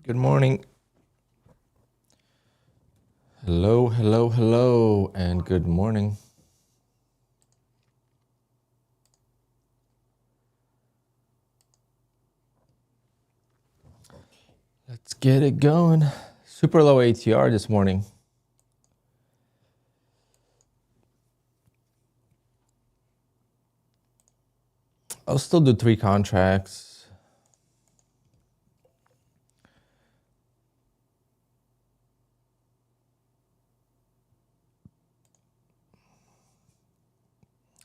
Good morning. Hello, hello, hello, and good morning. Let's get it going. Super low ATR this morning. I'll still do 3 contracts.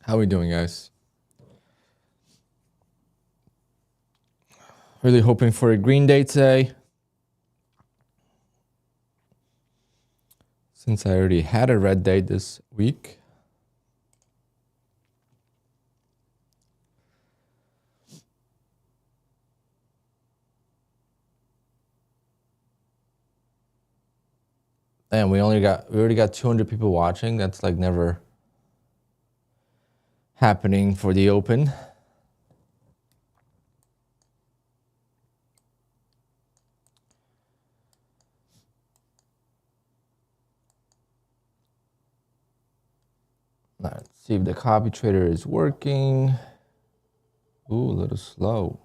How are we doing, guys? Really hoping for a green day today. Since I already had a red day this week. And we already got 200 people watching. That's like never happening for the open. Let's see if the copy trader is working. Ooh, a little slow.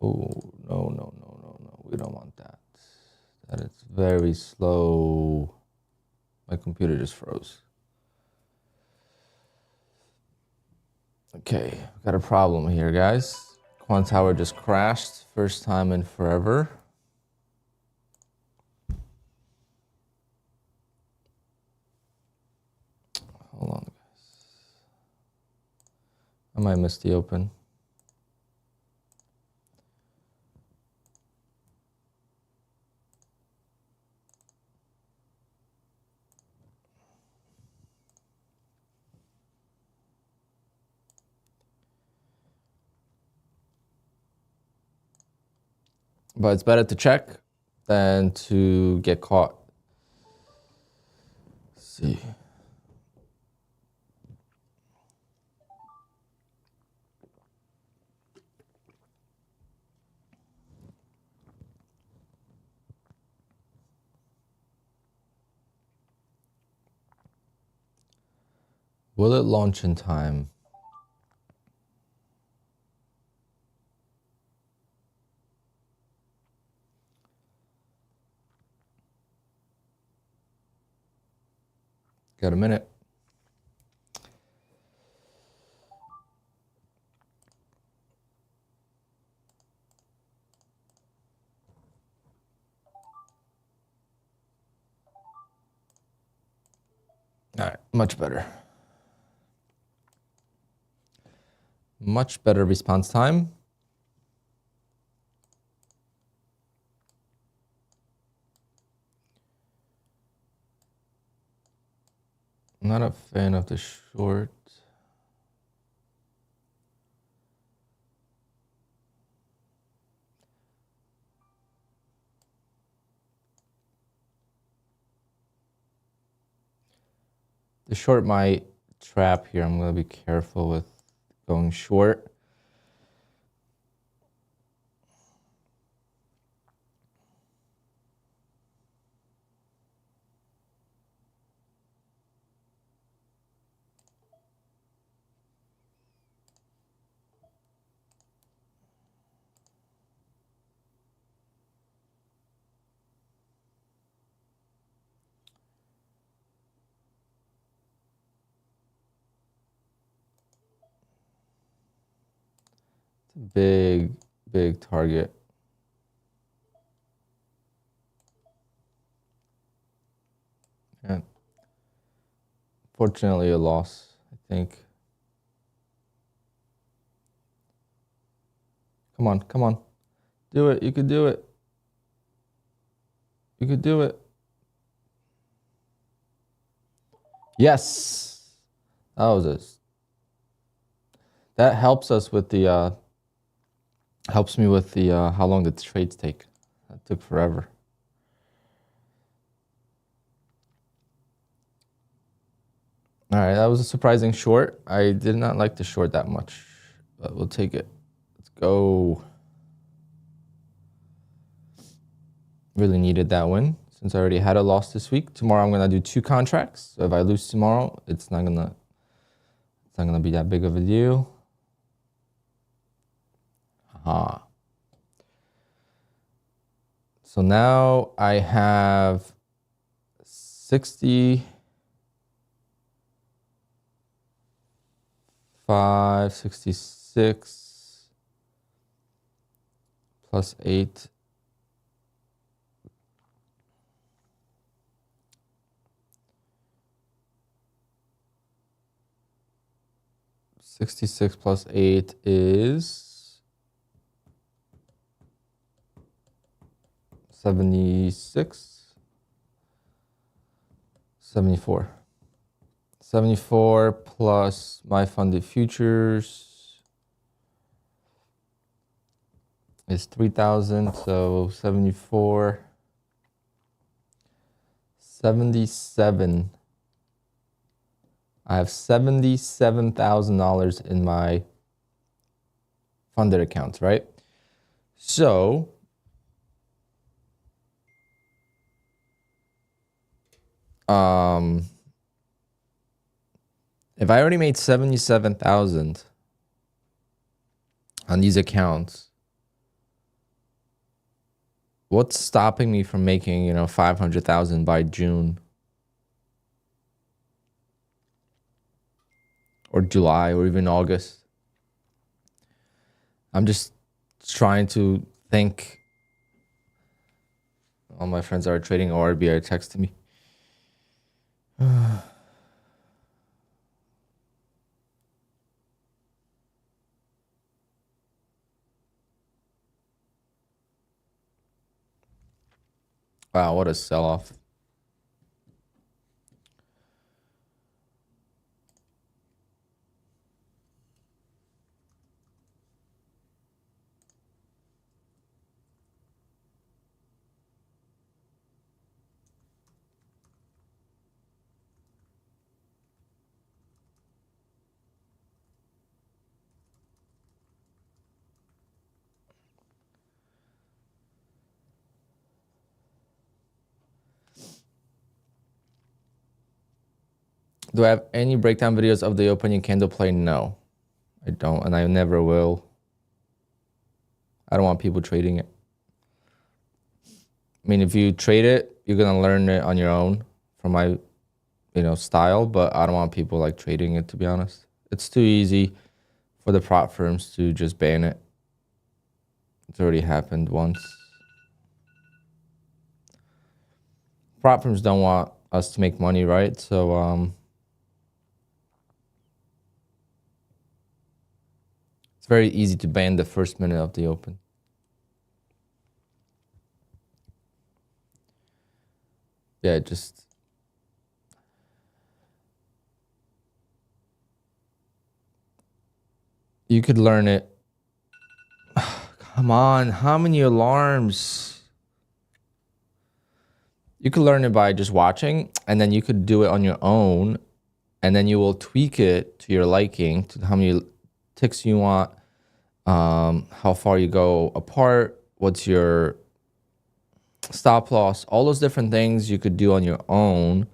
Oh, no. We don't want that. That is very slow. My computer just froze. Okay, got a problem here, guys. QUANTOWER just crashed. First time in forever. Hold on, guys. I might miss the open. But it's better to check than to get caught. Let's see. Will it launch in time? Got a minute. All right, much better. Much better response time. I'm not a fan of the short. The short might trap here. I'm going to be careful with going short. It's a big, big target. And fortunately, a loss, I think. Come on, come on. Do it. You could do it. You could do it. Yes. That was it. That helps us with the, helps me with the, how long the trades take. That took forever. All right, that was a surprising short. I did not like the short that much, but we'll take it. Let's go. Really needed that win since I already had a loss this week. Tomorrow I'm gonna do 2 contracts. So if I lose tomorrow, it's not gonna be that big of a deal. Aha. So now I have 65, 66 plus 8. 66 plus 8 is 76, 74. 74 plus my funded futures is 3,000, so 74, 77. I have $77,000 in my funded accounts, right? So if I already made 77,000 on these accounts, what's stopping me from making, 500,000 by June or July or even August? I'm just trying to think. All my friends are trading ORB are texting me. Wow, what a sell-off. Do I have any breakdown videos of the opening candle play? No, I don't, and I never will. I don't want people trading it. I mean, if you trade it, you're gonna learn it on your own from my, style, but I don't want people like trading it, to be honest. It's too easy for the prop firms to just ban it. It's already happened once. Prop firms don't want us to make money, right? So, it's very easy to ban the first minute of the open. Yeah, just you could learn it. Come on, how many alarms? You could learn it by just watching, and then you could do it on your own, and then you will tweak it to your liking, to how many ticks you want, how far you go apart, what's your stop loss, all those different things you could do on your own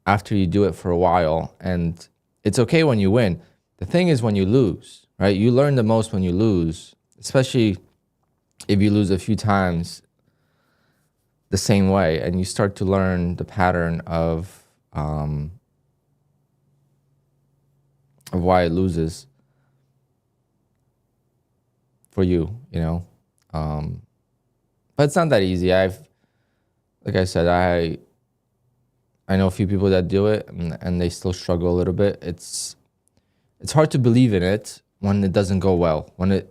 after you do it for a while. And it's okay when you win. The thing is when you lose, right? You learn the most when you lose, especially if you lose a few times the same way, and you start to learn the pattern of why it loses for you, but it's not that easy. Like I said, I know a few people that do it, and they still struggle a little bit. It's hard to believe in it when it doesn't go well. When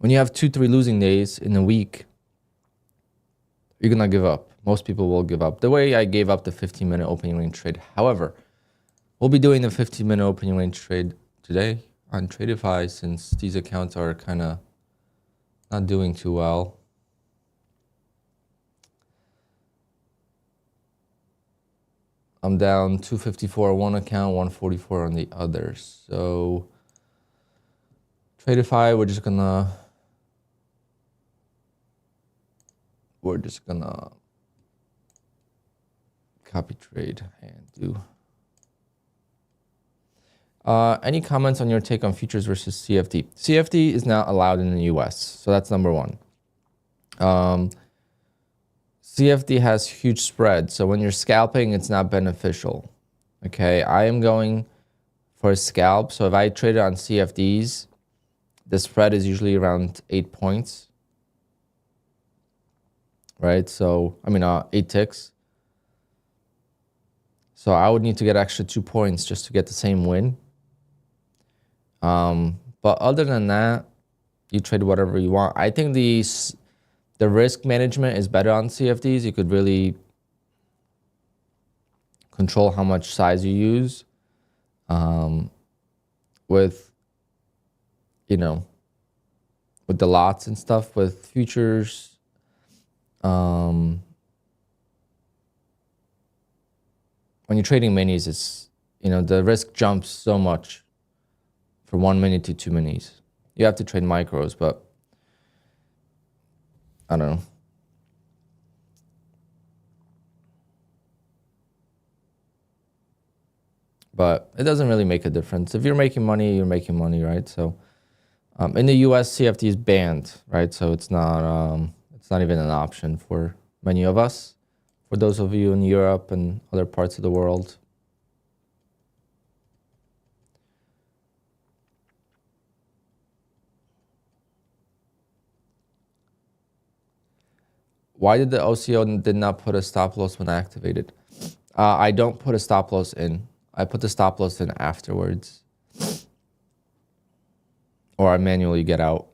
you have 2-3 losing days in a week, you're gonna give up. Most people will give up. The way I gave up the 15-minute opening range trade. However, we'll be doing the 15-minute opening range trade today on Tradeify, since these accounts are kind of not doing too well. I'm down 254 on one account, 144 on the other. So Tradeify, we're just gonna we're just gonna copy trade and do. Any comments on your take on futures versus CFD? CFD is not allowed in the US, so that's number one. CFD has huge spread, so when you're scalping, it's not beneficial. Okay, I am going for a scalp, so if I trade it on CFDs, the spread is usually around 8 points, right? So, I mean, 8 ticks. So I would need to get extra 2 points just to get the same win. But other than that, you trade whatever you want. I think the risk management is better on CFDs. You could really control how much size you use. With, you know, with the lots and stuff, with futures, when you're trading minis, it's, you know, the risk jumps so much from 1 mini to 2 minis. You have to trade micros, but I don't know. But it doesn't really make a difference. If you're making money, you're making money, right? So in the US, CFD is banned, right? So it's not even an option for many of us. For those of you in Europe and other parts of the world. Why did the OCO did not put a stop loss when activated? I don't put a stop loss in. I put the stop loss in afterwards. Or I manually get out.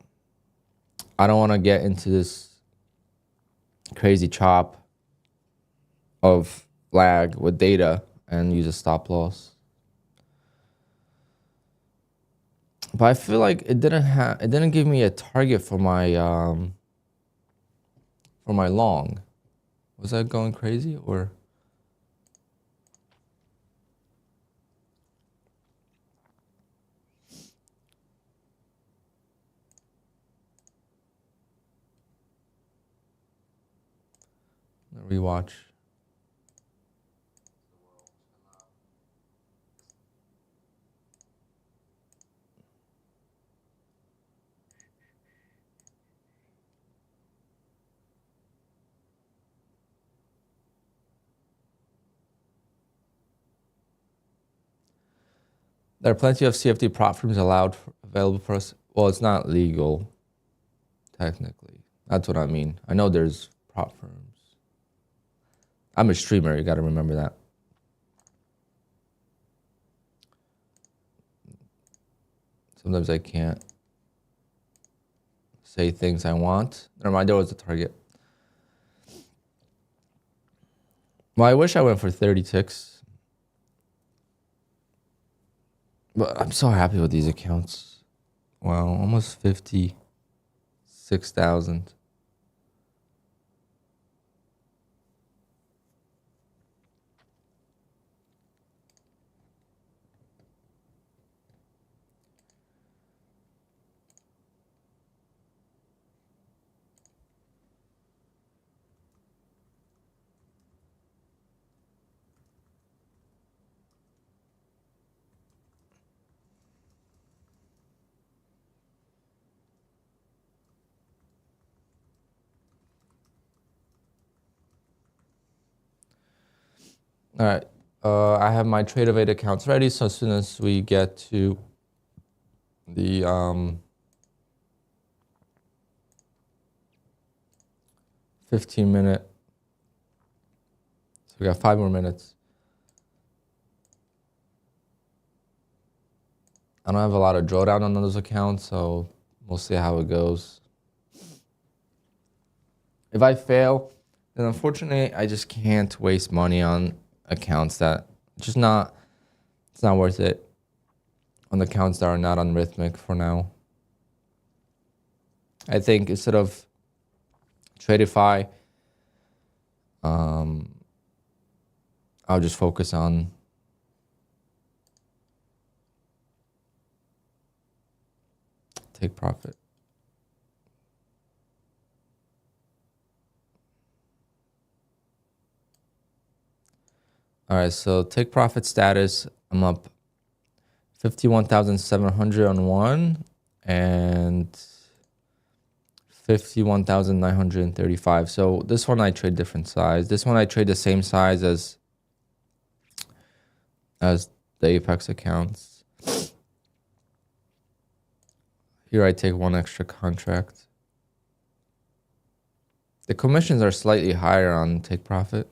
I don't want to get into this crazy chop of lag with data and use a stop loss. But I feel like it didn't give me a target for my long. Was I going crazy or? Rewatch. There are plenty of CFD prop firms available for us. Well, it's not legal, technically. That's what I mean. I know there's prop firms. I'm a streamer. You got to remember that. Sometimes I can't say things I want. Never mind, there was a target. Well, I wish I went for 30 ticks. But I'm so happy with these accounts. Wow, almost 56,000. All right, I have my Trade of 8 accounts ready. So as soon as we get to the 15-minute, so we got 5 more minutes. I don't have a lot of drawdown on those accounts, so we'll see how it goes. If I fail, then unfortunately I just can't waste money on accounts that it's not worth it. On accounts that are not on Rhythmic for now. I think instead of Tradeify, I'll just focus on take profit. All right, so take profit status. I'm up 51,700 on one and 51,935. So this one I trade different size. This one I trade the same size as the Apex accounts. Here I take one extra contract. The commissions are slightly higher on take profit.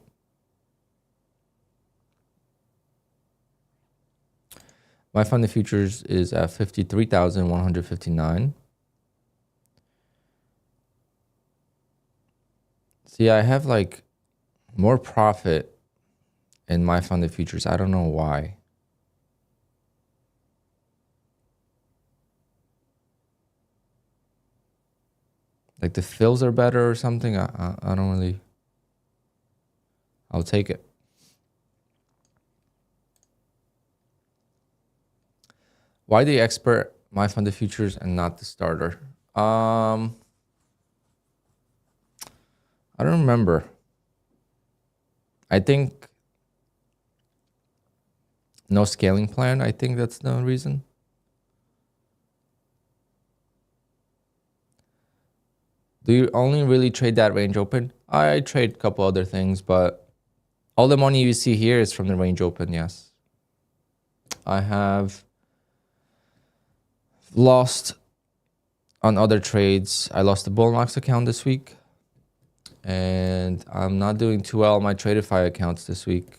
My funded futures is at 53,159. See, I have like more profit in my funded futures. I don't know why. Like the fills are better or something. I don't really. I'll take it. Why the expert my funded futures and not the starter? I don't remember. I think no scaling plan. I think that's the reason. Do you only really trade that range open? I trade a couple other things, but all the money you see here is from the range open, yes. I have lost on other trades. I lost the Bullnox account this week. And I'm not doing too well on my Tradeify accounts this week.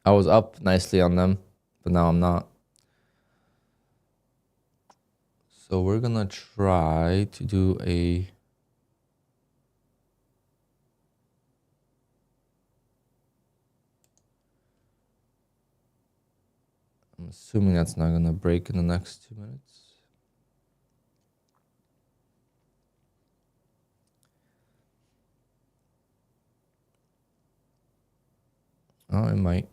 I was up nicely on them, but now I'm not. So we're gonna try to do a I'm assuming that's not gonna break in the next 2 minutes. Oh, it might.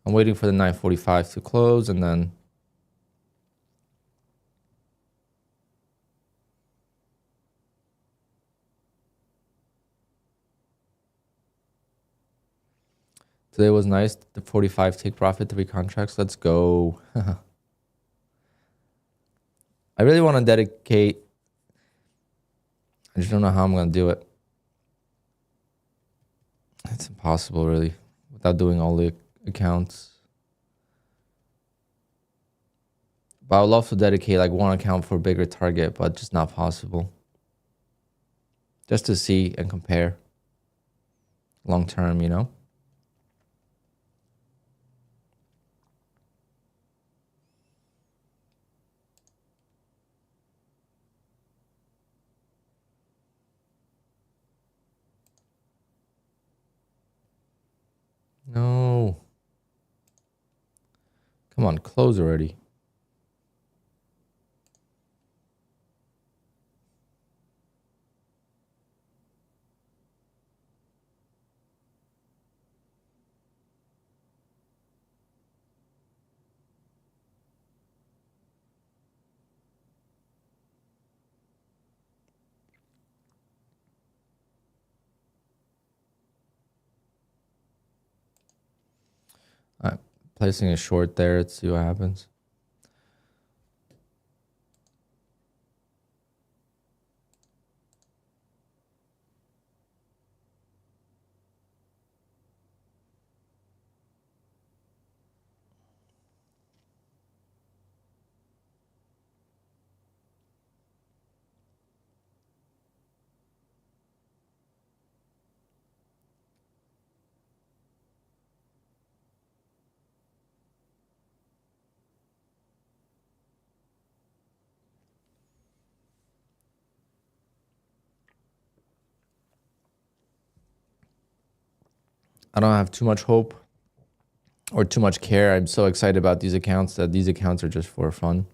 I'm waiting for the 9:45 to close and then today was nice. The 45 take profit, 3 contracts. Let's go. I really want to dedicate. I just don't know how I'm going to do it. It's impossible, really, without doing all the accounts. But I would love to dedicate like one account for a bigger target, but just not possible. Just to see and compare long term, you know? No. Come on, close already. I'm placing a short there. Let's see what happens. I don't have too much hope or too much care. I'm so excited about these accounts that these accounts are just for fun.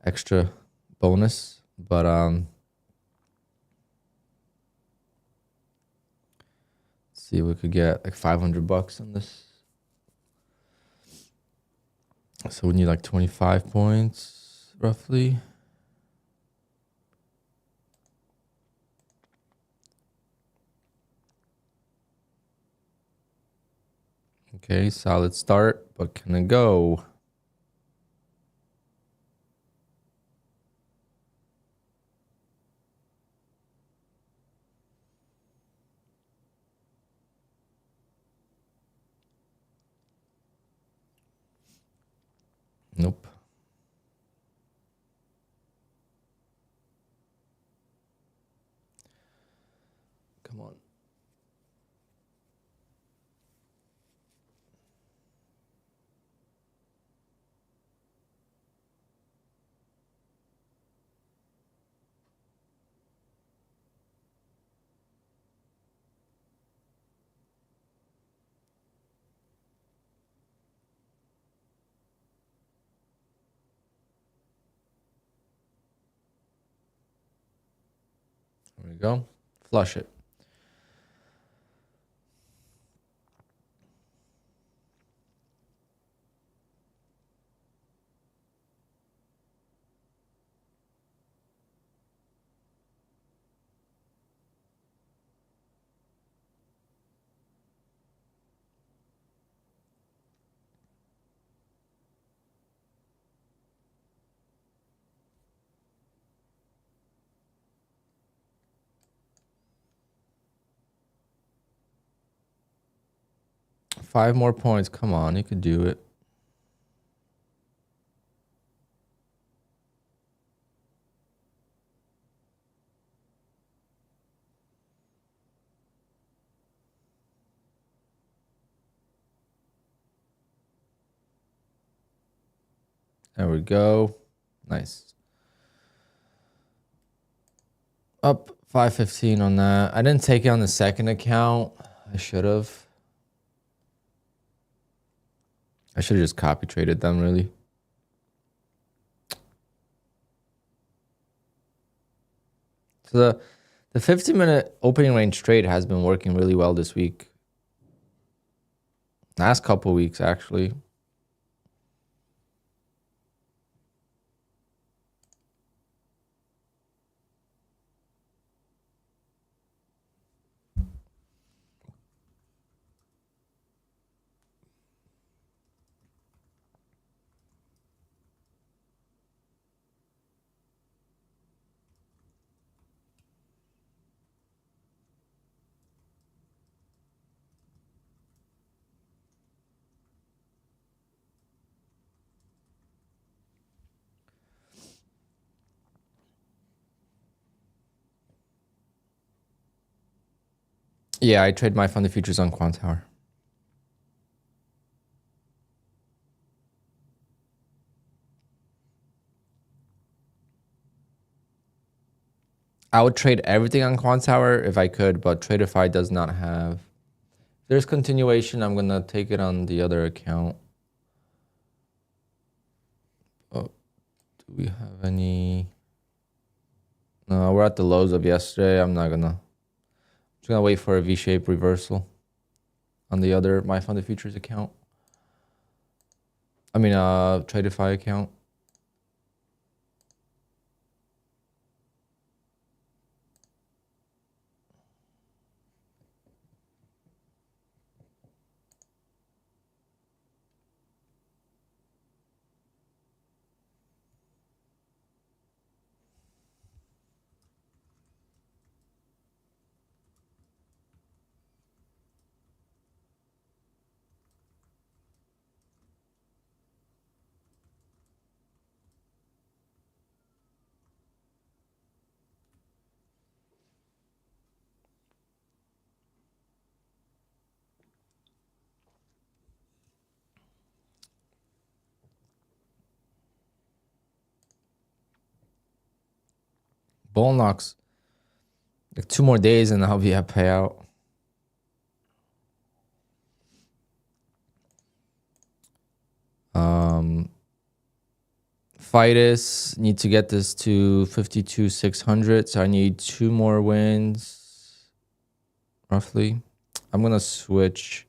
Extra bonus, but let's see if we could get like $500 on this. So we need like 25 points. roughly. Okay, solid start, but can it go? Nope. Come on. There we go. Flush it. Five more points. Come on, you could do it. There we go. Nice. Up 515 on that. I didn't take it on the second account. I should have. I should have just copy traded them, really. So the 15-minute opening range trade has been working really well this week. Last couple weeks, actually. Yeah, I trade my funded futures on QUANTOWER. I would trade everything on QUANTOWER if I could, but Tradeify does not have. If there's continuation, I'm gonna take it on the other account. Oh, do we have any? No, we're at the lows of yesterday. I'm just gonna wait for a V-shaped reversal on the other my funded futures account. I mean, Tradeify account. Bull knocks. Like 2 more days and I'll be at payout. Fightus need to get this to 52,600, so I need 2 more wins, roughly. I'm gonna switch.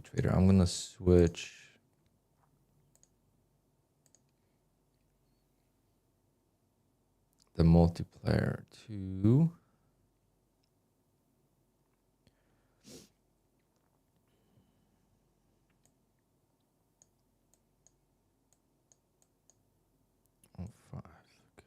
trader. I'm gonna switch the multiplayer to oh, 5. Okay.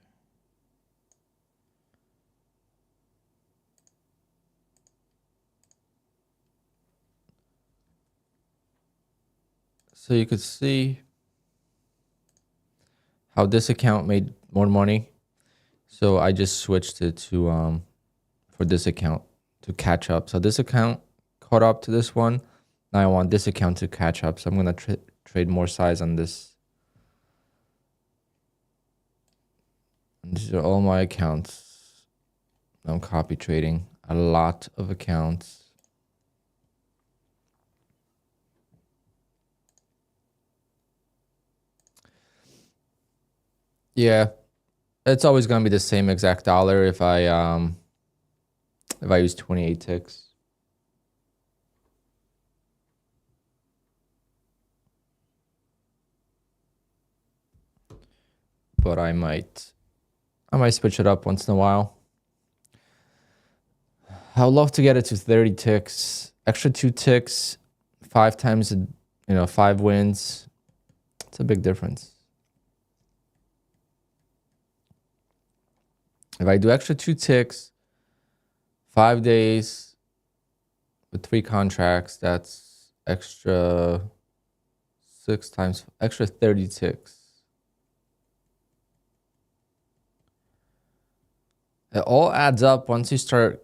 So you could see how this account made more money. So I just switched it to for this account to catch up. So this account caught up to this one. Now I want this account to catch up. So I'm gonna trade more size on this. And these are all my accounts. I'm copy trading a lot of accounts. Yeah, it's always gonna be the same exact dollar if I use 28 ticks. But I might switch it up once in a while. I would love to get it to 30 ticks, extra 2 ticks, 5 times, 5 wins. It's a big difference. If I do extra 2 ticks, 5 days with 3 contracts, that's extra 6 times, extra 30 ticks. It all adds up once you start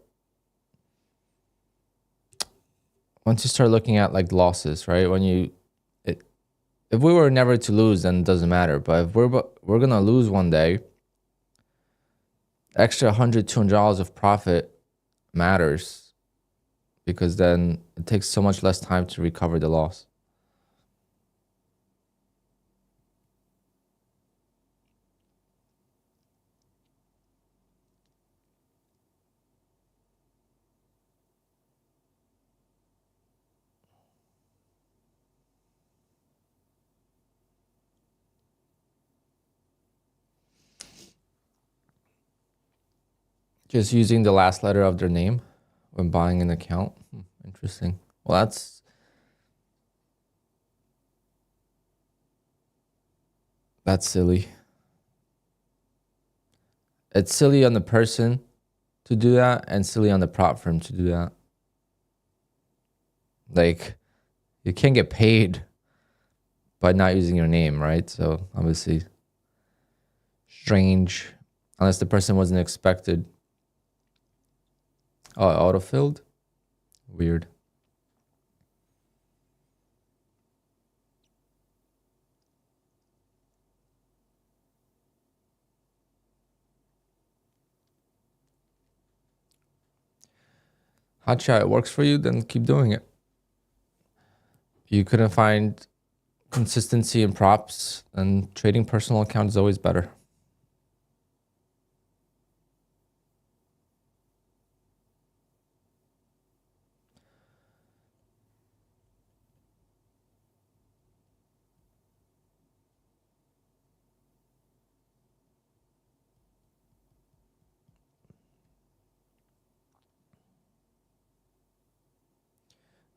looking at like losses, right? If we were never to lose, then it doesn't matter. But if we're gonna lose one day, extra $100, $200 of profit matters, because then it takes so much less time to recover the loss. Just using the last letter of their name when buying an account. Interesting. Well, that's silly. It's silly on the person to do that and silly on the prop firm to do that. Like, you can't get paid by not using your name, right? So obviously strange, unless the person wasn't expected. Oh, auto-filled? Weird. Hotshot, it works for you, then keep doing it. You couldn't find consistency in props, and trading personal account is always better.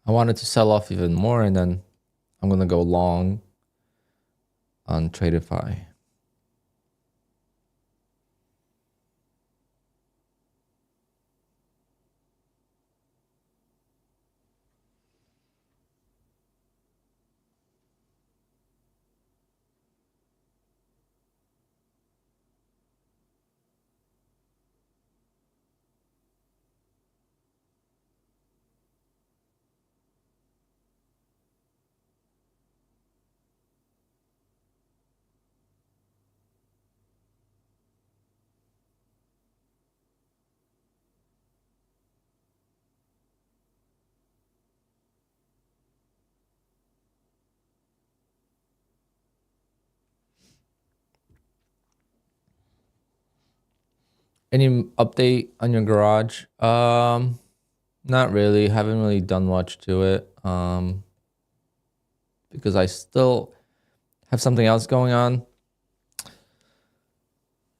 I wanted to sell off even more, and then I'm going to go long on Tradeify. Any update on your garage? Not really. Haven't really done much to it. because I still have something else going on.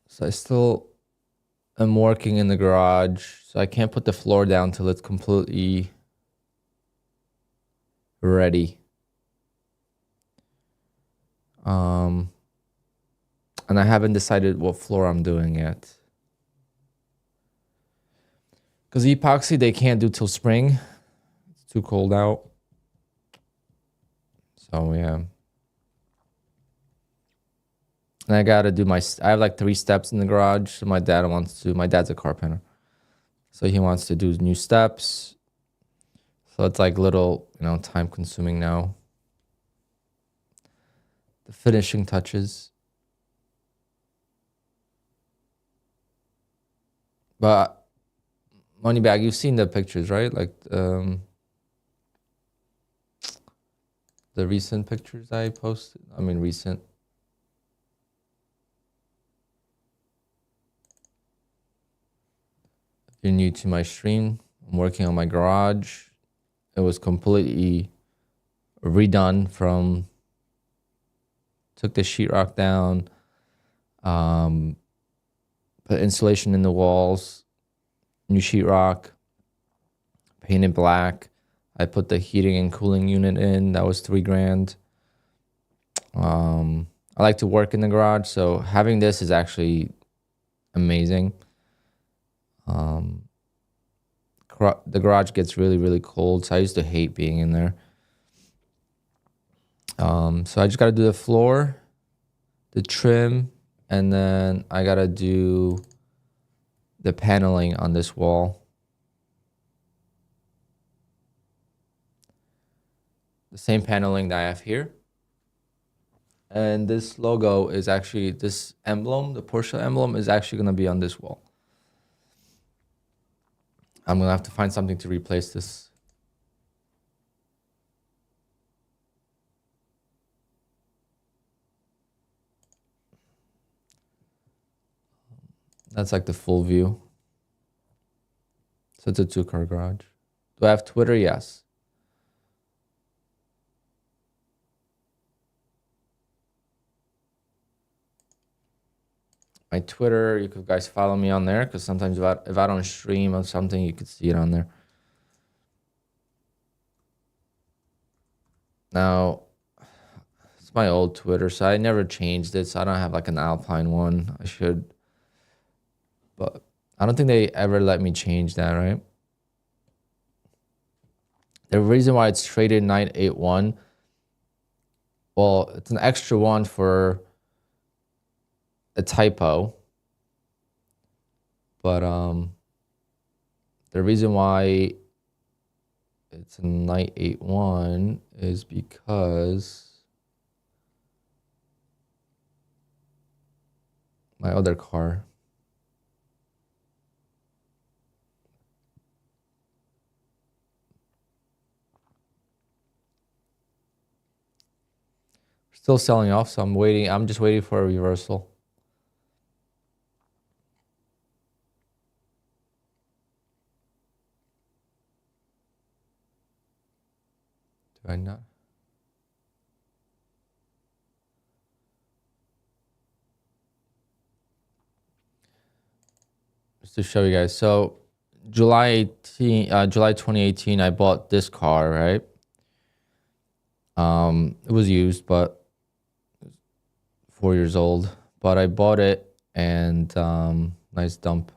So I still am working in the garage. So I can't put the floor down till it's completely ready. And I haven't decided what floor I'm doing yet. Because epoxy, they can't do till spring. It's too cold out. So, yeah. And I got to do I have like 3 steps in the garage. So my dad's a carpenter. So he wants to do new steps. So it's like little, time consuming now. The finishing touches. But Moneybag, you've seen the pictures, right? Like the recent pictures I posted. I mean, recent. If you're new to my stream, I'm working on my garage. It was completely redone from, took the sheetrock down, put insulation in the walls, new sheetrock, painted black. I put the heating and cooling unit in. That was $3,000. I like to work in the garage, so having this is actually amazing. The garage gets really, really cold, so I used to hate being in there. So I just got to do the floor, the trim, and then I got to do the paneling on this wall. The same paneling that I have here. And this logo is actually, this emblem, the Porsche emblem, is actually going to be on this wall. I'm going to have to find something to replace this. That's like the full view. So it's a 2-car garage. Do I have Twitter? Yes. My Twitter, you could guys follow me on there, because sometimes if I don't stream or something, you could see it on there. Now, it's my old Twitter, so I never changed it, so I don't have like an Alpine one. I should, but I don't think they ever let me change that, right? The reason why it's traded 981, well, it's an extra one for a typo, but the reason why it's a 981 is because my other car, still selling off, so I'm just waiting for a reversal. Do I not? Just to show you guys. So July 2018, I bought this car, right? It was used, but 4 years old. But I bought it, and nice dump.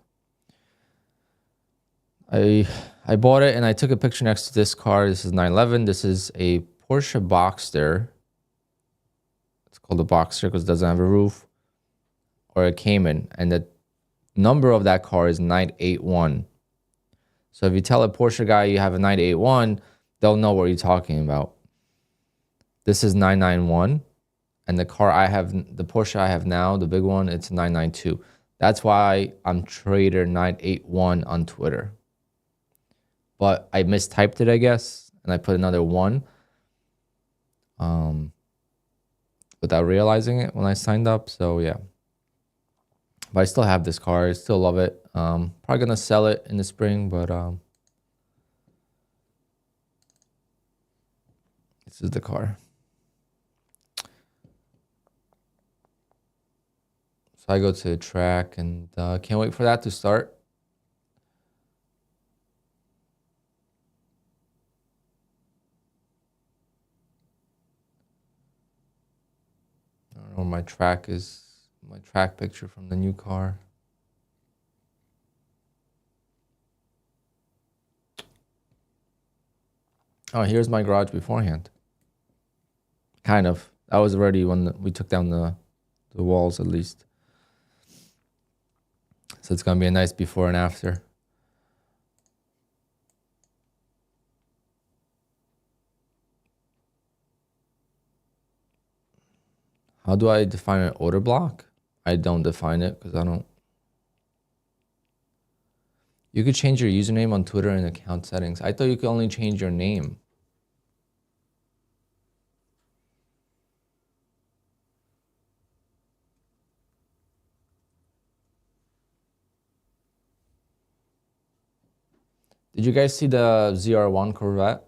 I bought it and I took a picture next to this car. This is 911. This is a Porsche Boxster. It's called a Boxster because it doesn't have a roof, or a Cayman. And the number of that car is 981. So if you tell a Porsche guy you have a 981, they'll know what you're talking about. This is 991. And the car I have, the Porsche I have now, the big one, it's 992. That's why I'm Trader981 on Twitter. But I mistyped it, I guess, and I put another 1 without realizing it when I signed up. So yeah, but I still have this car. I still love it. Probably gonna sell it in the spring, but this is the car. So I go to the track and can't wait for that to start. I don't know where my track is, my track picture from the new car. Oh, here's my garage beforehand. Kind of. That was already when we took down the walls at least. So it's going to be a nice before and after. How do I define an order block? I don't define it because I don't. You could change your username on Twitter in account settings. I thought you could only change your name. Did you guys see the ZR1 Corvette?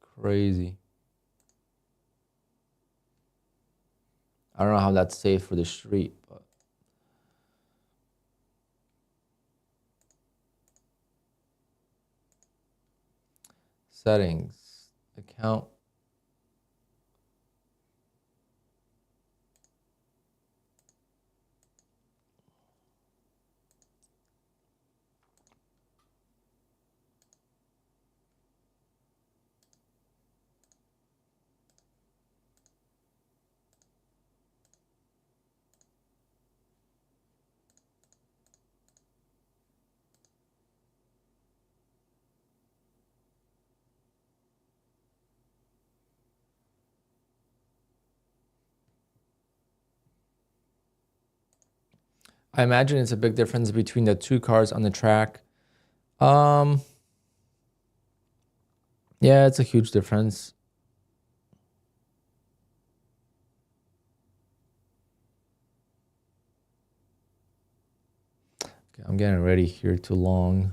Crazy. I don't know how that's safe for the street, but settings, account. I imagine it's a big difference between the two cars on the track. Yeah, it's a huge difference. Okay, I'm getting ready here too long.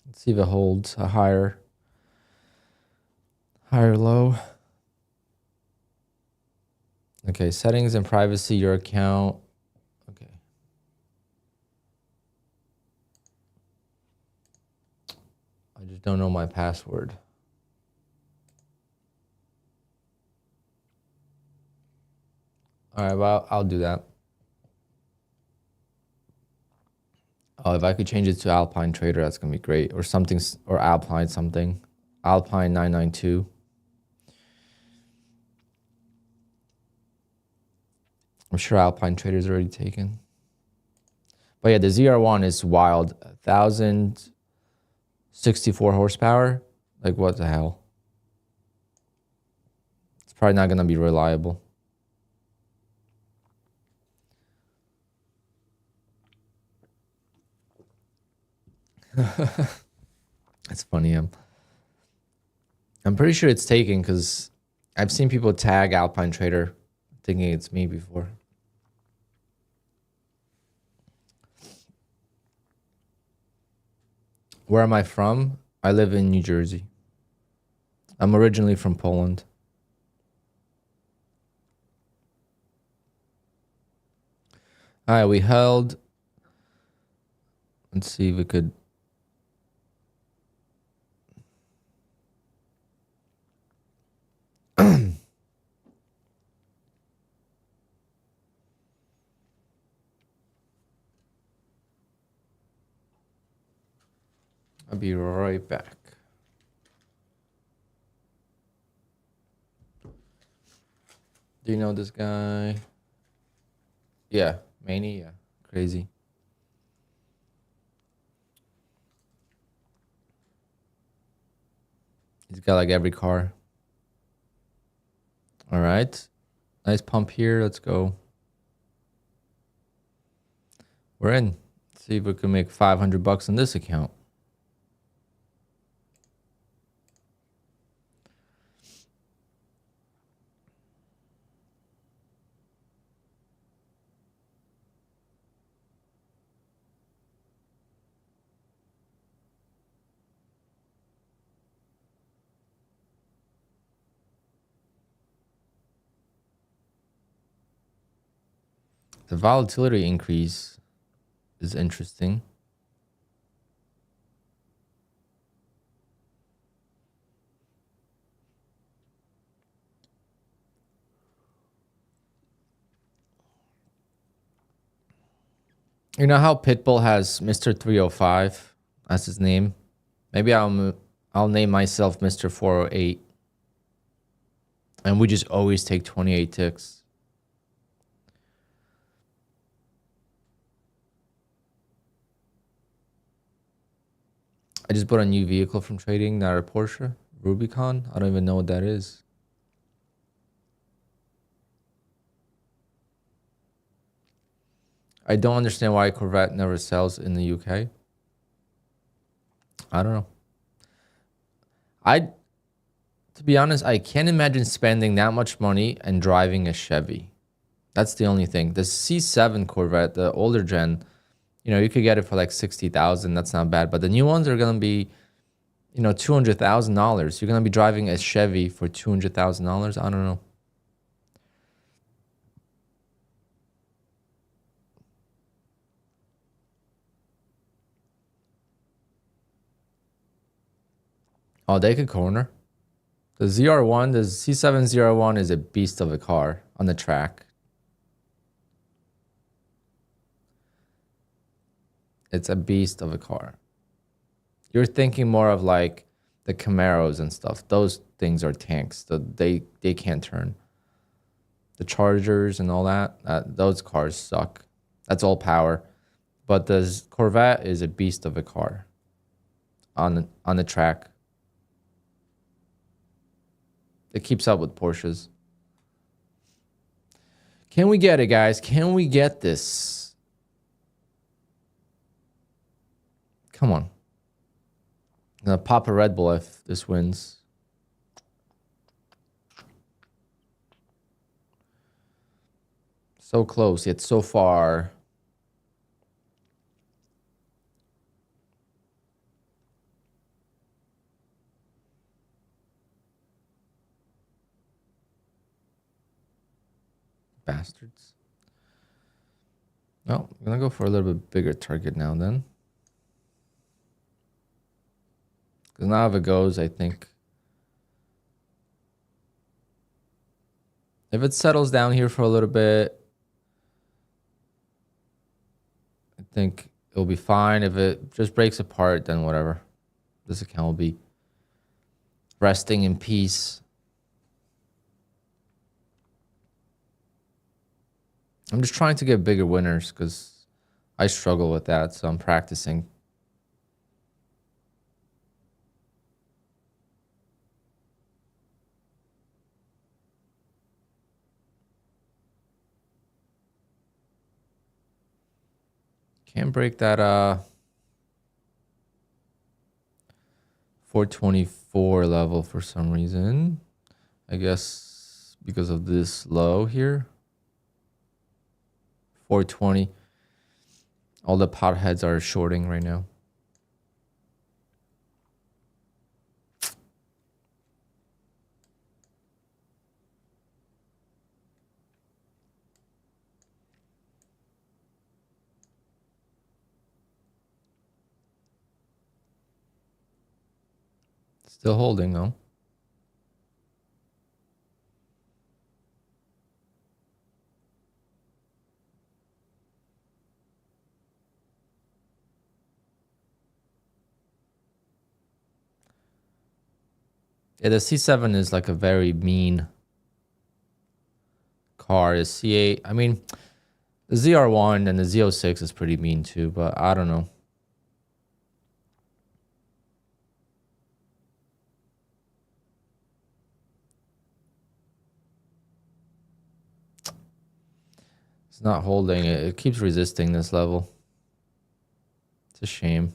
Let's see if it holds a higher low. Okay, settings and privacy, your account. Okay. I just don't know my password. All right, well, I'll do that. Oh, if I could change it to Alpine Trader, that's gonna be great. Or something, or Alpine something. Alpine 992. I'm sure Alpine Trader is already taken. But yeah, the ZR1 is wild. 1,064 horsepower. Like, what the hell? It's probably not gonna be reliable. It's funny. I'm pretty sure it's taken because I've seen people tag Alpine Trader thinking it's me before. Where am I from? I live in New Jersey. I'm originally from Poland. All right, we held. Let's see if we could. I'll be right back. Do you know this guy? Yeah, Manny. Yeah, crazy. He's got like every car. All right, nice pump here. Let's go. We're in. Let's see if we can make 500 bucks on this account. The volatility increase is interesting. You know how Pitbull has Mr. 305 as his name? Maybe I'll name myself Mr. 408. And we just always take 28 ticks. I just bought a new vehicle from trading, not a Porsche, Rubicon. I don't even know what that is. I don't understand why Corvette never sells in the UK. I don't know. To be honest, I can't imagine spending that much money and driving a Chevy. That's the only thing. The C7 Corvette, the older gen, you know, you could get it for like 60,000. That's not bad. But the new ones are gonna be, you know, $200,000. You're gonna be driving a Chevy for $200,000. I don't know. Oh, they could corner. The ZR1, the C7 ZR1 is a beast of a car on the track. It's a beast of a car. You're thinking more of like the Camaros and stuff. Those things are tanks. They can't turn. The Chargers and all that, those cars suck. That's all power. But the Corvette is a beast of a car on the track. It keeps up with Porsches. Can we get it, guys? Can we get this? Come on. I'm gonna pop a Red Bull if this wins. So close, yet so far. Bastards. No, I'm gonna go for a little bit bigger target now then. Because now if it goes, I think. If it settles down here for a little bit, I think it'll be fine. If it just breaks apart, then whatever. This account will be resting in peace. I'm just trying to get bigger winners because I struggle with that, so I'm practicing. Can't break that 424 level for some reason. I guess because of this low here. 420. All the potheads are shorting right now. Still holding though. Yeah, the C7 is like a very mean car. The C8, I mean, the ZR1 and the Z06 is pretty mean too, but I don't know. It's not holding it. It keeps resisting this level. It's a shame.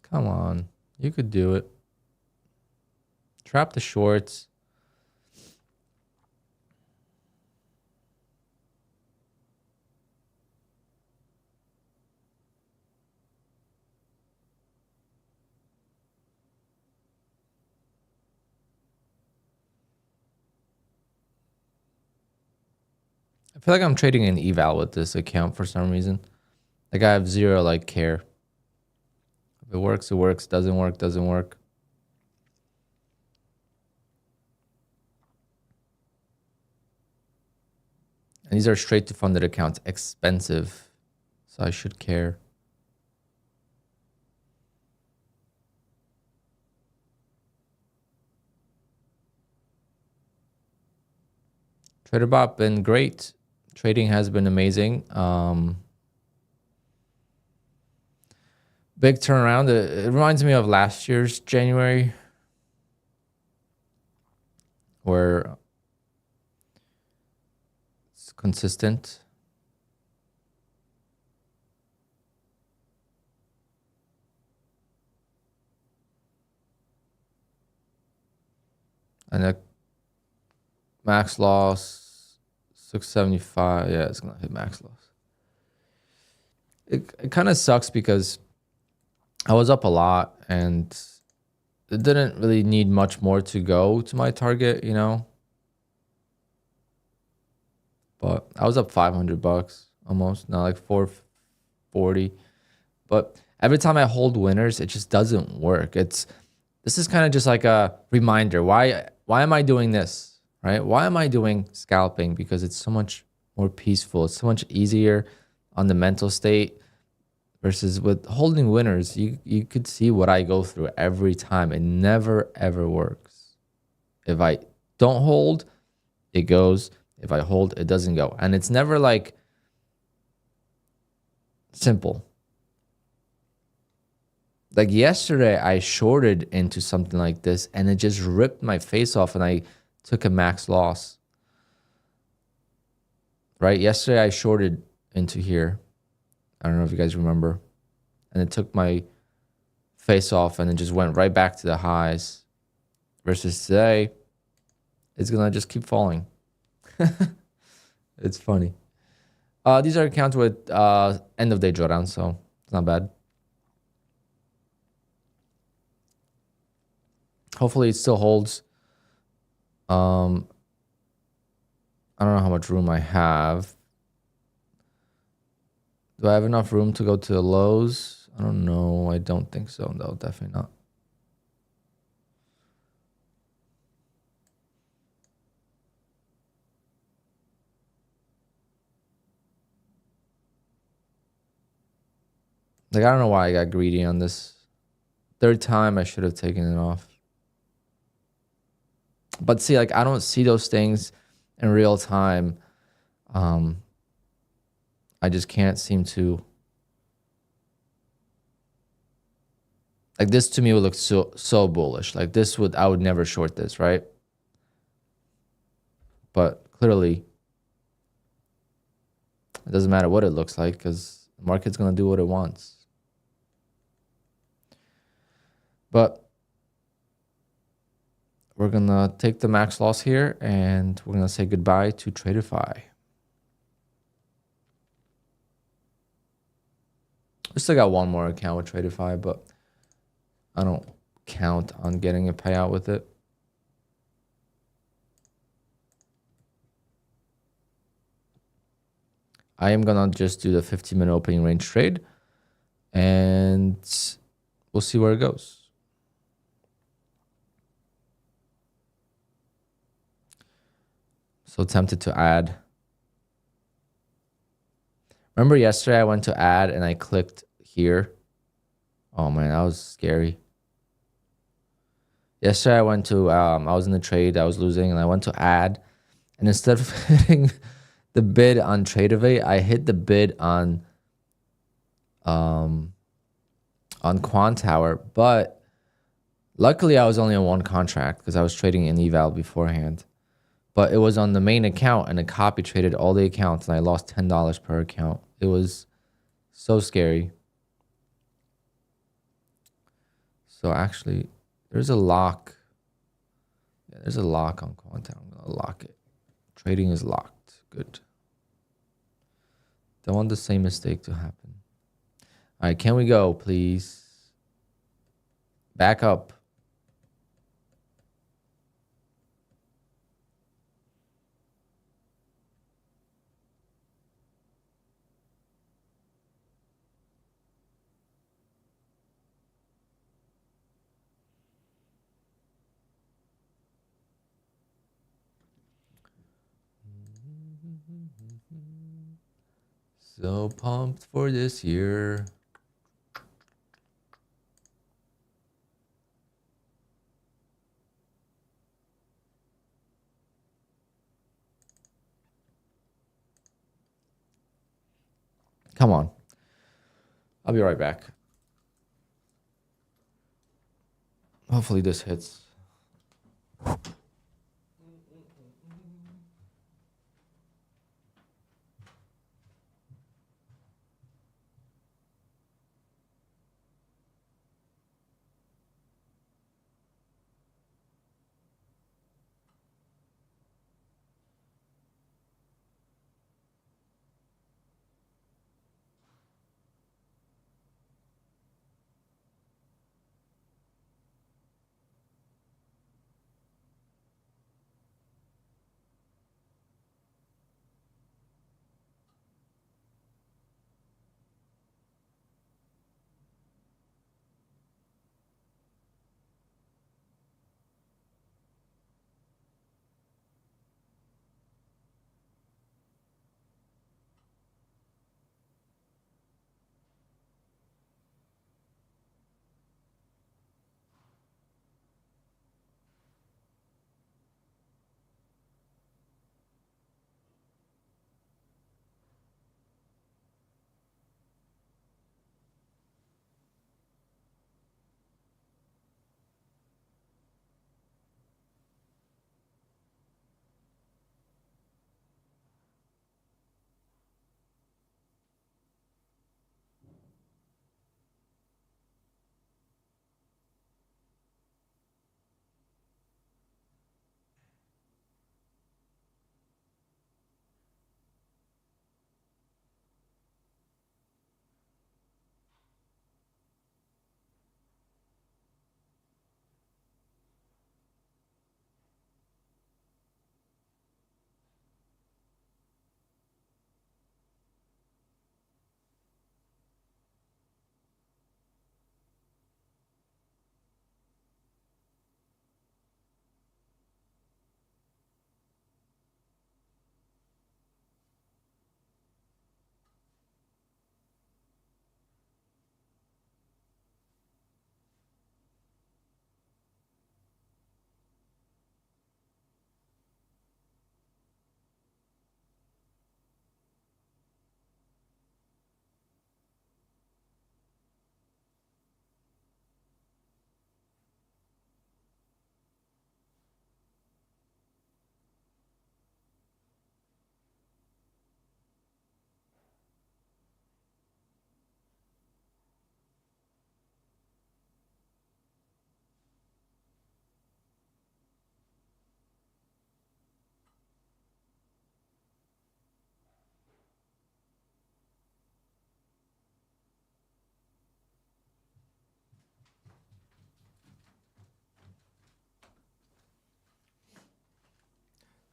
Come on. You could do it. Trap the shorts. feel like I'm trading an eval with this account for some reason. Like I have zero like care. If it works, it works. Doesn't work, doesn't work. And these are straight to funded accounts, expensive. So I should care. TraderBot been great. Trading has been amazing. Big turnaround. It reminds me of last year's January, where it's consistent. And a max loss 675. Yeah, it's gonna hit max loss. It kind of sucks because I was up a lot and it didn't really need much more to go to my target, you know. But I was up $500 almost, now like 440. But every time I hold winners, it just doesn't work. This is kind of just like a reminder. Why am I doing this? Right? Why am I doing scalping? Because it's so much more peaceful. It's so much easier on the mental state versus with holding winners. You could see what I go through every time. It never ever works. If I don't hold, it goes. If I hold, it doesn't go. And it's never like simple. Like yesterday, I shorted into something like this and it just ripped my face off and I took a max loss. Right? Yesterday, I shorted into here. I don't know if you guys remember. And it took my face off and it just went right back to the highs. Versus today, it's going to just keep falling. It's funny. These are accounts with end of day drawdown, so it's not bad. Hopefully it still holds. I don't know how much room I have. Do I have enough room to go to the lows? I don't know. I don't think so. No, definitely not. Like, I don't know why I got greedy on this. Third time, I should have taken it off. But see, like, I don't see those things in real time. I just can't seem to. Like, this to me would look so bullish. Like, I would never short this, right? But clearly, it doesn't matter what it looks like because the market's going to do what it wants. But we're going to take the max loss here and we're going to say goodbye to Traderify. I still got one more account with Traderify, but I don't count on getting a payout with it. I am going to just do the 15-minute opening range trade and we'll see where it goes. So tempted to add. Remember yesterday I went to add and I clicked here. Oh man, that was scary. Yesterday I went to, I was in the trade, I was losing and I went to add. And instead of hitting the bid on Tradeovate, I hit the bid on QUANTOWER. But luckily I was only on one contract because I was trading in eval beforehand. But it was on the main account and it copy traded all the accounts and I lost $10 per account. It was so scary. So actually, there's a lock. Yeah, there's a lock on QUANTOWER. I'm going to lock it. Trading is locked. Good. Don't want the same mistake to happen. All right, can we go, please? Back up. So pumped for this year. Come on. I'll be right back. Hopefully this hits.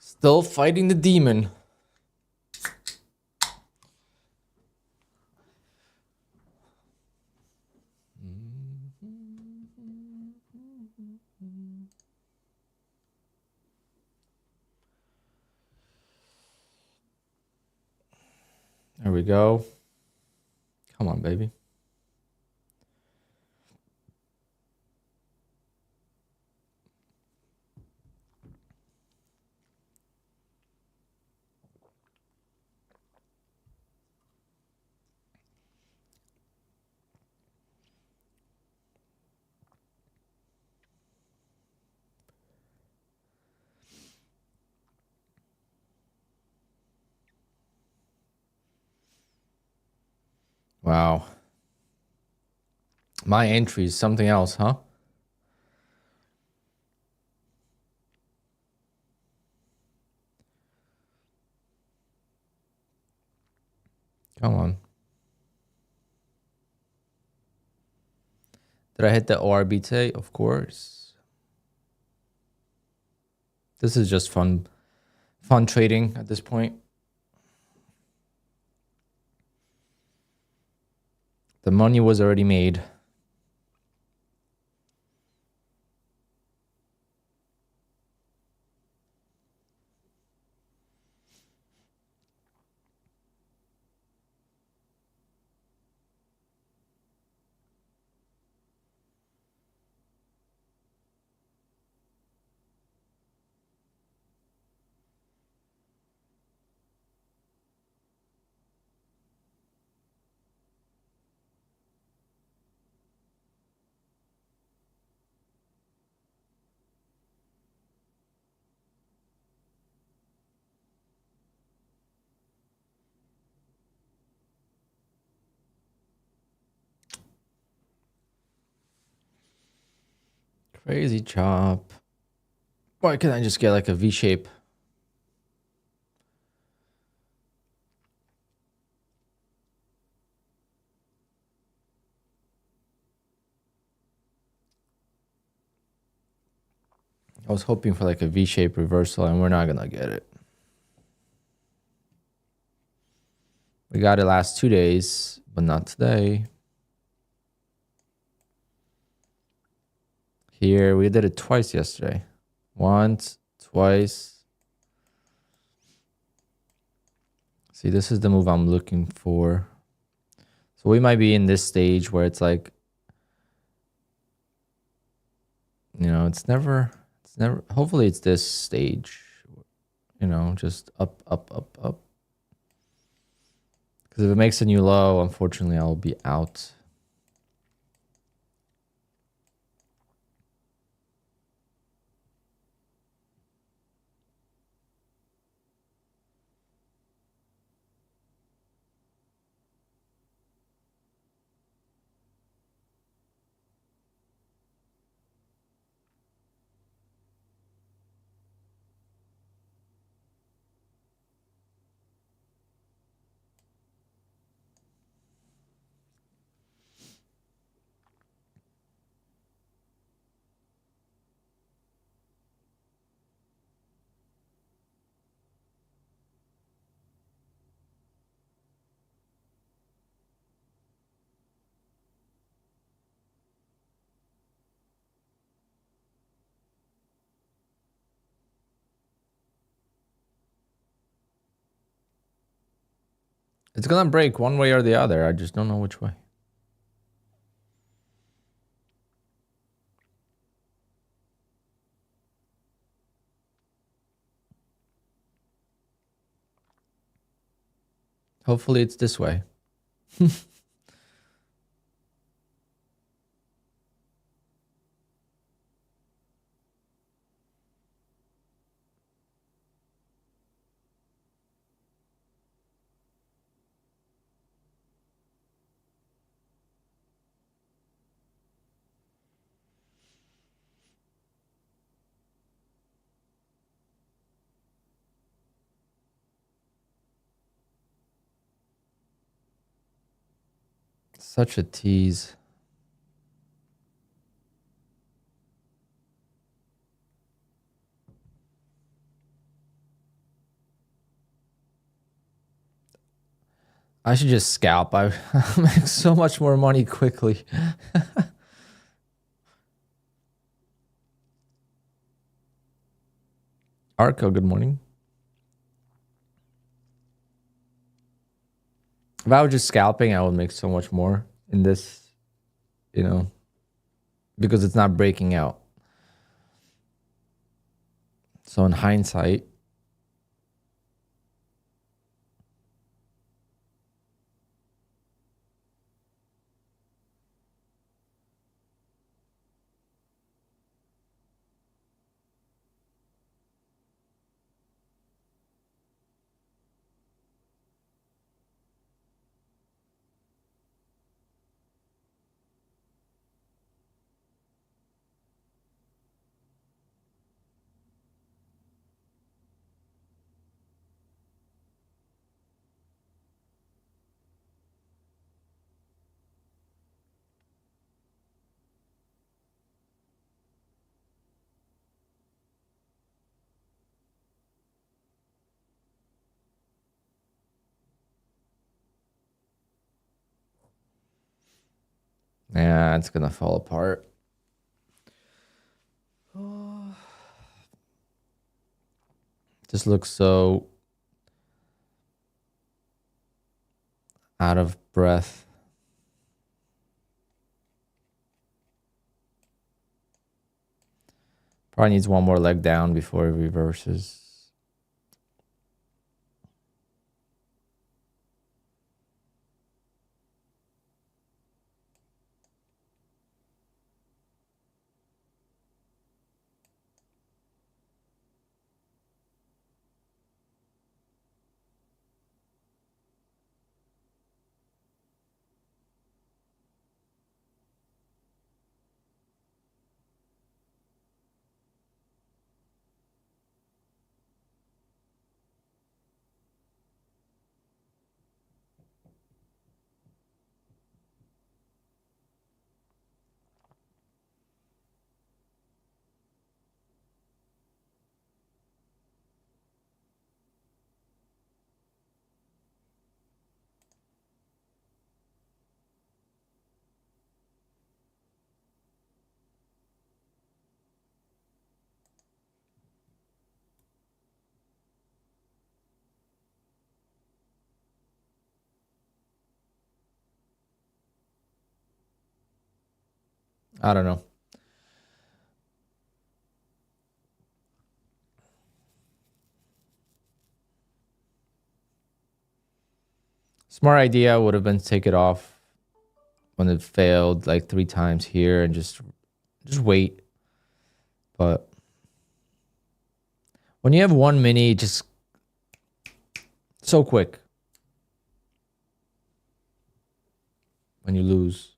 Still fighting the demon. There we go. Come on, baby. Wow. My entry is something else, huh? Come on. Did I hit the ORB today? Of course. This is just fun trading at this point. The money was already made. Crazy chop. Why can't I just get like a V shape? I was hoping for like a V shape reversal, and we're not gonna get it. We got it last 2 days, but not today. Here, we did it twice yesterday. Once, twice. See, this is the move I'm looking for. So we might be in this stage where it's like, you know, it's never, hopefully it's this stage, you know, just up, up, up, up. Because if it makes a new low, unfortunately, I'll be out. It's gonna break one way or the other. I just don't know which way. Hopefully it's this way. Such a tease. I should just scalp. I make so much more money quickly. Arco, good morning. If I was just scalping, I would make so much more in this, you know, because it's not breaking out. So in hindsight, yeah, it's gonna fall apart. This looks so out of breath. Probably needs one more leg down before it reverses. I don't know. Smart idea would have been to take it off when it failed like 3 times here and just wait. But when you have one mini, just so quick when you lose.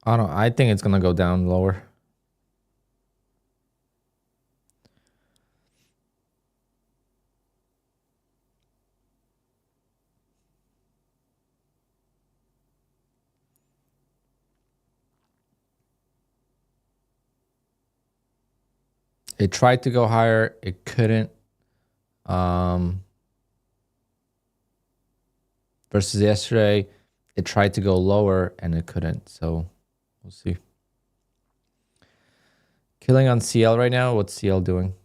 I think it's gonna go down lower. It tried to go higher, it couldn't. Versus yesterday, it tried to go lower and it couldn't. So we'll see. Killing on CL right now. What's CL doing?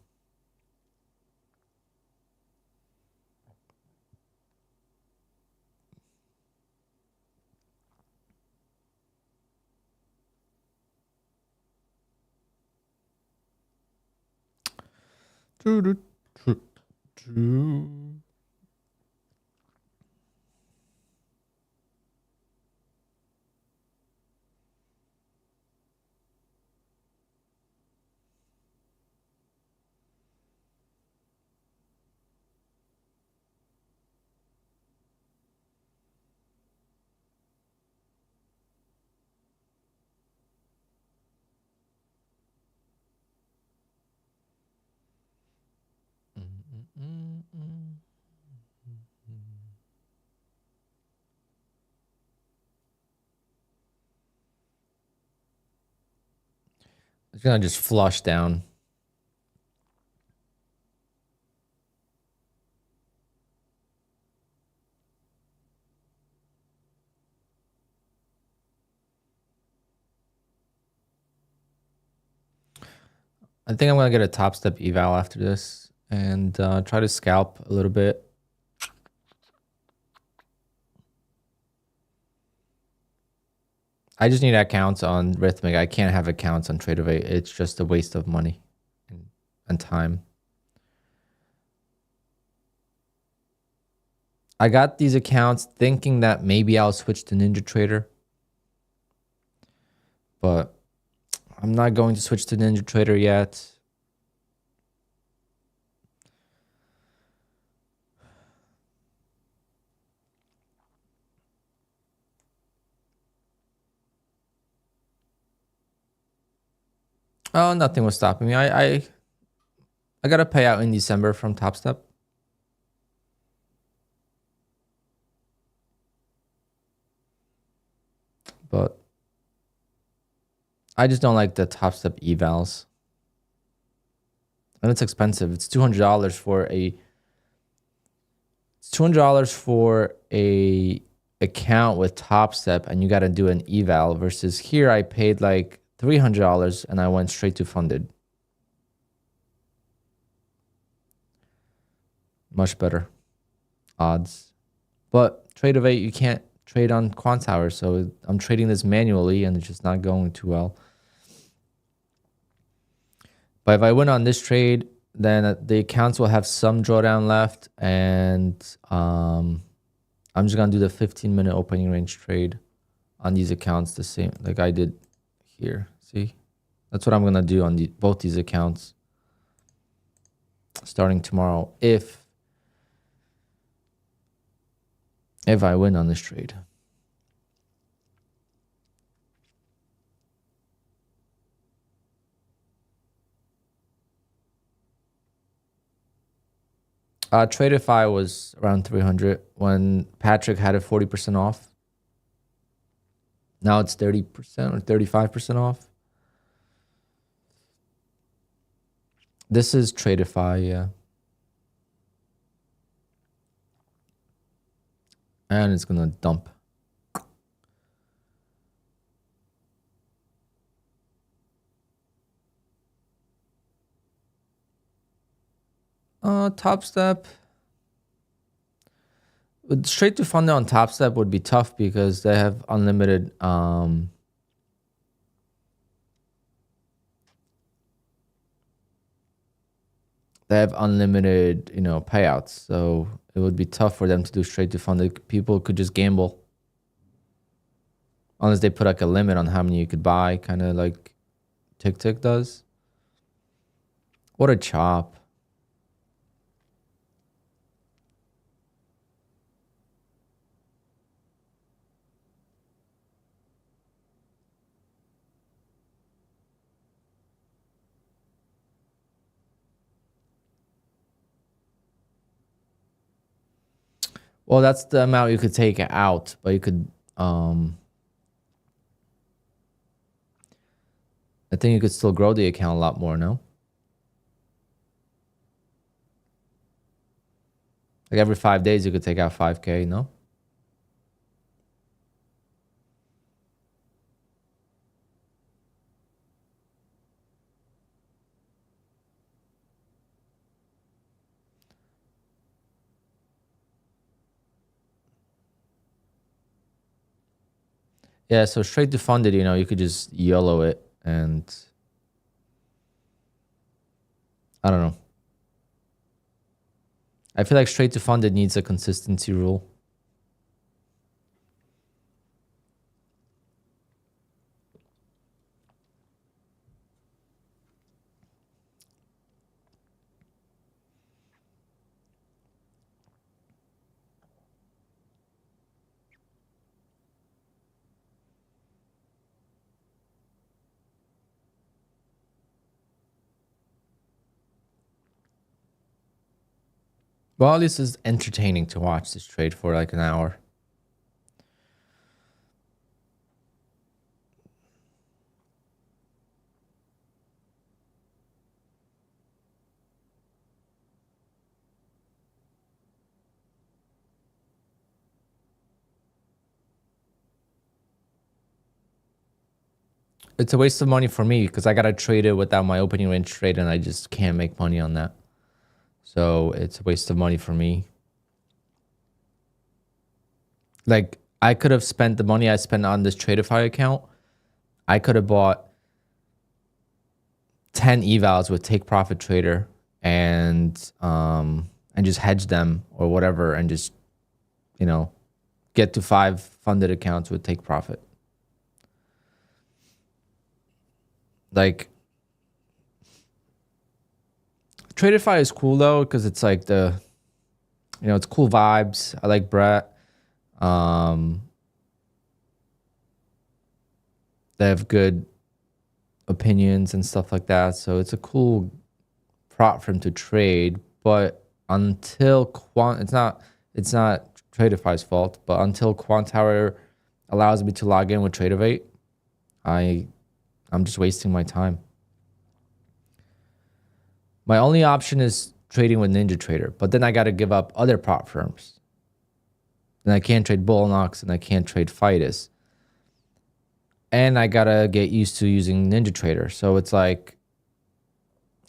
It's gonna just flush down. I think I'm gonna get a top step eval after this and try to scalp a little bit. I just need accounts on Rhythmic. I can't have accounts on Tradeovate. It's just a waste of money and time. I got these accounts thinking that maybe I'll switch to NinjaTrader. But I'm not going to switch to NinjaTrader yet. Oh, nothing was stopping me. I got a payout in December from Top Step. But I just don't like the Top Step evals. And it's expensive. It's $200 for a account with Top Step, and you got to do an eval, versus here I paid like $300 and I went straight to funded. Much better odds. But Tradeovate, you can't trade on QUANTOWER, so I'm trading this manually and it's just not going too well. But if I win on this trade, then the accounts will have some drawdown left, and I'm just gonna do the 15-minute opening range trade on these accounts the same like I did here. See, that's what I'm gonna do on both these accounts starting tomorrow if I win on this trade. Tradeify was around 300 when Patrick had it 40% off. Now it's 30% or 35% off. This is Tradeify, yeah. And it's gonna dump. Top Step. Straight to fund on Top Step would be tough because they have unlimited payouts. So it would be tough for them to do straight to fund. People could just gamble. Unless they put like a limit on how many you could buy, kind of like Tick does. What a chop. Well, that's the amount you could take out, but you could I think you could still grow the account a lot more, no? Like every 5 days you could take out 5K, no? Yeah, so straight to funded, you could just YOLO it and I don't know. I feel like straight to funded needs a consistency rule. Well, at least it's entertaining to watch this trade for like an hour. It's a waste of money for me because I got to trade it without my opening range trade and I just can't make money on that. So it's a waste of money for me. Like I could have spent the money I spent on this Tradeify account. I could have bought 10 evals with Take Profit Trader and just hedge them or whatever and just, get to 5 funded accounts with Take Profit. Like Tradeify is cool though because it's like it's cool vibes. I like Brett. They have good opinions and stuff like that. So it's a cool prop for him to trade. But until it's not Tradeify's fault, but until QUANTOWER allows me to log in with Tradeivate, I'm just wasting my time. My only option is trading with NinjaTrader, but then I got to give up other prop firms. And I can't trade Bullnox and I can't trade Fidus. And I got to get used to using NinjaTrader. So it's like,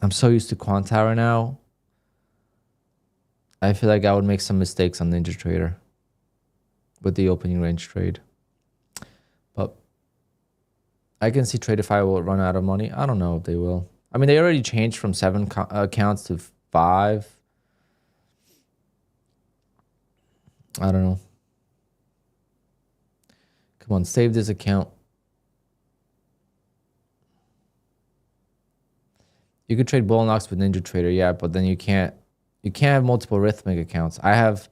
I'm so used to QUANTOWER now. I feel like I would make some mistakes on NinjaTrader with the opening range trade. But I can see Tradeify will run out of money. I don't know if they will. I mean, they already changed from 7 accounts to 5. I don't know. Come on, save this account. You could trade Bull Knox with NinjaTrader, yeah, but then you can't have multiple Rhythmic accounts. I have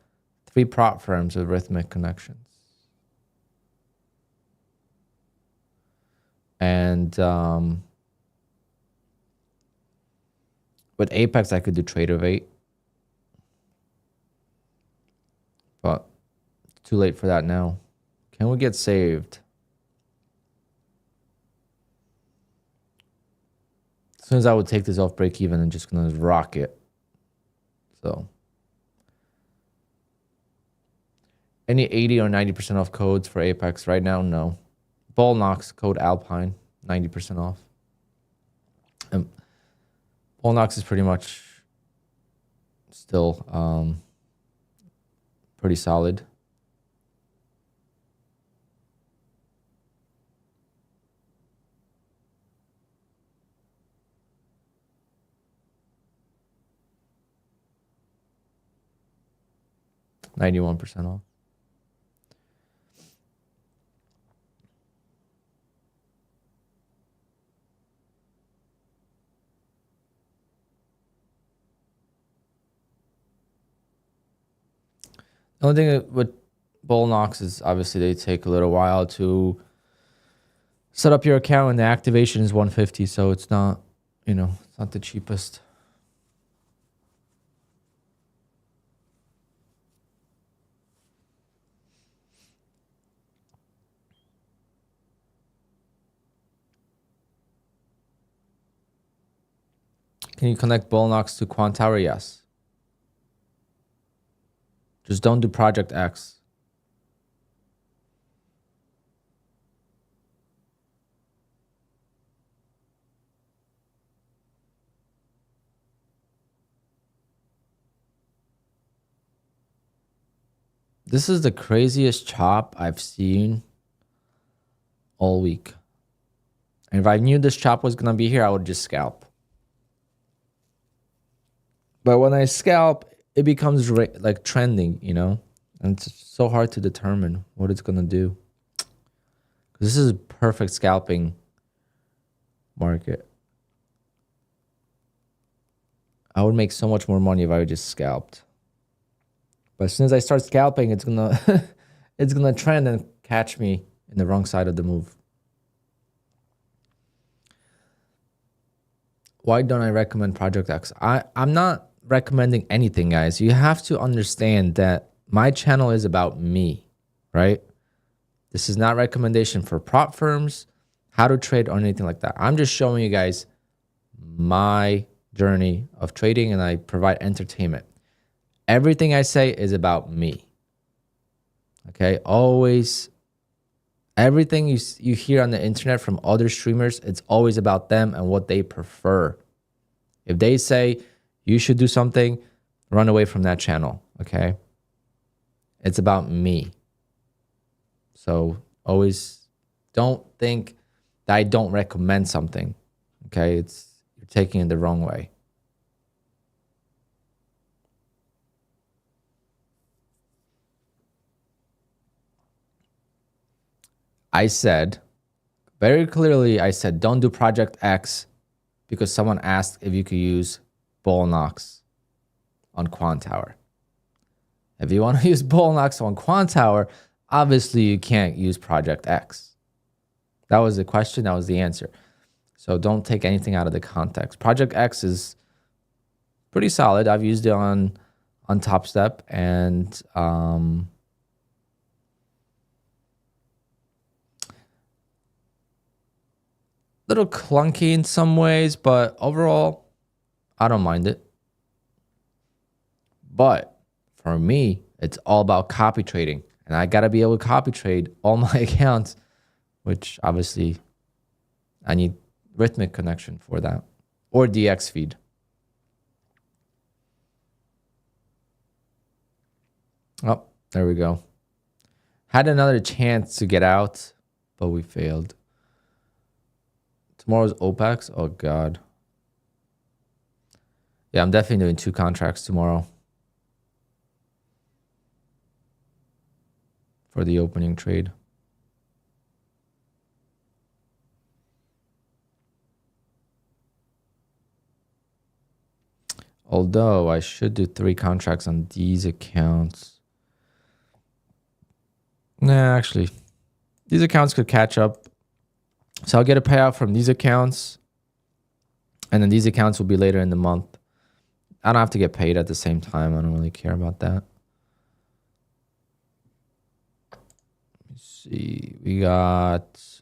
3 prop firms with Rhythmic connections. And with Apex, I could do Trade of 8. But it's too late for that now. Can we get saved? As soon as I would take this off break even, I'm just going to rock it. So any 80 or 90% off codes for Apex right now? No. Bull Knox code Alpine, 90% off. And Bull Knox is pretty much still pretty solid. $91% off. The only thing with Bull Knox is obviously they take a little while to set up your account, and the activation is $150, so it's not, it's not the cheapest. Can you connect Bull Knox to QUANTOWER? Yes. Just don't do Project X. This is the craziest chop I've seen all week. And if I knew this chop was going to be here, I would just scalp. But when I scalp, it becomes like trending, And it's so hard to determine what it's going to do. This is a perfect scalping market. I would make so much more money if I just scalped. But as soon as I start scalping, it's gonna it's gonna trend and catch me in the wrong side of the move. Why don't I recommend Project X? I'm not recommending anything, guys. You have to understand that my channel is about me, right? This is not recommendation for prop firms, how to trade, or anything like that. I'm just showing you guys my journey of trading, and I provide entertainment. Everything I say is about me. Okay? Always, everything you hear on the internet from other streamers, it's always about them and what they prefer. If they say you should do something, run away from that channel. Okay? It's about me. So always don't think that I don't recommend something. Okay? You're taking it the wrong way. I said, very clearly, I said, don't do Project X because someone asked if you could use Bull Knox on QUANTOWER. If you want to use Bull Knox on QUANTOWER, obviously you can't use Project X. That was the question. That was the answer. So don't take anything out of the context. Project X is pretty solid. I've used it on Top Step, and little clunky in some ways, but overall, I don't mind it. But for me, it's all about copy trading, and I got to be able to copy trade all my accounts, which obviously I need Rhythmic connection for that, or DX feed. Oh, there we go. Had another chance to get out, but we failed. Tomorrow's OPEX. Oh, God. Yeah, I'm definitely doing 2 contracts tomorrow for the opening trade. Although I should do 3 contracts on these accounts. Nah, actually, these accounts could catch up. So I'll get a payout from these accounts, and then these accounts will be later in the month. I don't have to get paid at the same time. I don't really care about that. Let's see. We got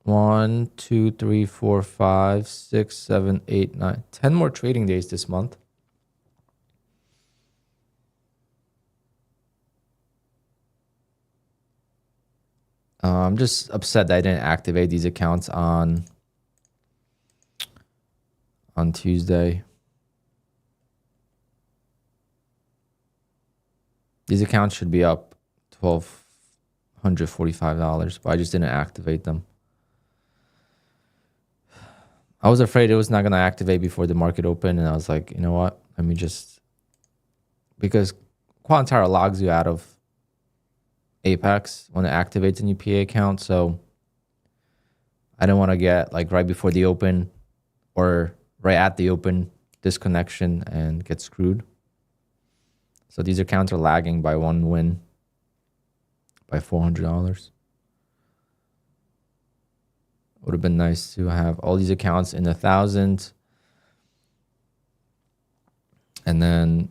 1, 2, 3, 4, 5, 6, 7, 8, 9, 10 more trading days this month. I'm just upset that I didn't activate these accounts on Tuesday. These accounts should be up $1,245, but I just didn't activate them. I was afraid it was not going to activate before the market opened, and I was like, you know what? Let me just... Because QUANTOWER logs you out of Apex when it activates a new PA account, so I don't want to get like right before the open or right at the open disconnection and get screwed. So these accounts are lagging by 1 win by $400. Would have been nice to have all these accounts in the thousands. And then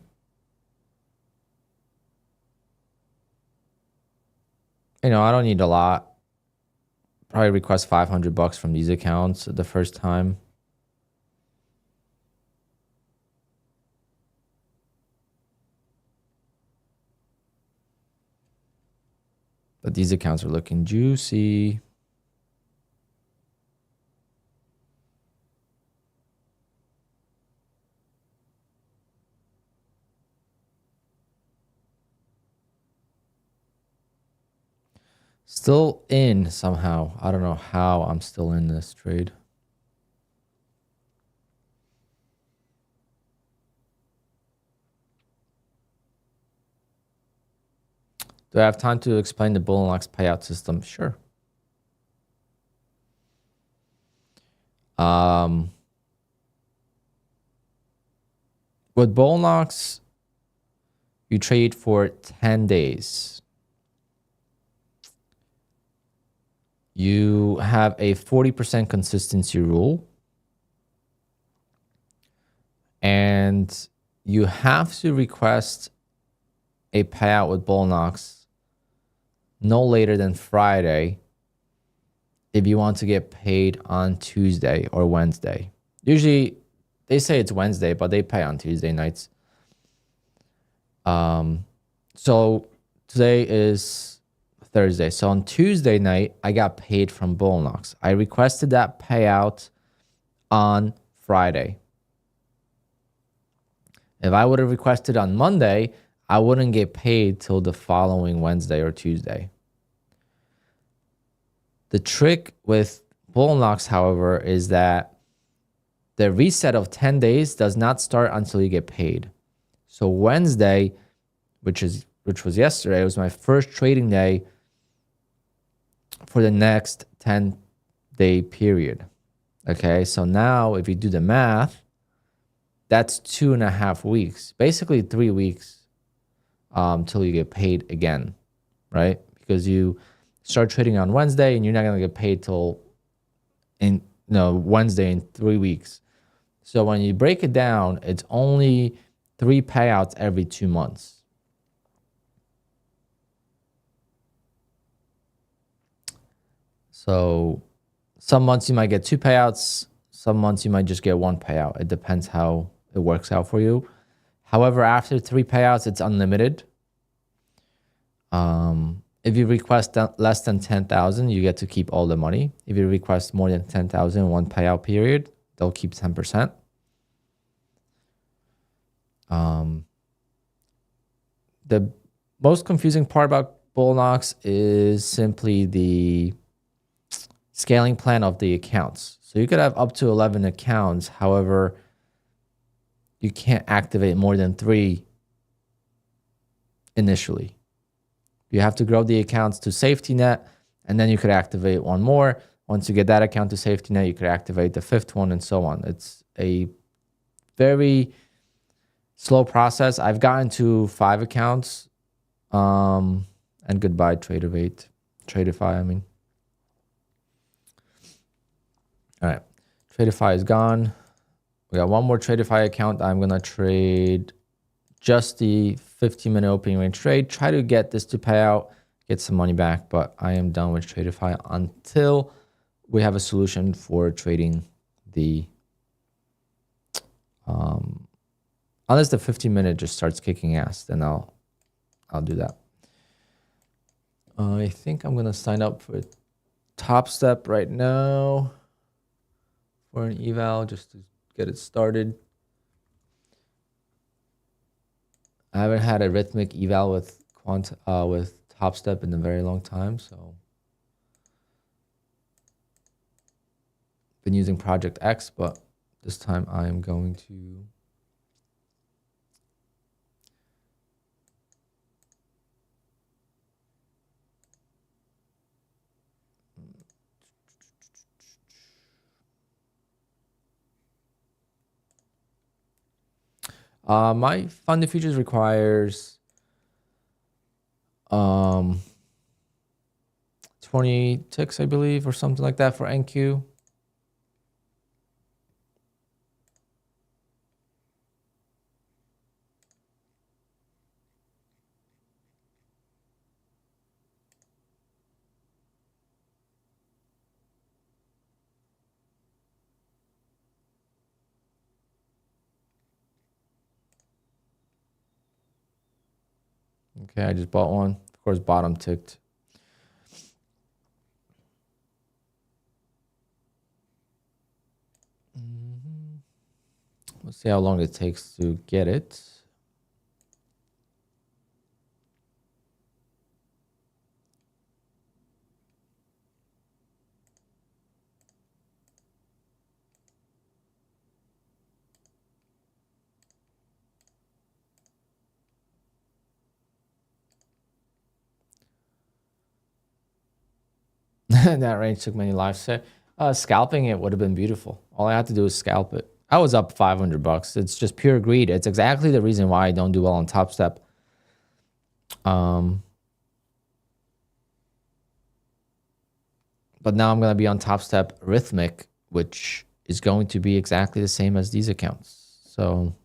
I don't need a lot. Probably request $500 from these accounts the first time. But these accounts are looking juicy. Still in somehow. I don't know how I'm still in this trade. Do I have time to explain the Bull and Ox payout system? Sure. With Bull and Ox, you trade for 10 days. You have a 40% consistency rule. And you have to request a payout with Bull and Ox no later than Friday if you want to get paid on Tuesday or Wednesday. Usually they say it's Wednesday, but they pay on Tuesday nights. So today is Thursday. So on Tuesday night, I got paid from Bull and Ox. I requested that payout on Friday. If I would have requested on Monday, I wouldn't get paid till the following Wednesday or Tuesday. The trick with Bull and Ox, however, is that the reset of 10 days does not start until you get paid. So Wednesday, which was yesterday, it was my first trading day for the next 10-day period. Okay, so now if you do the math, that's 2.5 weeks, basically 3 weeks till you get paid again, right? Because you start trading on Wednesday and you're not going to get paid till Wednesday in 3 weeks. So when you break it down, it's only 3 payouts every 2 months. So some months you might get 2 payouts. Some months you might just get 1 payout. It depends how it works out for you. However, after 3 payouts, it's unlimited. If you request less than 10,000, you get to keep all the money. If you request more than 10,000 in 1 payout period, they'll keep 10%. The most confusing part about Bull and Ox is simply the scaling plan of the accounts. So you could have up to 11 accounts. However, you can't activate more than 3 initially. You have to grow the accounts to safety net, and then you could activate 1 more. Once you get that account to safety net, you could activate the 5th one, and so on. It's a very slow process. I've gotten to 5 accounts, and goodbye Tradeify, I mean. All right, Tradeify is gone. We got 1 more Tradeify account. I'm gonna trade just the 15-minute opening range trade. Try to get this to pay out, get some money back, but I am done with Tradeify until we have a solution for trading the, unless the 15-minute just starts kicking ass, then I'll do that. I think I'm gonna sign up for Top Step right now for an eval just to get it started. I haven't had a rhythmic eval with Top Step in a very long time, so been using Project X, but this time I am going to my funded futures requires 20 ticks, I believe, or something like that for NQ. Okay, I just bought one. Of course, bottom ticked. Let's see how long it takes to get it. That range took many lives. Scalping it would have been beautiful. All I had to do was scalp it. I was up $500. It's just pure greed. It's exactly the reason why I don't do well on Top Step. But now I'm going to be on Top Step Rhythmic, which is going to be exactly the same as these accounts. So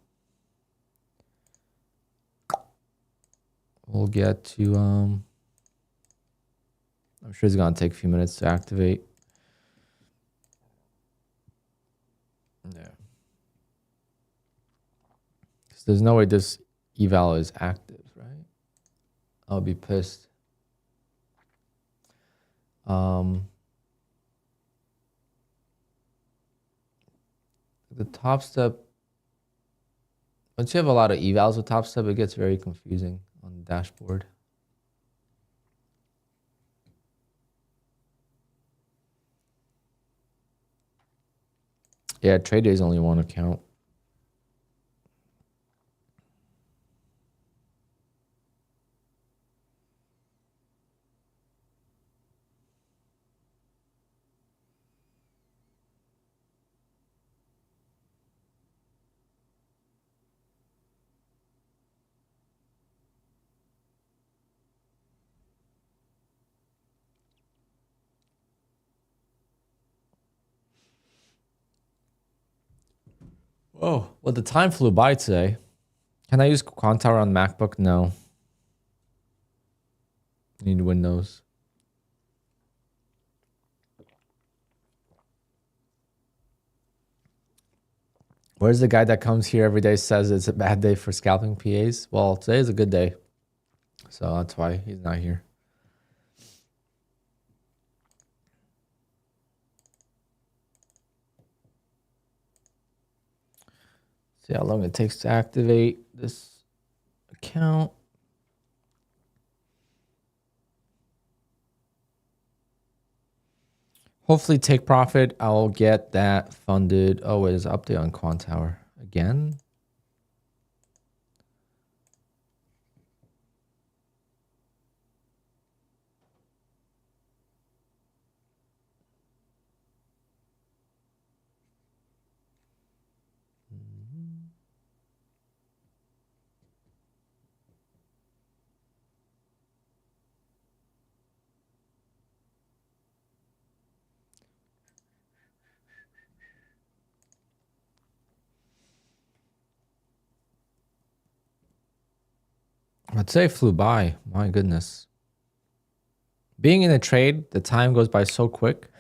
we'll get to, I'm sure it's going to take a few minutes to activate. Yeah. So there's no way this eval is active, right? I'll be pissed. The Top Step, once you have a lot of evals with Top Step, it gets very confusing on the dashboard. Yeah, trade day is only 1 account. Oh, well, the time flew by today. Can I use QUANTOWER on MacBook? No. Need Windows. Where's the guy that comes here every day says it's a bad day for scalping PAs? Well, today is a good day. So that's why he's not here. See how long it takes to activate this account. Hopefully take profit. I'll get that funded. Oh, wait, there's an update on QUANTOWER again. But today flew by. My goodness. Being in a trade, the time goes by so quick.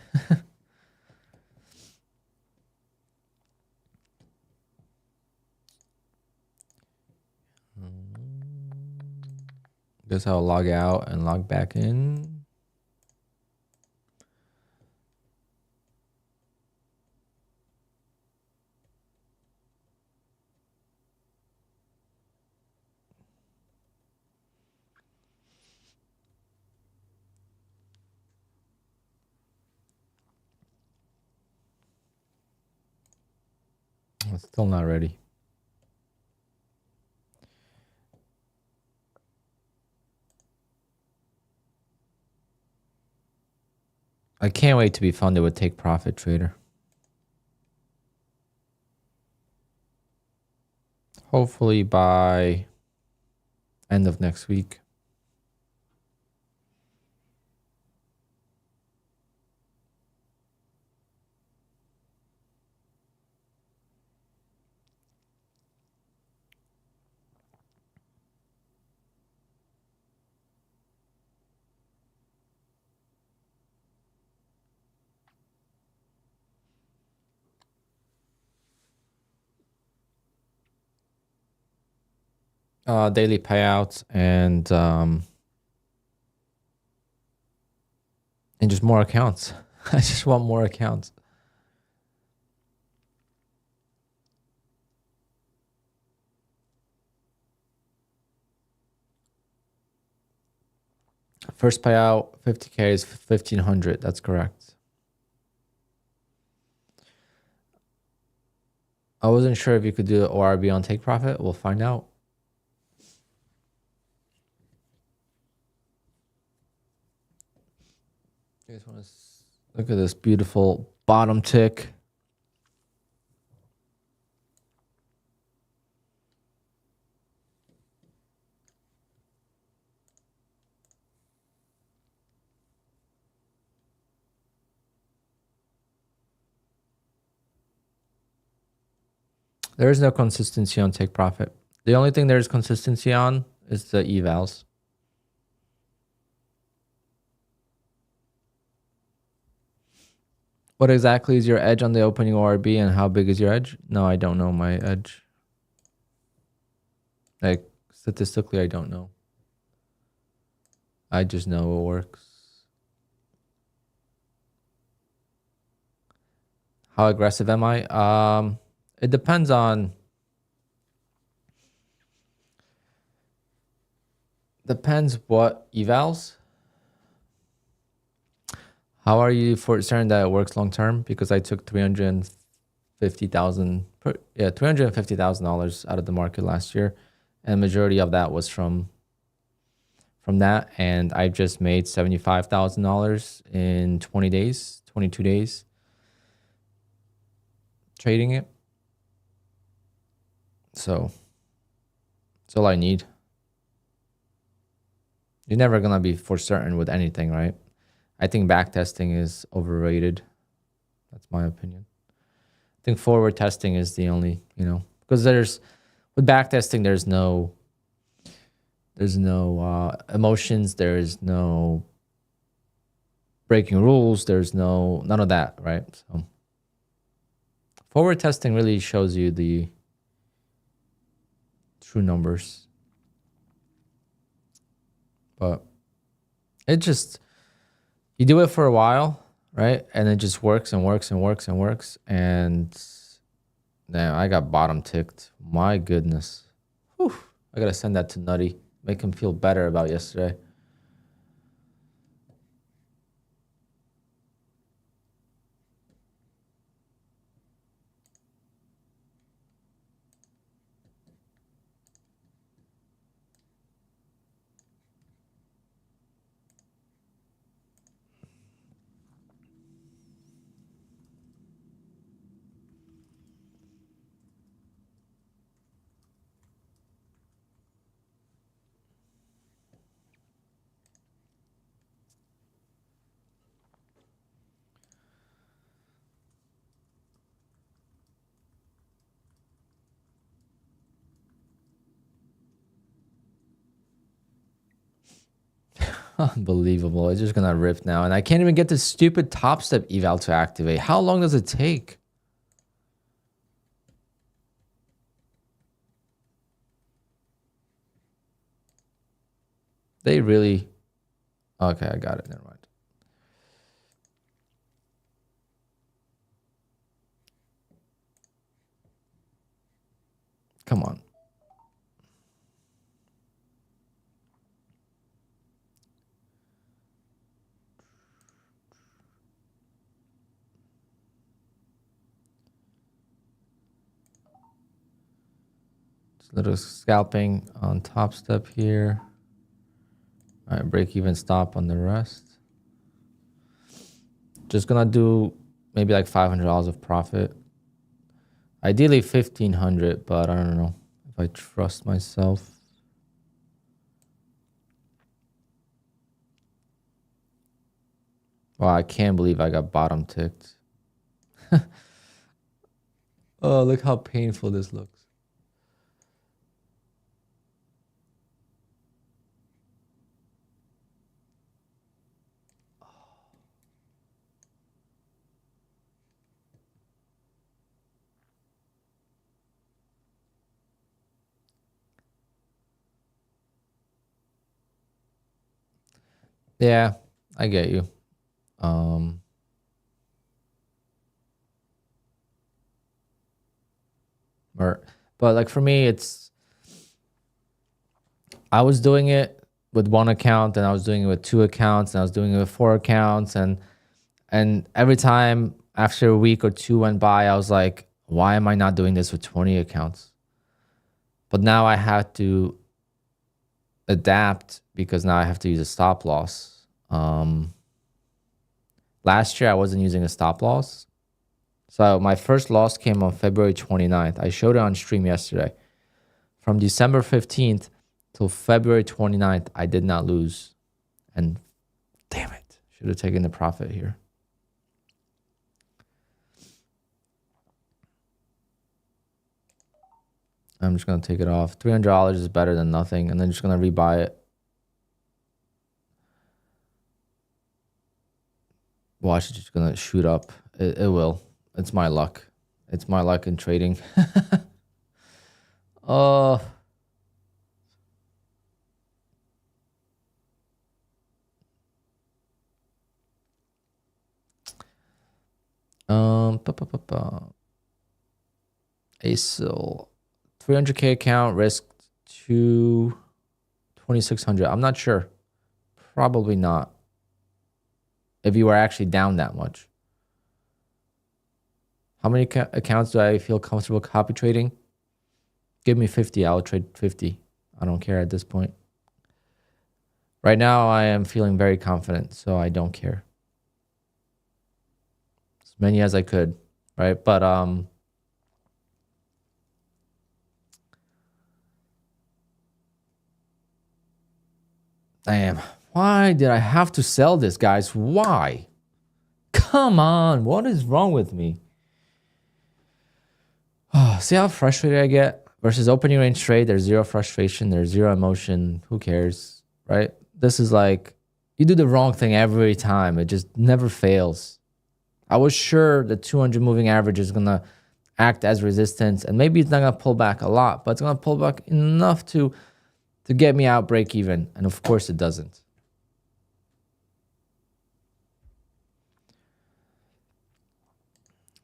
Guess I'll log out and log back in. It's still not ready. I can't wait to be funded with Take Profit Trader. Hopefully by end of next week. Daily payouts and just more accounts. I just want more accounts. First payout 50K is 1,500. That's correct. I wasn't sure if you could do the ORB on Take Profit. We'll find out. You guys want to look at this beautiful bottom tick. There is no consistency on Take Profit. The only thing there's consistency on is the evals. What exactly is your edge on the opening ORB and how big is your edge? No, I don't know my edge. Like, statistically, I don't know. I just know it works. How aggressive am I? It depends on... Depends what evals. How are you for certain that it works long term? Because I took $350,000 out of the market last year, and majority of that was from that, and I just made $75,000 in 20 days, 22 days trading it. So that's all I need. You're never gonna be for certain with anything, right? I think back testing is overrated. That's my opinion. I think forward testing is the only, because with back testing, there's no emotions, there's no breaking rules, there's none of that, right? So forward testing really shows you the true numbers. But it just, you do it for a while, right? And it just works and works and works and works. And damn, I got bottom ticked. My goodness. Whew. I got to send that to Nutty. Make him feel better about yesterday. Unbelievable. It's just gonna rip now. And I can't even get this stupid top step eval to activate. How long does it take? They really... Okay, I got it. Never mind. Come on. Just a little scalping on top step here. All right, break even stop on the rest. Just gonna do maybe like $500 of profit. Ideally 1,500, but I don't know if I trust myself. Wow, I can't believe I got bottom ticked. Oh, look how painful this looks. Yeah, I get you. But like for me, I was doing it with one account, and I was doing it with two accounts, and I was doing it with four accounts, and every time after a week or two went by, I was like, why am I not doing this with 20 accounts? But now I have to adapt because now I have to use a stop loss. Last year I wasn't using a stop loss. So my first loss came on February 29th. I showed it on stream yesterday. From December 15th till February 29th, I did not lose. And damn it, should have taken the profit here. I'm just going to take it off. $300 is better than nothing. And then just going to rebuy it. Watch, it's just going to shoot up. It will. It's my luck. It's my luck in trading. Oh. ASIL 300K account risk to 2,600. I'm not sure. Probably not. If you were actually down that much. How many accounts do I feel comfortable copy trading? Give me 50. I'll trade 50. I don't care at this point. Right now, I am feeling very confident, so I don't care. As many as I could, right? But damn, why did I have to sell this, guys? Why? Come on, what is wrong with me? Oh, see how frustrated I get? Versus opening range trade, there's zero frustration, there's zero emotion. Who cares, right? This is like, you do the wrong thing every time. It just never fails. I was sure the 200 moving average is going to act as resistance, and maybe it's not going to pull back a lot, but it's going to pull back enough to get me out break even. And of course it doesn't.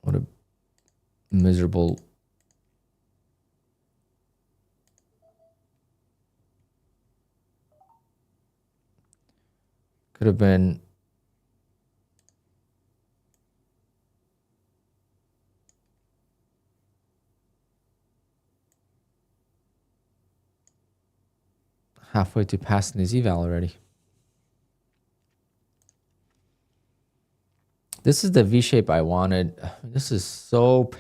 What a miserable... Could have been... halfway to passing his eval already. This is the V shape I wanted. This is so...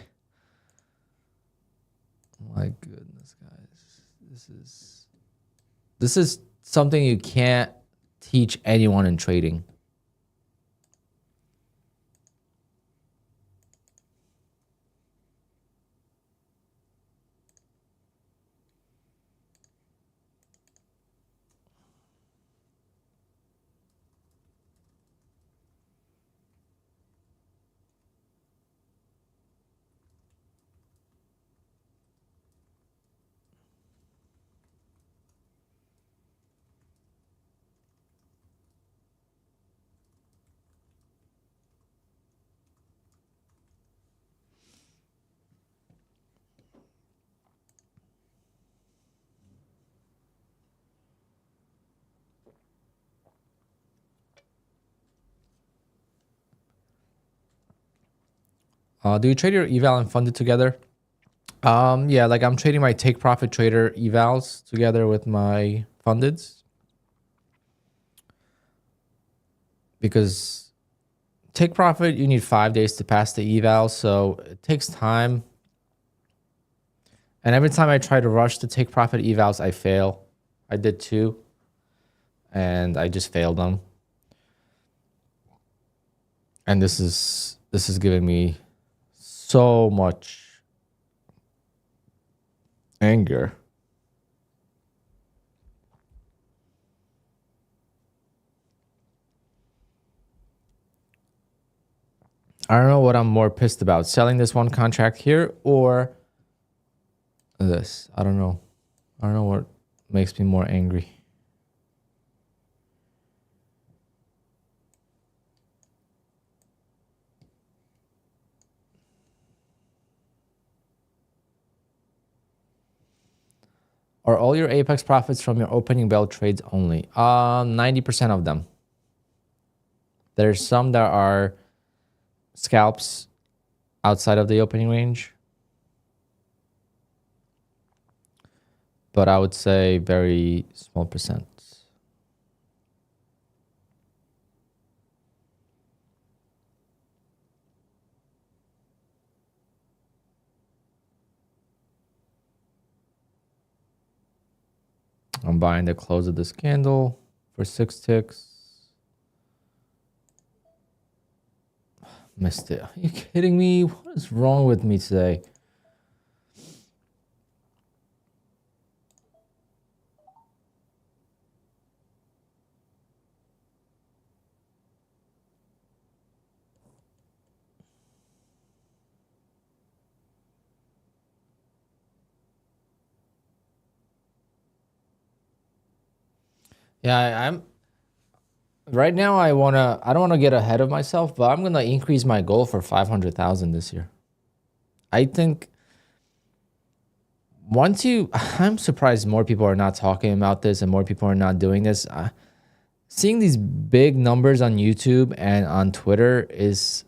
My goodness, guys. This is something you can't teach anyone in trading. Do you trade your eval and funded together? Yeah, like I'm trading my take profit trader evals together with my fundeds, because take profit, you need 5 days to pass the eval, so it takes time. And every time I try to rush to take profit evals, I fail. I did 2, and I just failed them. And this is giving me so much anger. I don't know what I'm more pissed about, selling this one contract here or this. I don't know. I don't know what makes me more angry. Are all your Apex profits from your opening bell trades only? 90% of them. There's some that are scalps outside of the opening range, but I would say very small percent. I'm buying the close of this candle for 6 ticks. Missed it. Are you kidding me? What is wrong with me today? Yeah, I'm right now. I don't wanna get ahead of myself, but I'm gonna increase my goal for 500,000 this year. I think I'm surprised more people are not talking about this and more people are not doing this. Seeing these big numbers on YouTube and on Twitter is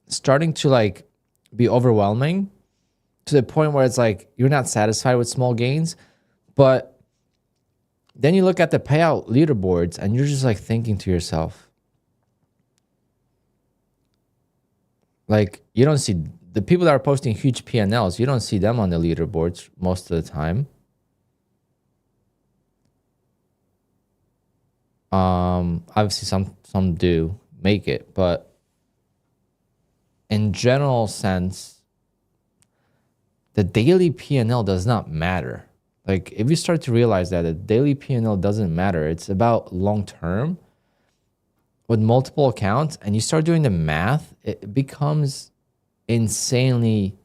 starting to like be overwhelming, to the point where it's like you're not satisfied with small gains. But then you look at the payout leaderboards and you're just like thinking to yourself, like, you don't see the people that are posting huge P&Ls, you don't see them on the leaderboards most of the time. Obviously some do make it, but in general sense, the daily P&L does not matter. Like, if you start to realize that the daily P&L doesn't matter, it's about long term with multiple accounts, and you start doing the math, it becomes insanely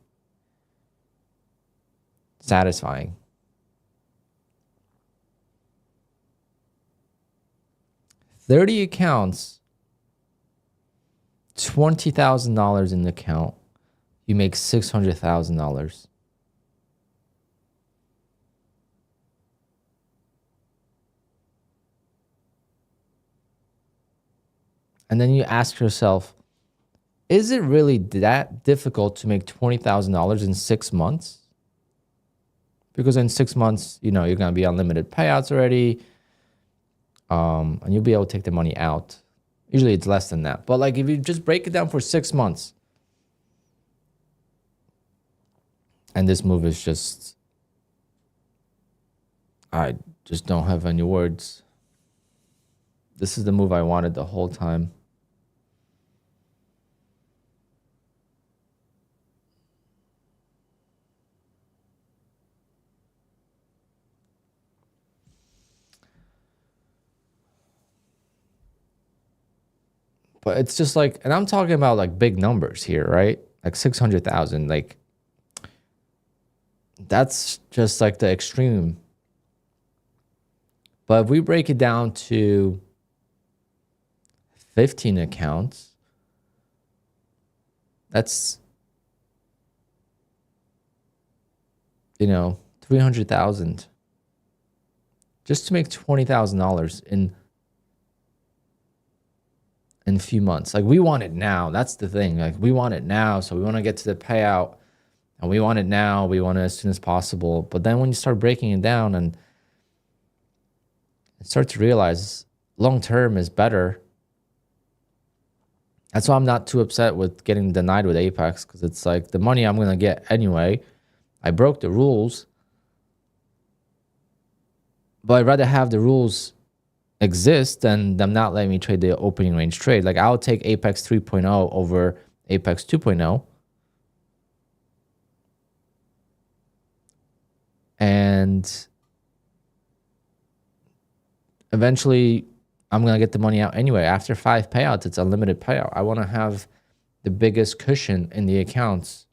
satisfying. $30 accounts, $20,000 in the account, you make $600,000. And then you ask yourself, is it really that difficult to make $20,000 in 6 months? Because in 6 months, you know, you're going to be unlimited payouts already. And you'll be able to take the money out. Usually it's less than that. But like, if you just break it down for 6 months, and this move is just, I just don't have any words. This is the move I wanted the whole time. But it's just like, and I'm talking about like big numbers here, right? Like 600,000, like that's just like the extreme. But if we break it down to 15 accounts, that's, you know, 300,000 just to make $20,000 in in a few months. Like we want it now. That's the thing. Like we want it now. So we want to get to the payout and we want it now. We want it as soon as possible. But then when you start breaking it down and start to realize long-term is better. That's why I'm not too upset with getting denied with Apex, because it's like the money I'm going to get anyway. I broke the rules, but I'd rather have the rules exist than them not letting me trade the opening range trade. Like I'll take Apex 3.0 over Apex 2.0. And eventually I'm going to get the money out anyway. After 5 payouts, it's unlimited payout. I want to have the biggest cushion in the accounts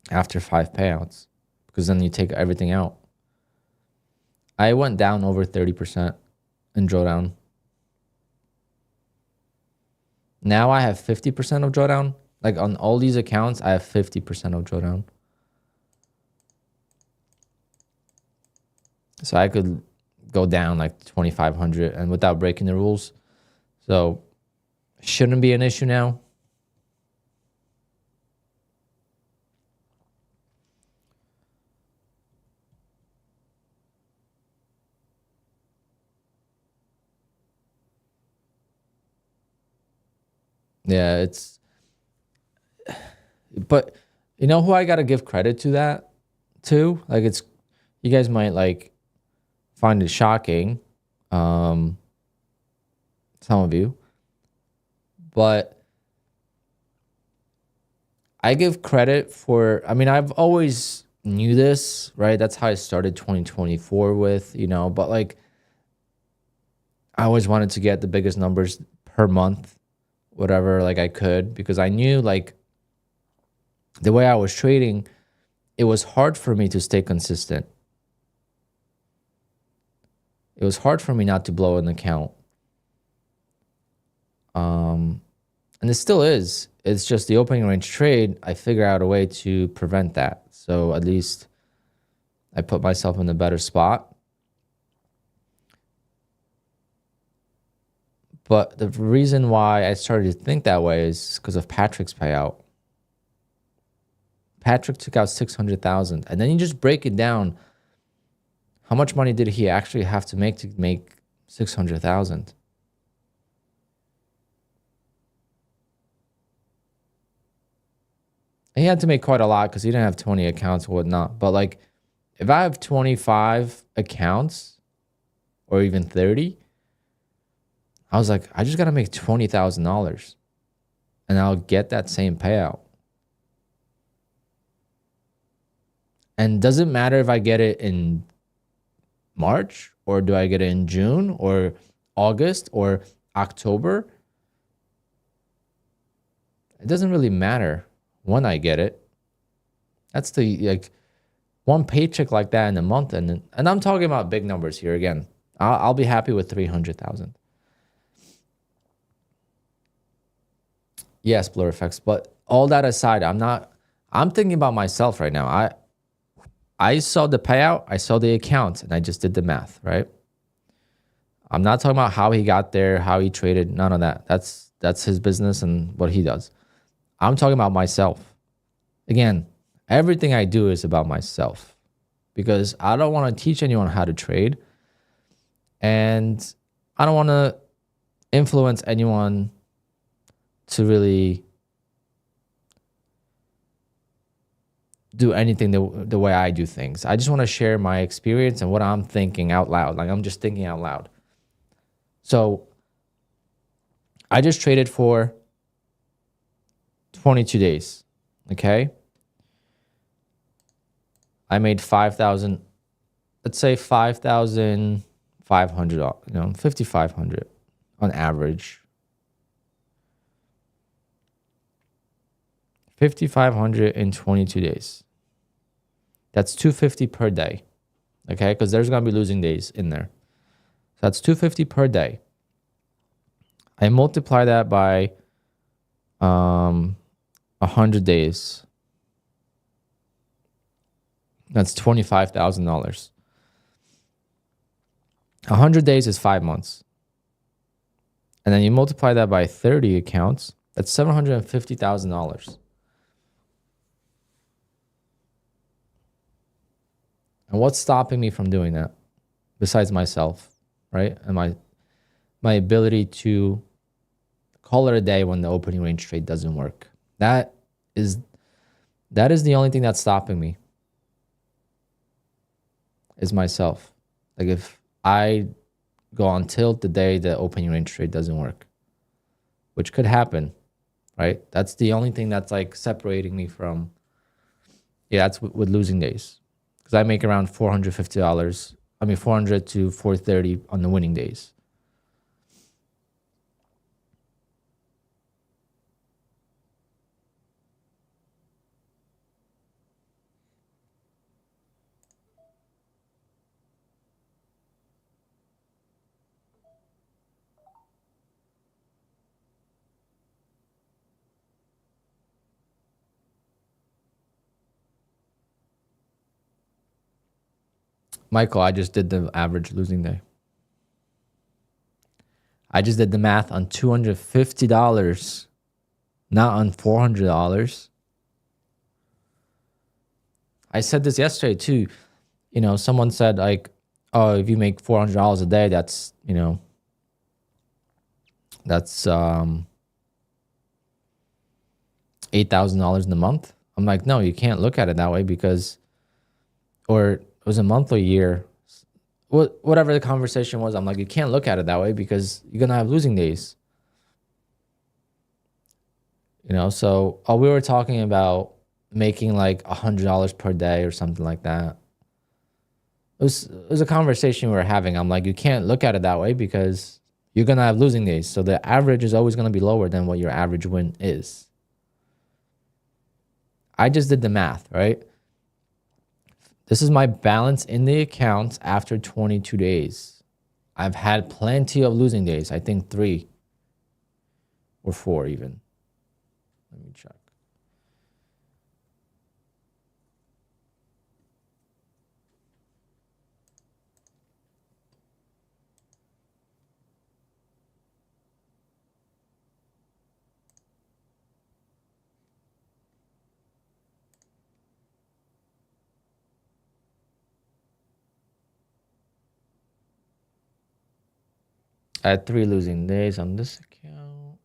after 5 payouts, because then you take everything out. I went down over 30% in drawdown. Now I have 50% of drawdown. Like on all these accounts, I have 50% of drawdown. So I could go down like 2,500 and without breaking the rules. So shouldn't be an issue now. Yeah, but you know who I gotta give credit to that too? Like you guys might like find it shocking, some of you, but I give credit for, I mean, I've always knew this, right? That's how I started 2024 with, but like I always wanted to get the biggest numbers per month, whatever, like I could, because I knew like the way I was trading, it was hard for me to stay consistent. It was hard for me not to blow an account. And it still is. It's just the opening range trade, I figure out a way to prevent that. So at least I put myself in a better spot. But the reason why I started to think that way is because of Patrick's payout. Patrick took out 600,000, and then you just break it down. How much money did he actually have to make 600,000? He had to make quite a lot because he didn't have 20 accounts or whatnot. But like, if I have 25 accounts or even 30, I was like, I just got to make $20,000 and I'll get that same payout. And does it matter if I get it in March or do I get it in June or August or October? It doesn't really matter when I get it. That's the like one paycheck like that in a month, and I'm talking about big numbers here again. I'll be happy with 300,000. Yes, blur effects, but all that aside, I'm thinking about myself right now. I saw the payout, I saw the account, and I just did the math, right? I'm not talking about how he got there, how he traded, none of that. That's his business and what he does. I'm talking about myself. Again, everything I do is about myself because I don't want to teach anyone how to trade, and I don't want to influence anyone to really do anything the way I do things. I just want to share my experience and what I'm thinking out loud. Like I'm just thinking out loud. So I just traded for 22 days. Okay. I made 5,000, let's say 5,500, 5,500 on average. 5,500 in 22 days. That's 250 per day. Okay, because there's gonna be losing days in there. So that's 250 per day. I multiply that by 100 days. That's $25,000. 100 days is 5 months. and then you multiply that by 30 accounts, that's $750,000. And what's stopping me from doing that besides myself, right? And my ability to call it a day when the opening range trade doesn't work. That is the only thing that's stopping me, is myself. Like if I go on tilt the day the opening range trade doesn't work, which could happen, right? That's the only thing that's like separating me from, that's with losing days. Because I make around $450. I mean, 400 to 430 on the winning days. Michael, I just did the average losing day. I just did the math on $250, not on $400. I said this yesterday too. You know, someone said like, oh, if you make $400 a day, that's, you know, that's $8,000 in a month. I'm like, no, you can't look at it that way because, or it was a month or a year, whatever the conversation was. I'm like, you can't look at it that way because you're gonna have losing days. You know, so we were talking about making like $100 per day or something like that. It was a conversation we were having. I'm like, you can't look at it that way because you're gonna have losing days. So the average is always gonna be lower than what your average win is. I just did the math, right? This is my balance in the accounts after 22 days. I've had plenty of losing days. I think 3 or 4 even. Let me check. I had 3 losing days on this account.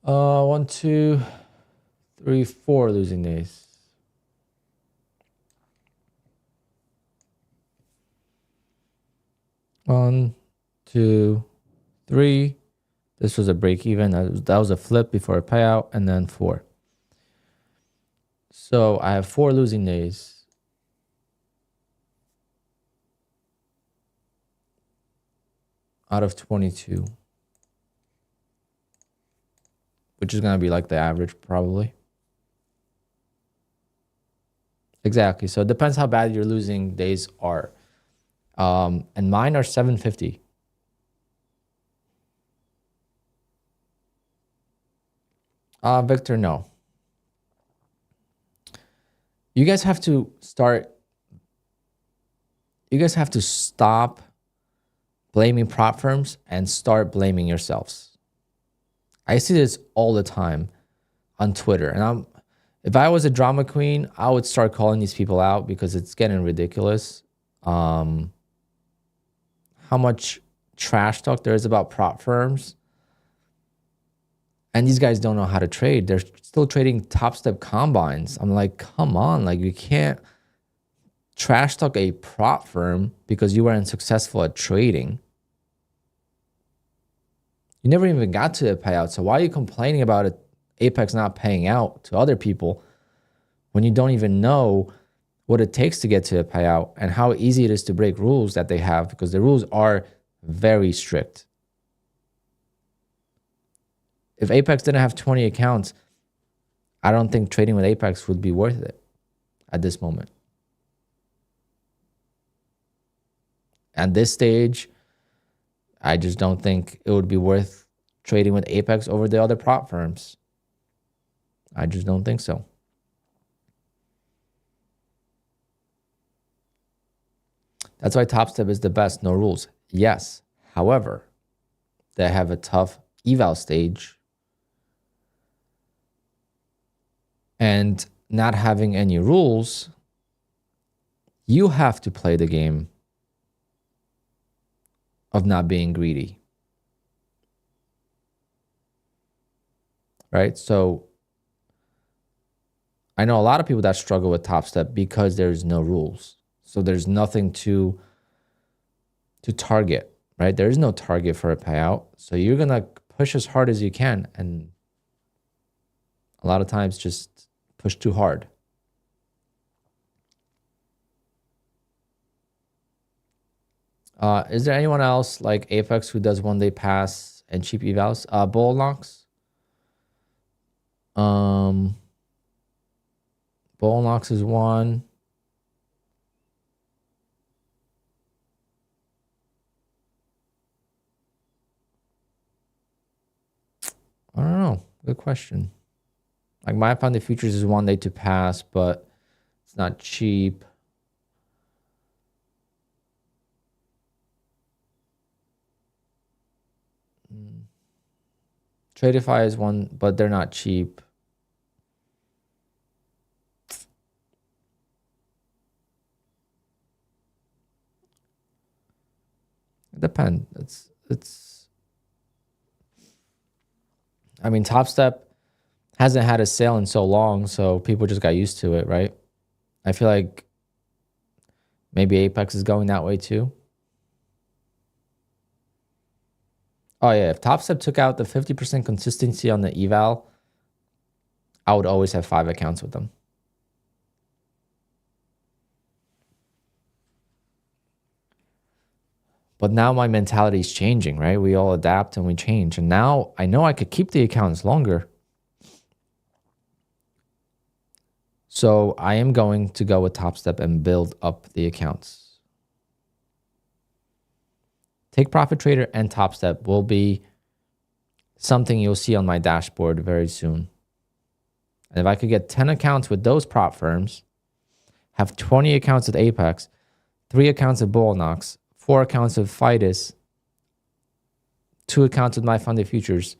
One, 2, 3, 4 losing days. 1, 2, 3. This was a break even. That was a flip before a payout, and then 4. So I have 4 losing days. Out of 22. Which is going to be like the average probably. Exactly. So it depends how bad your losing days are. And mine are 750. Victor, no. You guys have to stop blaming prop firms and start blaming yourselves. I see this all the time on Twitter. And if I was a drama queen, I would start calling these people out because it's getting ridiculous. How much trash talk there is about prop firms. And these guys don't know how to trade. They're still trading top step combines. I'm like, come on, like you can't trash talk a prop firm because you weren't successful at trading. You never even got to the payout. So why are you complaining about it, Apex not paying out to other people when you don't even know what it takes to get to a payout and how easy it is to break rules that they have, because the rules are very strict. If Apex didn't have 20 accounts, I don't think trading with Apex would be worth it at this moment. At this stage, I just don't think it would be worth trading with Apex over the other prop firms. I just don't think so. That's why Top Step is the best, no rules. Yes. However, they have a tough eval stage. And not having any rules, you have to play the game of not being greedy. Right? So I know a lot of people that struggle with Top Step because there's no rules. So there's nothing to target, right? There is no target for a payout. So you're going to push as hard as you can. And a lot of times just push too hard. Is there anyone else like Apex who does one day pass and cheap evals? Bull Knox. Bull Knox is one. I don't know. Good question. Like my Founded Futures is one day to pass, but it's not cheap. Tradeify is one, but they're not cheap. It depends. I mean, Top Step hasn't had a sale in so long, so people just got used to it, right? I feel like maybe Apex is going that way too. Oh yeah, if Top Step took out the 50% consistency on the eval, I would always have 5 accounts with them. But now my mentality is changing, right? We all adapt and we change. And now I know I could keep the accounts longer. So I am going to go with Top Step and build up the accounts. Take Profit Trader and Top Step will be something you'll see on my dashboard very soon. And if I could get 10 accounts with those prop firms, have 20 accounts with Apex, 3 accounts with Bull Knox, 4 accounts with Fidus, 2 accounts with my Founded Futures,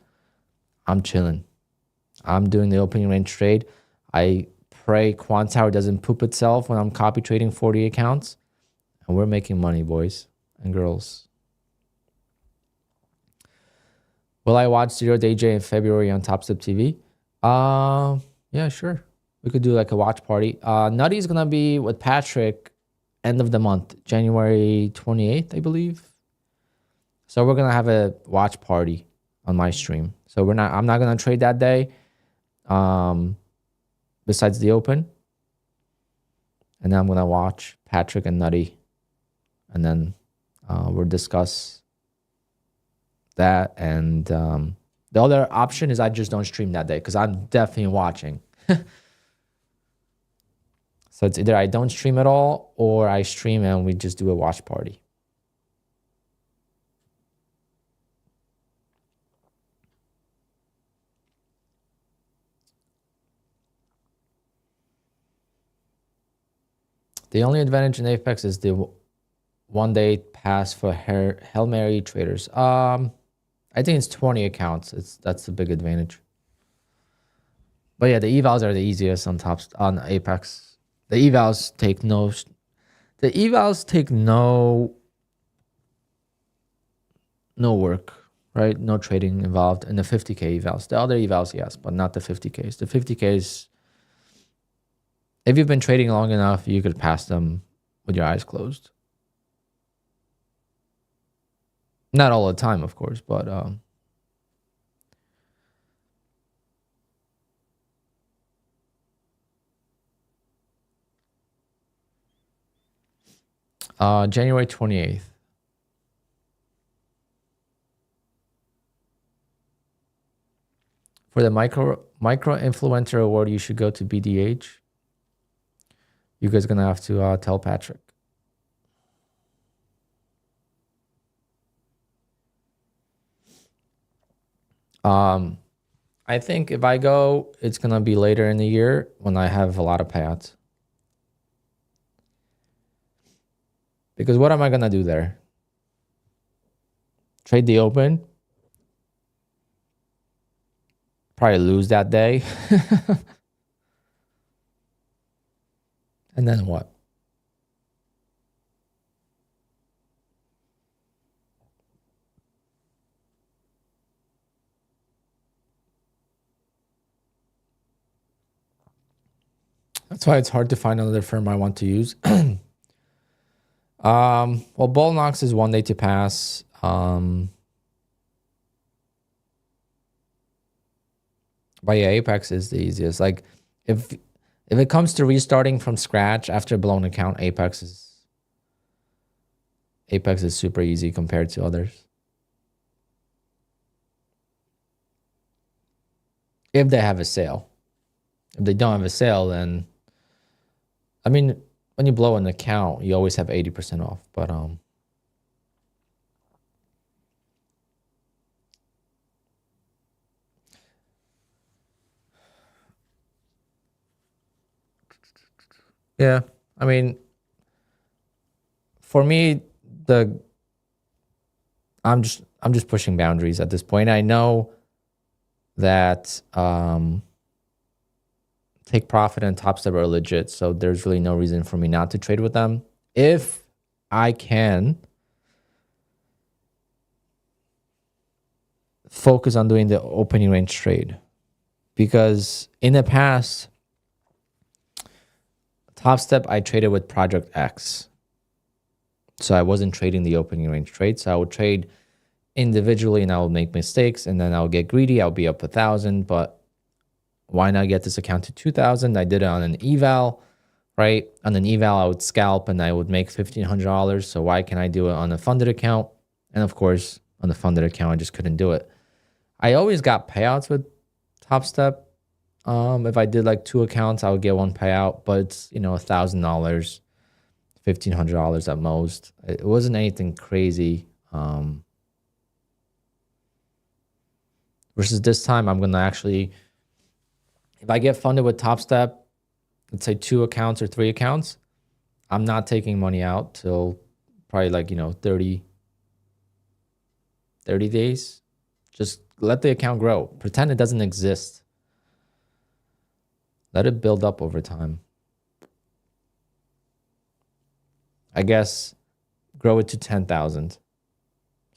I'm chilling. I'm doing the opening range trade. I pray QUANTOWER doesn't poop itself when I'm copy trading 40 accounts. And we're making money, boys and girls. Will I watch 0 Day J in February on Top Step TV? Yeah, sure. We could do like a watch party. Nutty's going to be with Patrick end of the month, January 28th, I believe. So we're going to have a watch party on my stream. So I'm not going to trade that day. Besides the open. And then I'm going to watch Patrick and Nutty. And then we'll discuss that. And the other option is I just don't stream that day because I'm definitely watching. So it's either I don't stream at all or I stream and we just do a watch party. The only advantage in Apex is the one-day pass for Hail Mary traders. I think it's 20 accounts. That's the big advantage. But yeah, the evals are the easiest on Apex. The evals take no work, right? No trading involved in the 50K evals. The other evals, yes, but not the 50Ks. The 50Ks, if you've been trading long enough, you could pass them with your eyes closed. Not all the time, of course, but January 28th. For the micro influencer award, you should go to BDH. You guys are gonna have to tell Patrick. I think if I go, it's going to be later in the year when I have a lot of payouts. Because what am I going to do there? Trade the open? Probably lose that day. And then what? That's why it's hard to find another firm I want to use. Well, Bullnox is 1 day to pass. But yeah, Apex is the easiest. Like if it comes to restarting from scratch after a blown account, Apex is super easy compared to others. If they have a sale. If they don't have a sale, then I mean, when you blow an account, you always have 80% off. But yeah, I mean, for me, I'm just pushing boundaries at this point. I know that Take Profit and Top Step are legit, so there's really no reason for me not to trade with them. If I can focus on doing the opening range trade, because in the past, Top Step I traded with Project X, so I wasn't trading the opening range trade. So I would trade individually and I would make mistakes, and then I'll get greedy. I'll be up 1,000, but why not get this account to 2,000? I did it on an eval, right? On an eval, I would scalp and I would make $1,500. So why can I do it on a funded account? And of course, on the funded account, I just couldn't do it. I always got payouts with Top Step. If I did like 2 accounts, I would get 1 payout, but it's, $1,000, $1,500 at most. It wasn't anything crazy. Versus this time, I'm going to actually, if I get funded with Top Step, let's say 2 accounts or 3 accounts, I'm not taking money out till probably like, 30 days. Just let the account grow. Pretend it doesn't exist. Let it build up over time. I guess grow it to 10,000. So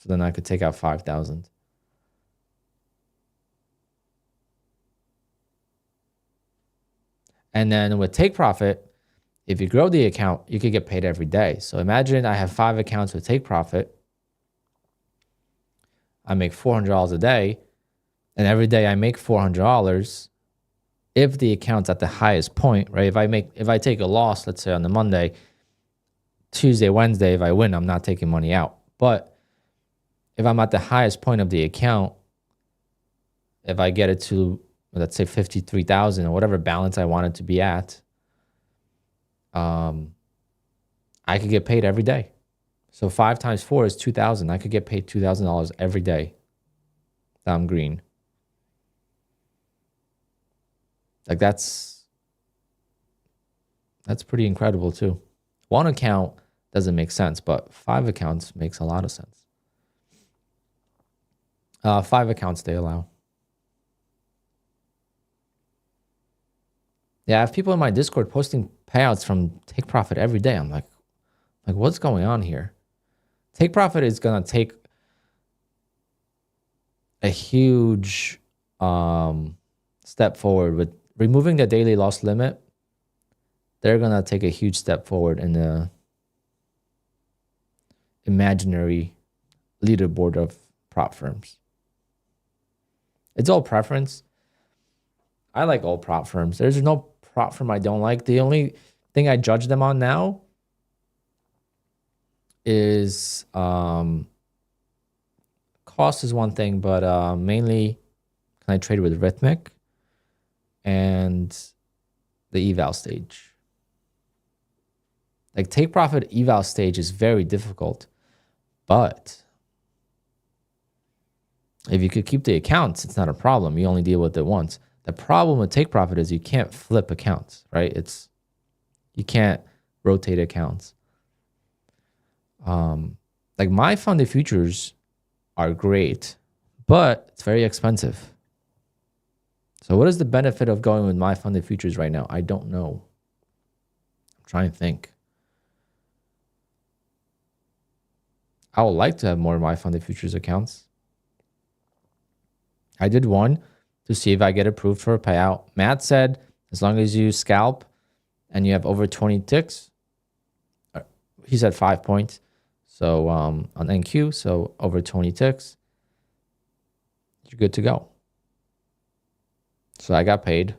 then I could take out 5,000. And then with Take Profit, if you grow the account, you could get paid every day. So imagine I have 5 accounts with Take Profit. I make $400 a day, and every day I make $400. If the account's at the highest point, right? If I take a loss, let's say on the Monday, Tuesday, Wednesday, if I win, I'm not taking money out. But if I'm at the highest point of the account, if I get it to, let's say 53,000 or whatever balance I want it to be at, I could get paid every day. So 5 times 4 is 2,000. I could get paid $2,000 every day that I'm green. Like that's pretty incredible too. 1 account doesn't make sense, but 5 accounts makes a lot of sense. 5 accounts they allow. Yeah, I have people in my Discord posting payouts from Take Profit every day. I'm like what's going on here? Take Profit is gonna take a huge step forward with removing the daily loss limit. They're gonna take a huge step forward in the imaginary leaderboard of prop firms. It's all preference. I like all prop firms. There's no prop firm I don't like. The only thing I judge them on now is cost is one thing, but mainly can I trade with Rhythmic and the eval stage. Like Take Profit eval stage is very difficult, but If you could keep the accounts, it's not a problem. You only deal with it once. The problem with take profit is you can't flip accounts, right? You can't rotate accounts. Like my funded futures are great, but it's very expensive. So what is the benefit of going with my funded futures right now? I don't know. I'm trying to think. I would like to have more of my funded futures accounts. I did one to see if I get approved for a payout. Matt said, as long as you scalp and you have over 20 ticks, he said 5 points. So on NQ, so over 20 ticks, you're good to go. So I got paid.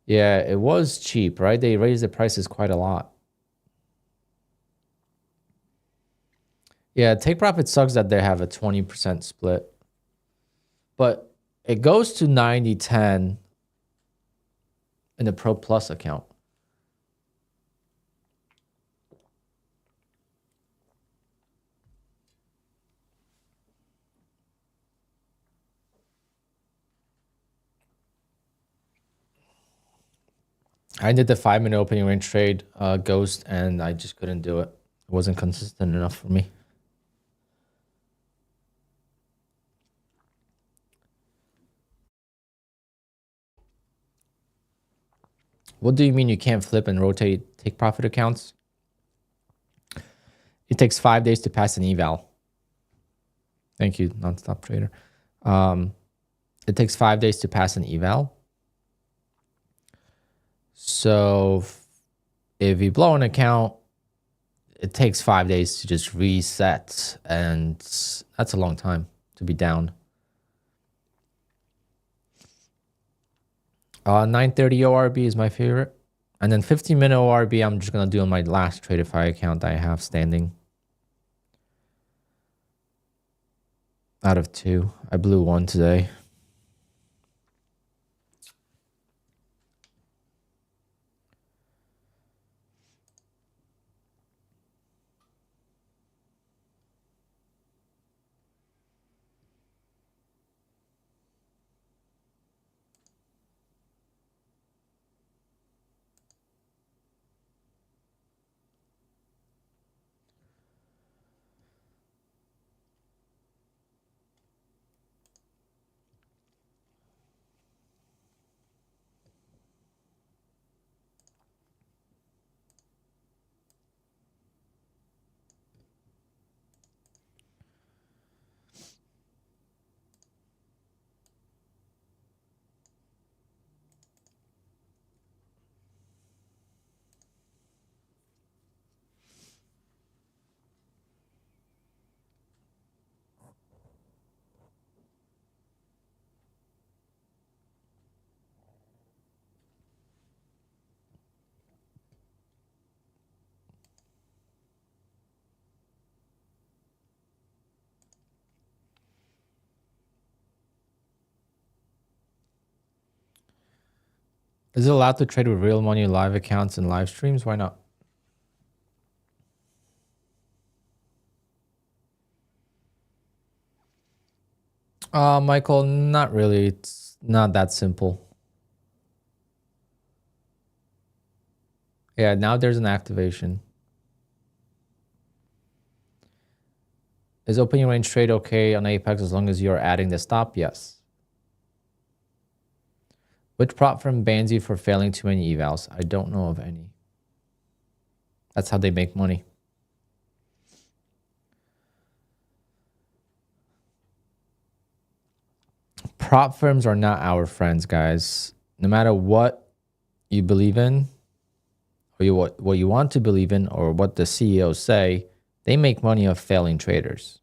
Yeah, it was cheap, right? They raised the prices quite a lot. Yeah, take profit sucks that they have a 20% split. But it goes to 90-10 in the Pro Plus account. I did the 5-minute opening range trade, Ghost, and I just couldn't do it. It wasn't consistent enough for me. What do you mean you can't flip and rotate take profit accounts? It takes 5 days to pass an eval. Thank you, Nonstop Trader. It takes 5 days to pass an eval. So if you blow an account, it takes 5 days to just reset, and that's a long time to be down. 930 ORB is my favorite. And then 15-minute ORB, I'm just going to do on my last Tradeify account that I have standing. Out of 2. I blew 1 today. Is it allowed to trade with real money live accounts and live streams? Why not? Michael, not really. It's not that simple. Yeah, now there's an activation. Is opening range trade okay on Apex as long as you're adding the stop? Yes. Which prop firm bans you for failing too many evals? I don't know of any. That's how they make money. Prop firms are not our friends, guys. No matter what you believe in, or what you want to believe in, or what the CEOs say, they make money off failing traders.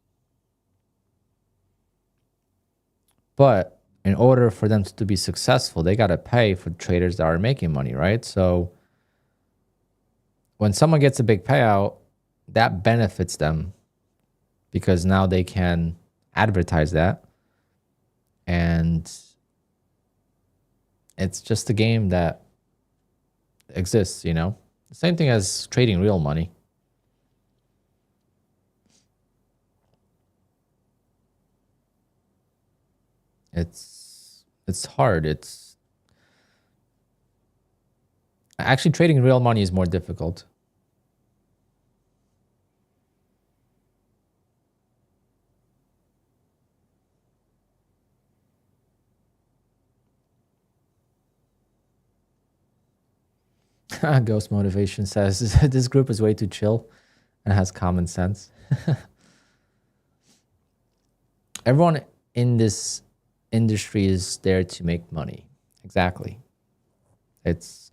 But in order for them to be successful, they got to pay for traders that are making money, right? So when someone gets a big payout, that benefits them because now they can advertise that. And it's just a game that exists, you know? The same thing as trading real money. It's hard. It's actually trading real money is more difficult. Ghost Motivation says this group is way too chill and has common sense. Everyone in this industry is there to make money. Exactly. It's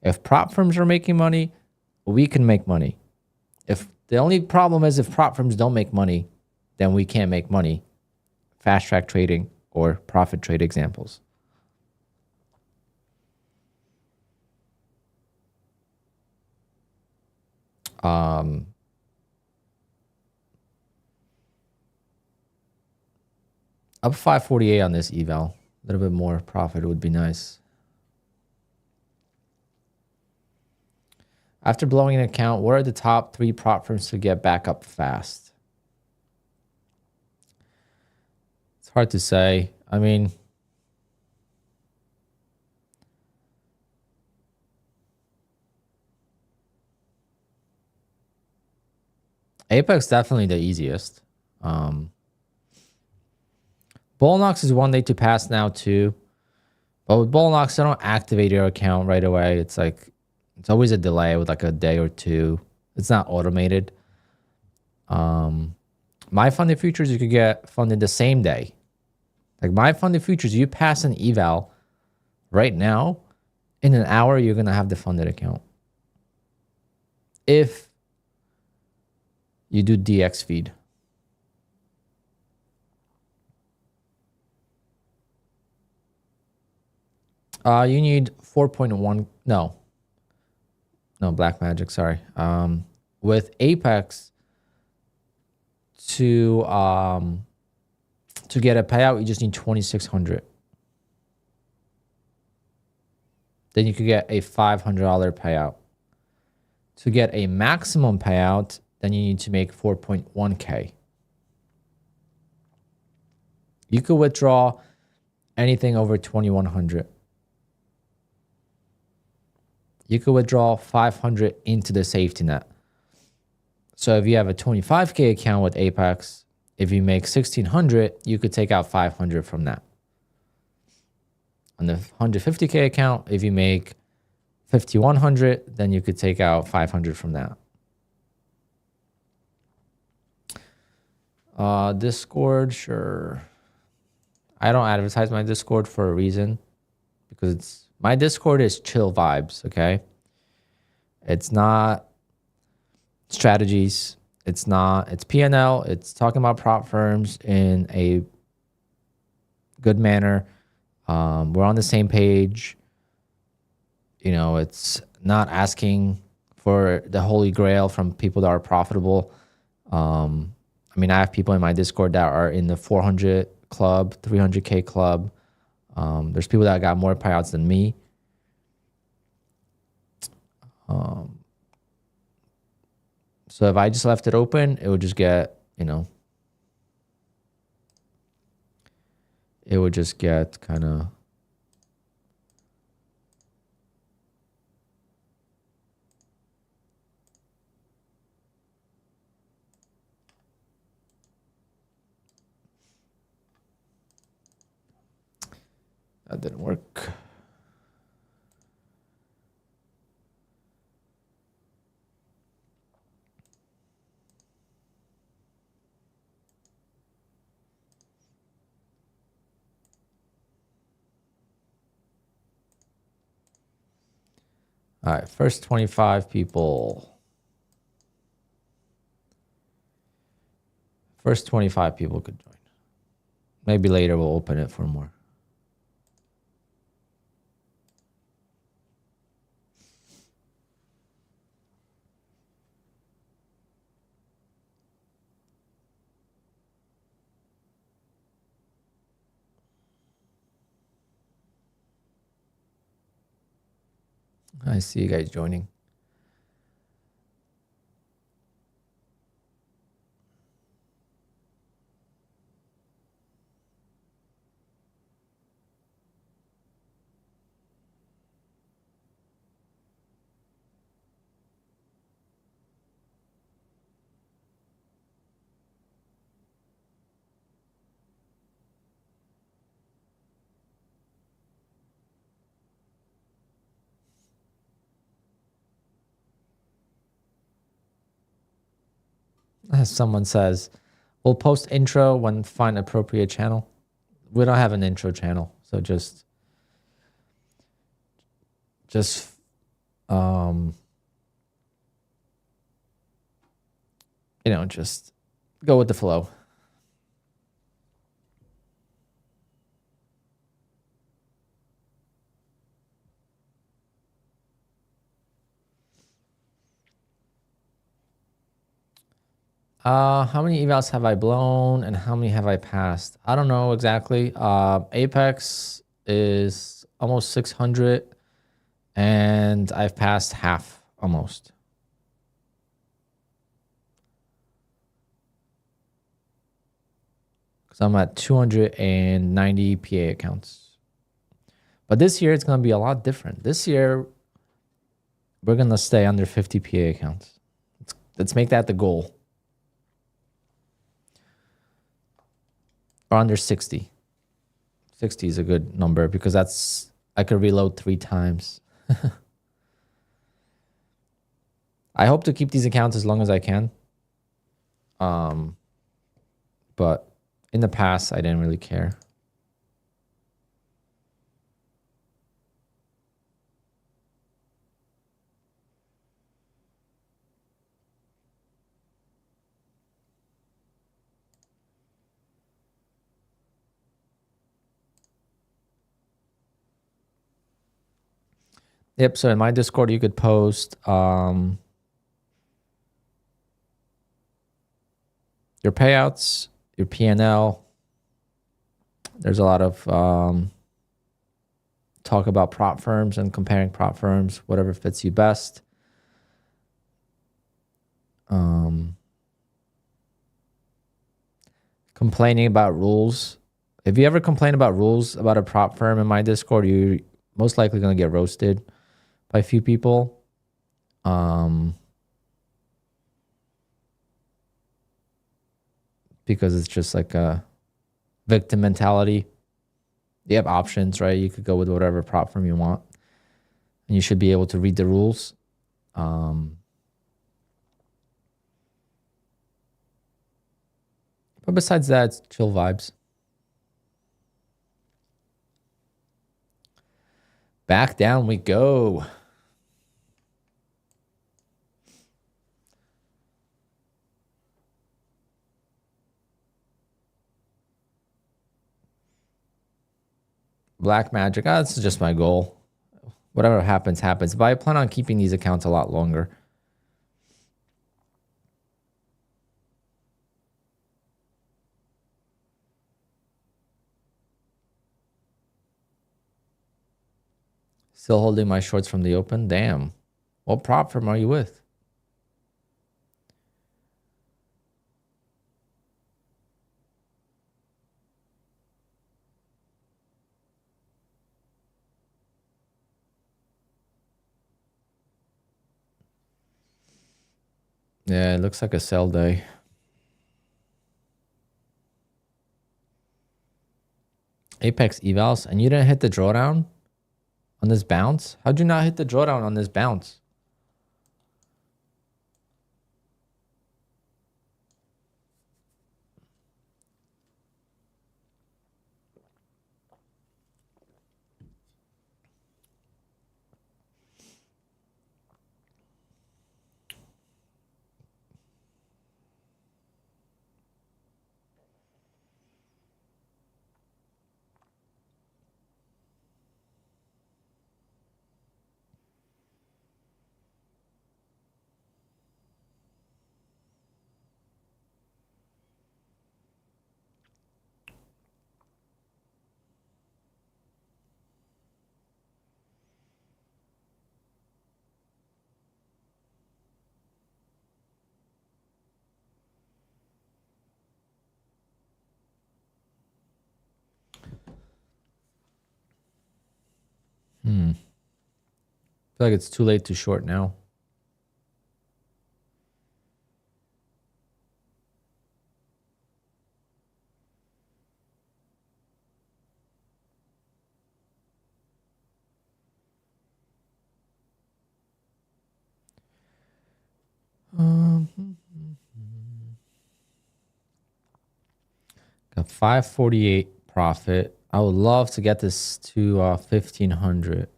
if prop firms are making money, we can make money. If the only problem is if prop firms don't make money, then we can't make money. Fast track trading or profit trade examples. Up 548 on this eval. A little bit more profit would be nice. After blowing an account, what are the top 3 prop firms to get back up fast? It's hard to say. I mean, Apex definitely the easiest. Bullnox is 1 day to pass now too. But with Bullnox, they don't activate your account right away. It's like, it's always a delay with like a day or two. It's not automated. My funded futures, you could get funded the same day. Like my funded futures, you pass an eval right now, in an hour, you're going to have the funded account. If you do DX feed. You need 4.1. No, Black Magic. Sorry. With Apex to get a payout, you just need 2,600. Then you could get a $500 payout. To get a maximum payout, then you need to make 4.1K. You could withdraw anything over 2,100. You could withdraw 500 into the safety net. So if you have a 25K account with Apex, if you make 1,600, you could take out 500 from that. On the 150K account, if you make 5,100, then you could take out 500 from that. Discord, sure. I don't advertise my Discord for a reason, because my Discord is chill vibes, okay? It's not strategies. It's P&L. It's talking about prop firms in a good manner. We're on the same page. You know, it's not asking for the holy grail from people that are profitable. I mean, I have people in my Discord that are in the 400 club, 300K club. There's people that got more payouts than me. So if I just left it open, it would just get, you know, it would just get kind of that didn't work. All right, first 25 people. First 25 people could join. Maybe later we'll open it for more. I see you guys joining. As someone says, we'll post intro when find appropriate channel. We don't have an intro channel, so just just go with the flow. How many evals have I blown and how many have I passed? I don't know exactly. Apex is almost 600 and I've passed half almost. Because I'm at 290 PA accounts. But this year it's going to be a lot different. This year we're going to stay under 50 PA accounts. Let's make that the goal. Or under 60. 60 is a good number because I could reload 3 times. I hope to keep these accounts as long as I can. But in the past, I didn't really care. Yep, so in my Discord, you could post your payouts, your P&L. There's a lot of talk about prop firms and comparing prop firms, whatever fits you best. Complaining about rules. If you ever complain about rules about a prop firm in my Discord, you're most likely going to get roasted by a few people. Because it's just like a victim mentality. You have options, right? You could go with whatever prop firm you want. And you should be able to read the rules. But besides that, it's chill vibes. Back down we go. Black magic. This is just my goal. Whatever happens, happens. But I plan on keeping these accounts a lot longer. Still holding my shorts from the open. Damn. What prop firm are you with? Yeah, it looks like a sell day. Apex evals, and you didn't hit the drawdown on this bounce? How'd you not hit the drawdown on this bounce? I feel like it's too late to short now. Got 548 profit. I would love to get this to 1500,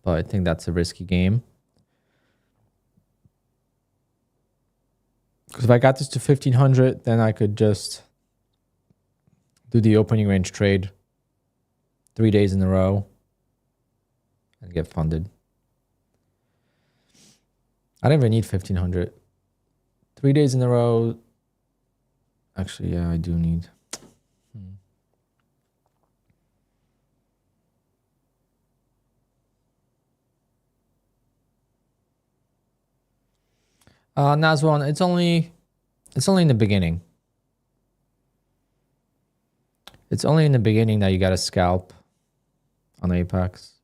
but I think that's a risky game. Because if I got this to 1500, then I could just do the opening range trade 3 days in a row and get funded. I don't even need 1500. 3 days in a row. Actually, yeah, I do need. Naswan, it's only in the beginning. It's only in the beginning that you got to scalp on Apex.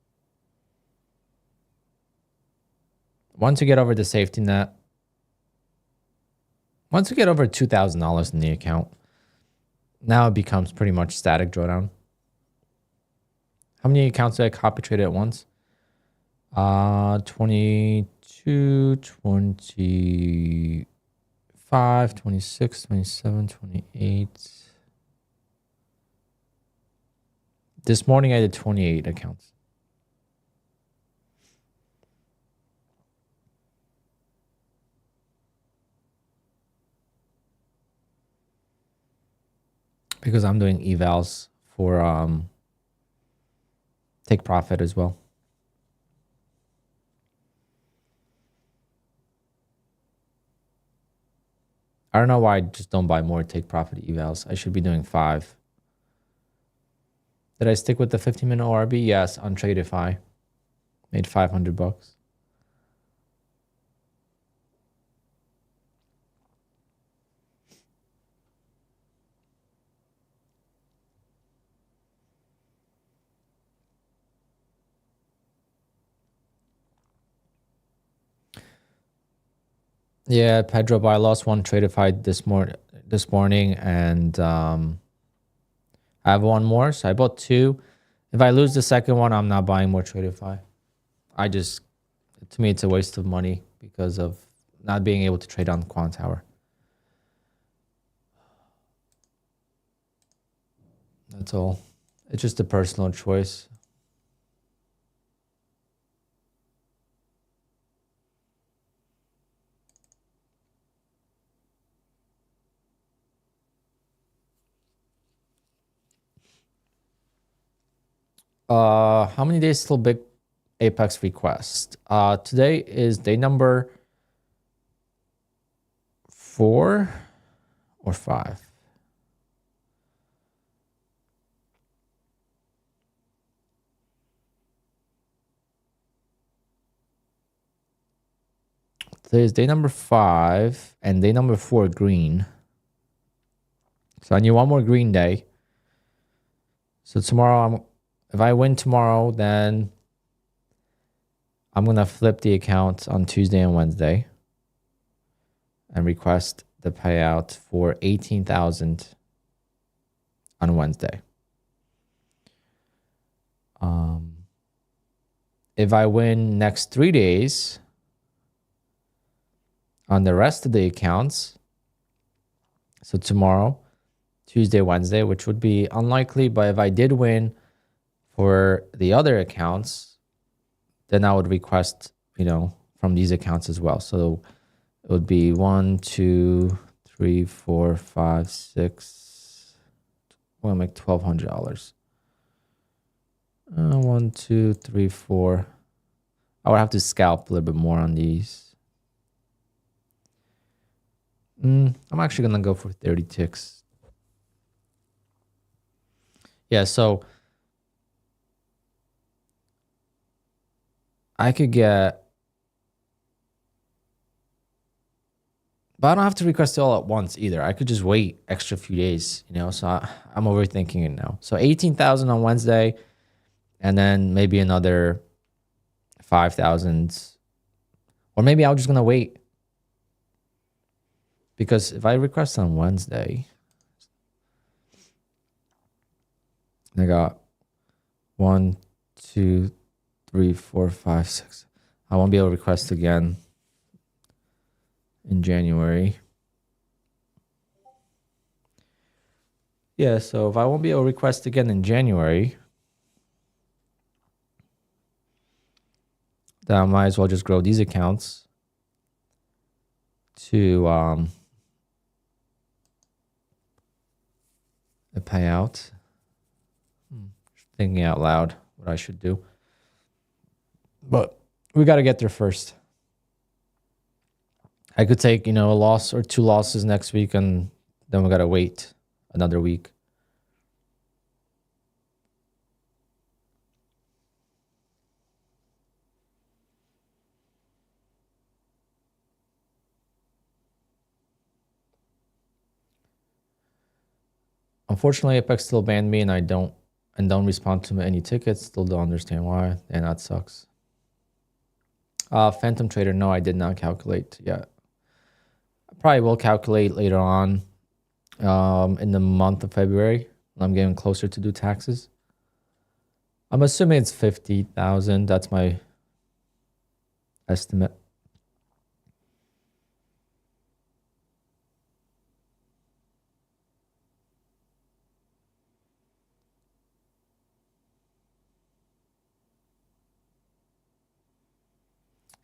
Once you get over the safety net, once you get over $2,000 in the account, now it becomes pretty much static drawdown. How many accounts did I copy trade at once? 22, 25, 26, 27, 28. This morning I did 28 accounts. Because I'm doing evals for take profit as well. I don't know why I just don't buy more take profit evals. I should be doing 5. Did I stick with the 15-minute ORB? Yes, on Tradeify. Made $500. Yeah, Pedro, but I lost one Tradeify this morning, and I have one more, so I bought 2. If I lose the second one, I'm not buying more Tradeify. To me, it's a waste of money because of not being able to trade on QUANTOWER. That's all. It's just a personal choice. How many days till big Apex request? Today is day number 4 or 5. Today is day number 5 and day number 4 green. So I need one more green day. So tomorrow, if I win tomorrow, then I'm going to flip the account on Tuesday and Wednesday and request the payout for 18,000 on Wednesday. If I win next 3 days on the rest of the accounts, so tomorrow, Tuesday, Wednesday, which would be unlikely, but if I did win for the other accounts, then I would request, from these accounts as well. So it would be 1, 2, 3, 4, 5, 6. Well, make $1,200. 1, 2, 3, 4. I would have to scalp a little bit more on these. I'm actually gonna go for 30 ticks. Yeah, so I could get, but I don't have to request it all at once either. I could just wait extra few days, so I'm overthinking it now. So 18,000 on Wednesday and then maybe another 5,000, or maybe I'm just gonna wait, because if I request on Wednesday, I got 1, 2, 3, 4, 5, 6. I won't be able to request again in January. Yeah, so if I won't be able to request again in January, then I might as well just grow these accounts to a payout. Thinking out loud what I should do. But we got to get there first. I could take, a loss or 2 losses next week, and then we got to wait another week. Unfortunately, Apex still banned me, and I don't respond to any tickets. Still don't understand why, and that sucks. Phantom Trader, no, I did not calculate yet. I probably will calculate later on in the month of February when I'm getting closer to do taxes. I'm assuming it's 50,000. That's my estimate.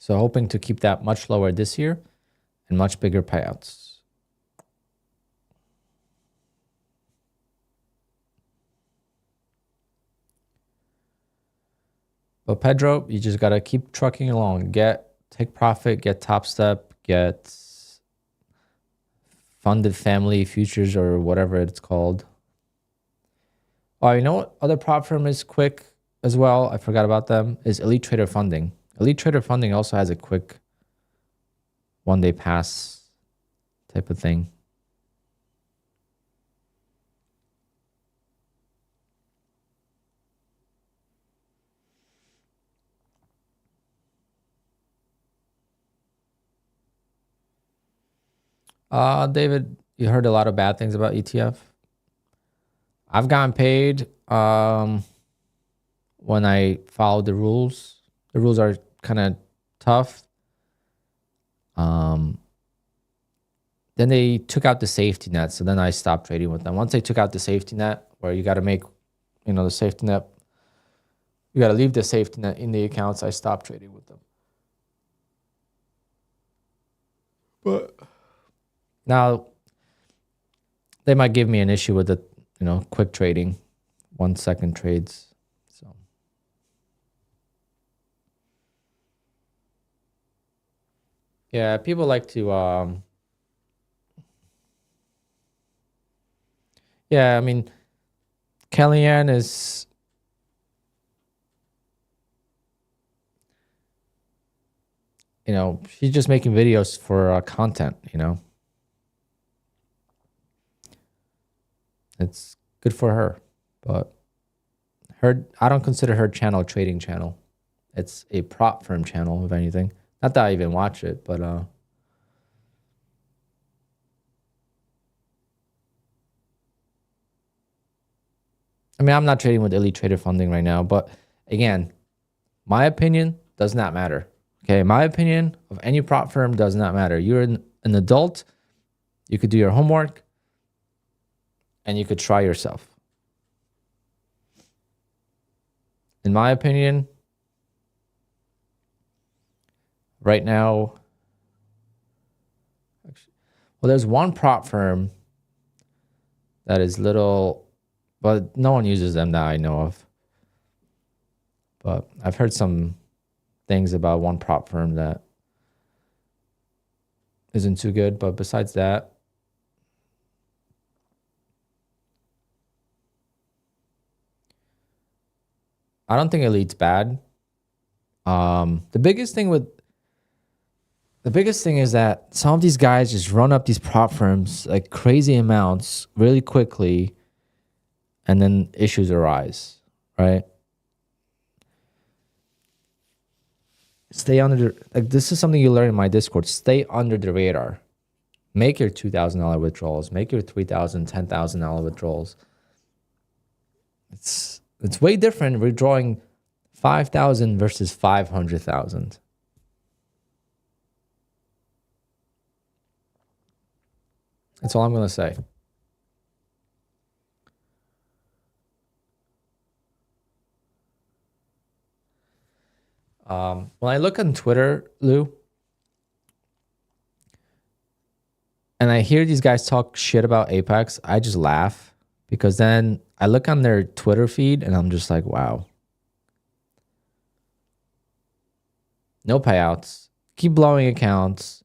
So hoping to keep that much lower this year and much bigger payouts. But Pedro, you just got to keep trucking along. Take profit, get Top Step, get Funded Family Futures or whatever it's called. Oh, you know what other prop firm is quick as well? I forgot about them. Is Elite Trader Funding. Elite Trader Funding also has a quick one-day pass type of thing. David, you heard a lot of bad things about ETF. I've gotten paid when I followed the rules. The rules are kind of tough. Then they took out the safety net, so then I stopped trading with them. Once they took out the safety net, where you got to make, the safety net, you got to leave the safety net in the accounts, I stopped trading with them. But now they might give me an issue with the, quick trading, 1 second trades. So yeah, people like to yeah, I mean, Kellyanne is she's just making videos for content, It's good for her, but I don't consider her channel a trading channel. It's a prop firm channel, if anything. Not that I even watch it, but I mean, I'm not trading with Elite Trader Funding right now, but again, my opinion does not matter. Okay, my opinion of any prop firm does not matter. You're an adult, you could do your homework, and you could try yourself. In my opinion, right now, well, there's one prop firm that is little, but no one uses them that I know of. But I've heard some things about one prop firm that isn't too good. But besides that, I don't think Elite's bad. The biggest thing is that some of these guys just run up these prop firms like crazy amounts really quickly, and then issues arise, right? Stay under the, like, this is something you learn in my Discord. Stay under the radar. Make your $2,000 withdrawals. Make your $3,000, $10,000 withdrawals. It's way different withdrawing 5,000 versus 500,000. That's all I'm gonna say. When I look on Twitter, Lou, and I hear these guys talk shit about Apex, I just laugh, because then I look on their Twitter feed and I'm just like, wow. No payouts, keep blowing accounts,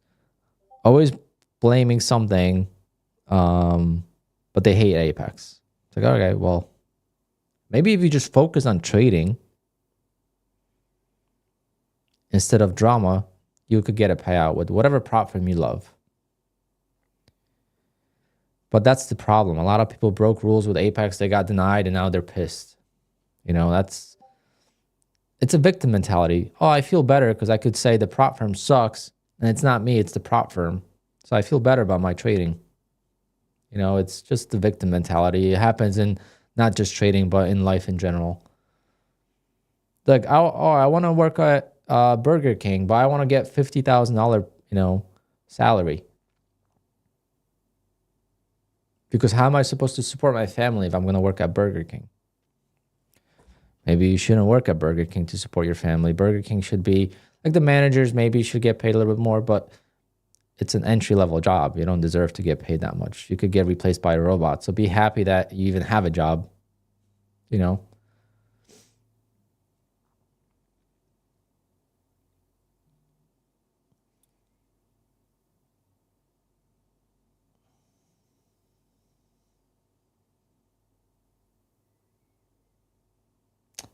always blaming something, but they hate Apex. It's like, okay, well, maybe if you just focus on trading instead of drama, you could get a payout with whatever prop firm you love. But that's the problem. A lot of people broke rules with Apex. They got denied and now they're pissed. You know, it's a victim mentality. Oh, I feel better because I could say the prop firm sucks and it's not me, it's the prop firm. So I feel better about my trading. You know, it's just the victim mentality. It happens in not just trading, but in life in general. Like, I want to work at Burger King, but I want to get $50,000, salary. Because how am I supposed to support my family if I'm going to work at Burger King? Maybe you shouldn't work at Burger King to support your family. Burger King should be, like, the managers maybe should get paid a little bit more, but it's an entry-level job. You don't deserve to get paid that much. You could get replaced by a robot. So be happy that you even have a job, you know?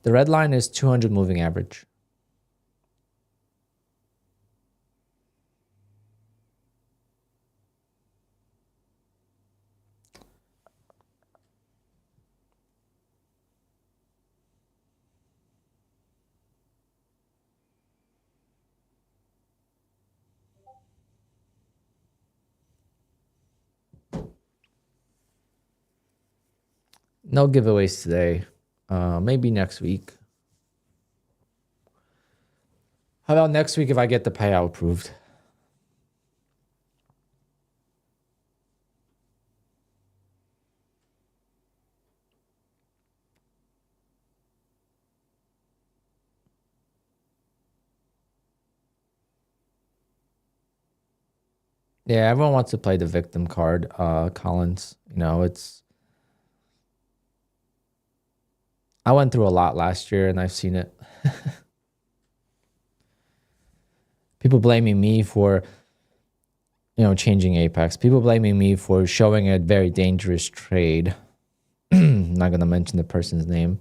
The red line is 200 moving average. No giveaways today. Maybe next week. How about next week if I get the payout approved? Yeah, everyone wants to play the victim card, Collins. You know, I went through a lot last year and I've seen it. People blaming me for, changing Apex. People blaming me for showing a very dangerous trade. I'm not going to mention the person's name.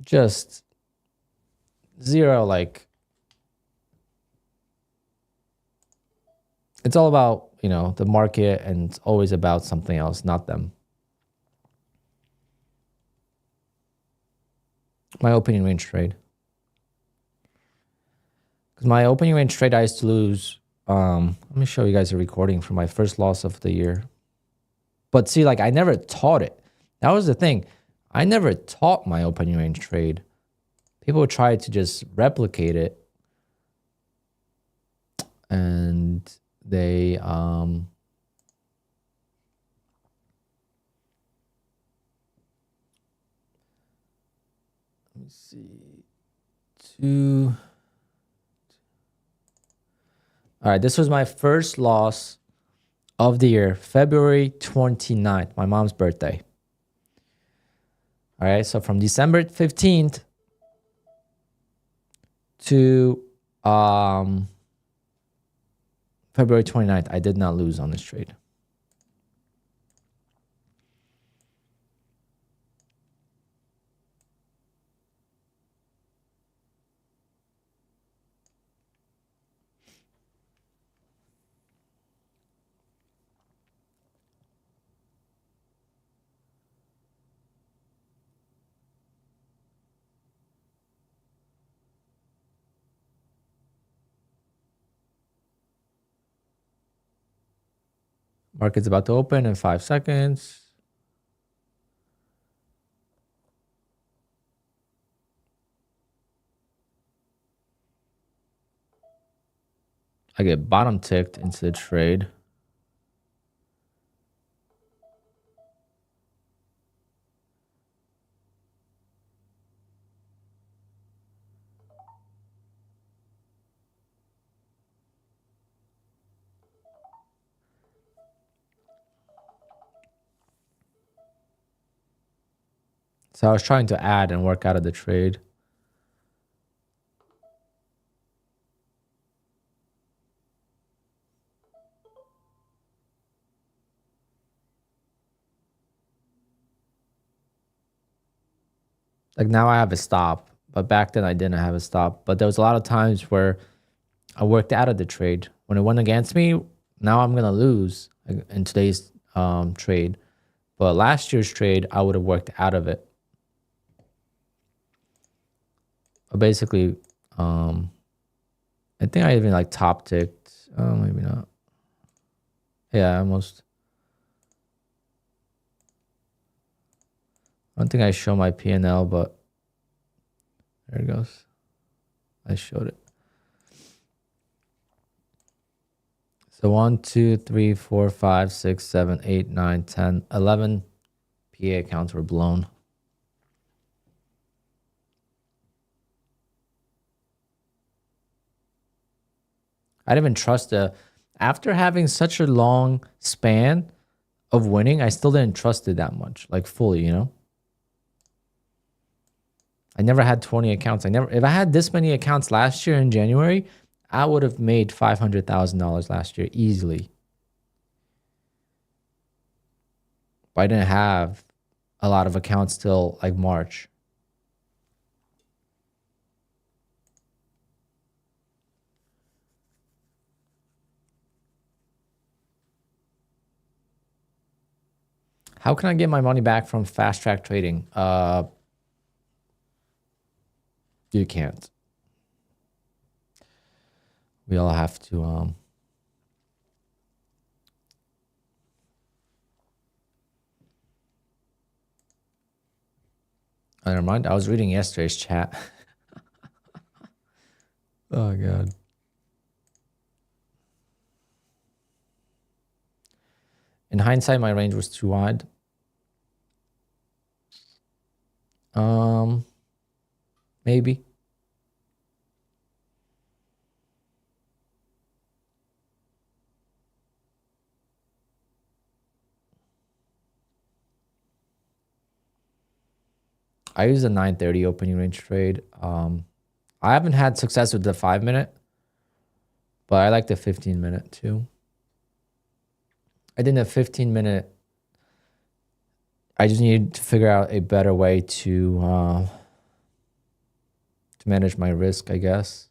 Just zero, like, it's all about, the market, and it's always about something else, not them. My opening range trade. Because my opening range trade, I used to lose. Let me show you guys a recording from my first loss of the year. But see, like, I never taught it. That was the thing. I never taught my opening range trade. People tried to just replicate it. And they let me see. All right, this was my first loss of the year, February 29th, my mom's birthday. All right, so from December 15th to February 29th, I did not lose on this trade. Market's about to open in 5 seconds. I get bottom ticked into the trade. So I was trying to add and work out of the trade. Like now I have a stop, but back then I didn't have a stop. But there was a lot of times where I worked out of the trade. When it went against me, now I'm going to lose in today's trade. But last year's trade, I would have worked out of it. But basically, I think I even like top ticked. Oh, maybe not. Yeah, almost. I don't think I show my P&L, but there it goes. I showed it. So 1, 2, 3, 4, 5, 6, 7, 8, 9, 10, 11 PA accounts were blown. I didn't even trust the, after having such a long span of winning, I still didn't trust it that much, like fully, you know? I never had 20 accounts. If I had this many accounts last year in January, I would have made $500,000 last year easily. But I didn't have a lot of accounts till like March. How can I get my money back from fast track trading? You can't. We all have to oh, never mind. I was reading yesterday's chat. Oh god. In hindsight, my range was too wide. Maybe. I use a 9:30 opening range trade. I haven't had success with the 5-minute, but I like the 15-minute too. I think the 15-minute, I just need to figure out a better way to manage my risk, I guess.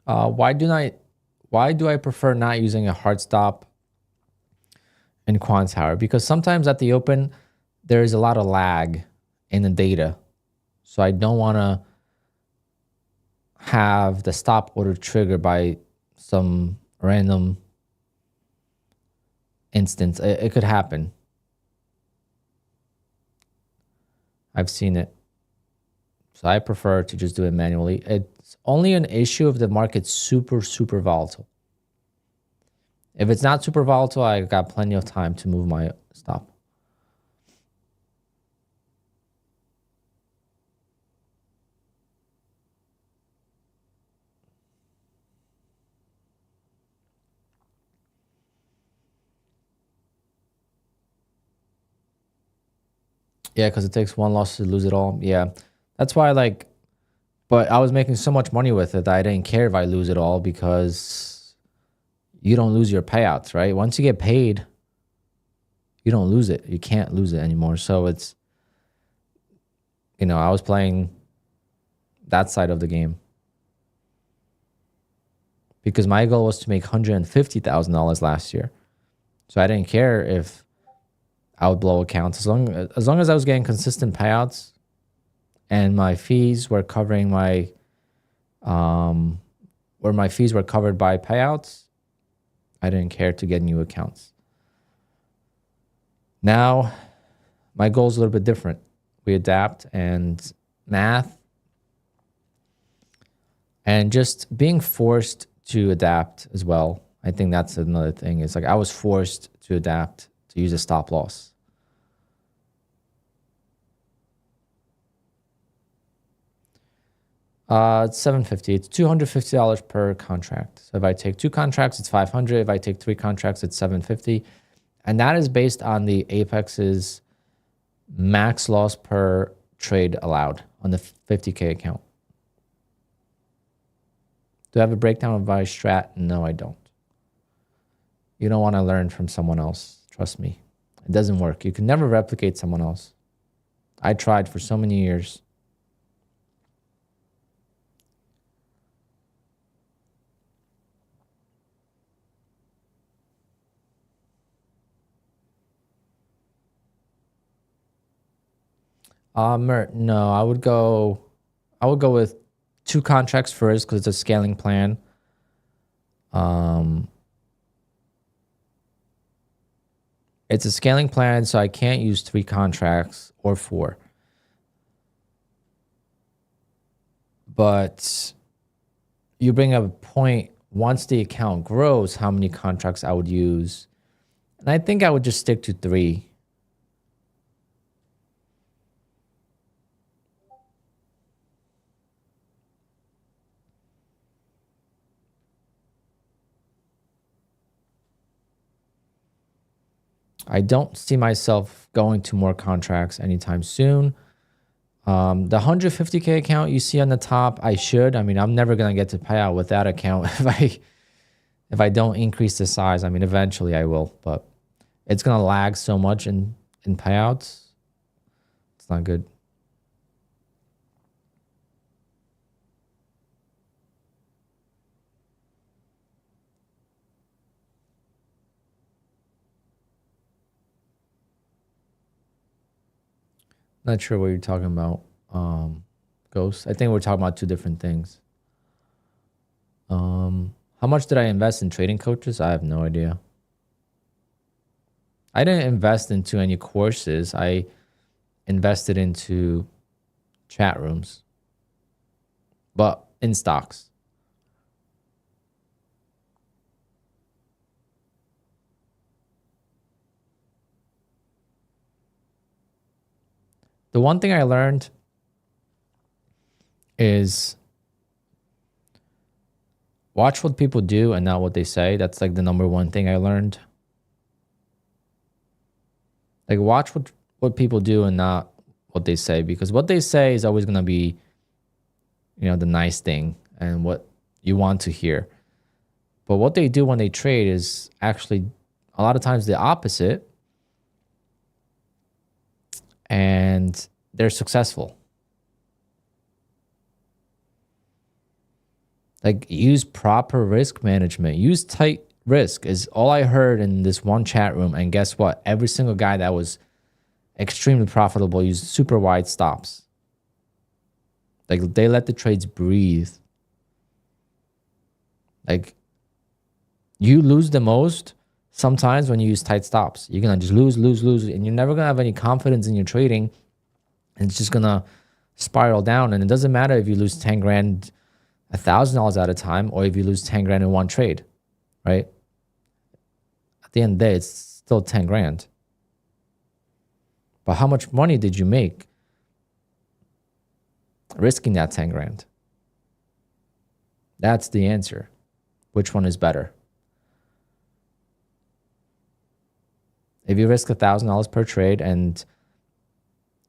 Why do I prefer not using a hard stop in QUANTOWER? Because sometimes at the open, there is a lot of lag in the data. So I don't want to have the stop order triggered by some random instance. It could happen. I've seen it. So I prefer to just do it manually. It's only an issue if the market's super, super volatile. If it's not super volatile, I got plenty of time to move my stop. Yeah, because it takes one loss to lose it all. Yeah, that's why but I was making so much money with it that I didn't care if I lose it all because you don't lose your payouts, right? Once you get paid, you don't lose it. You can't lose it anymore. So I was playing that side of the game because my goal was to make $150,000 last year. So I didn't care if I would blow accounts as long as I was getting consistent payouts and my fees were covering my where my fees were covered by payouts. I didn't care to get new accounts. Now my goal is a little bit different. We adapt, and math and just being forced to adapt as well. I think that's another thing. It's like I was forced to adapt to use a stop loss. It's $750. It's $250 per contract. So if I take 2 contracts, it's $500. If I take 3 contracts, it's $750. And that is based on the Apex's max loss per trade allowed on the 50K account. Do I have a breakdown of my strat? No, I don't. You don't want to learn from someone else. Trust me. It doesn't work. You can never replicate someone else. I tried for so many years. No, I would go with 2 contracts first because it's a scaling plan. It's a scaling plan, so I can't use 3 contracts or 4. But you bring up a point, once the account grows, how many contracts I would use. And I think I would just stick to 3. I don't see myself going to more contracts anytime soon. The 150K account you see on the top, I should. I mean, I'm never going to get to payout with that account if I don't increase the size. I mean, eventually I will, but it's going to lag so much in payouts. It's not good. Not sure what you're talking about, Ghost. I think we're talking about 2 different things. How much did I invest in trading coaches? I have no idea. I didn't invest into any courses. I invested into chat rooms, but in stocks. The one thing I learned is watch what people do and not what they say. That's like the number 1 thing I learned. Like watch what people do and not what they say, because what they say is always going to be, the nice thing and what you want to hear. But what they do when they trade is actually a lot of times the opposite. And they're successful. Like use proper risk management. Use tight risk is all I heard in this one chat room. And guess what? Every single guy that was extremely profitable used super wide stops. Like they let the trades breathe. Like you lose the most sometimes when you use tight stops. You're going to just lose, and you're never going to have any confidence in your trading. And it's just going to spiral down. And it doesn't matter if you lose 10 grand, $1,000 at a time, or if you lose 10 grand in one trade, right? At the end of the day, it's still 10 grand. But how much money did you make risking that 10 grand? That's the answer. Which one is better? If you risk $1,000 per trade and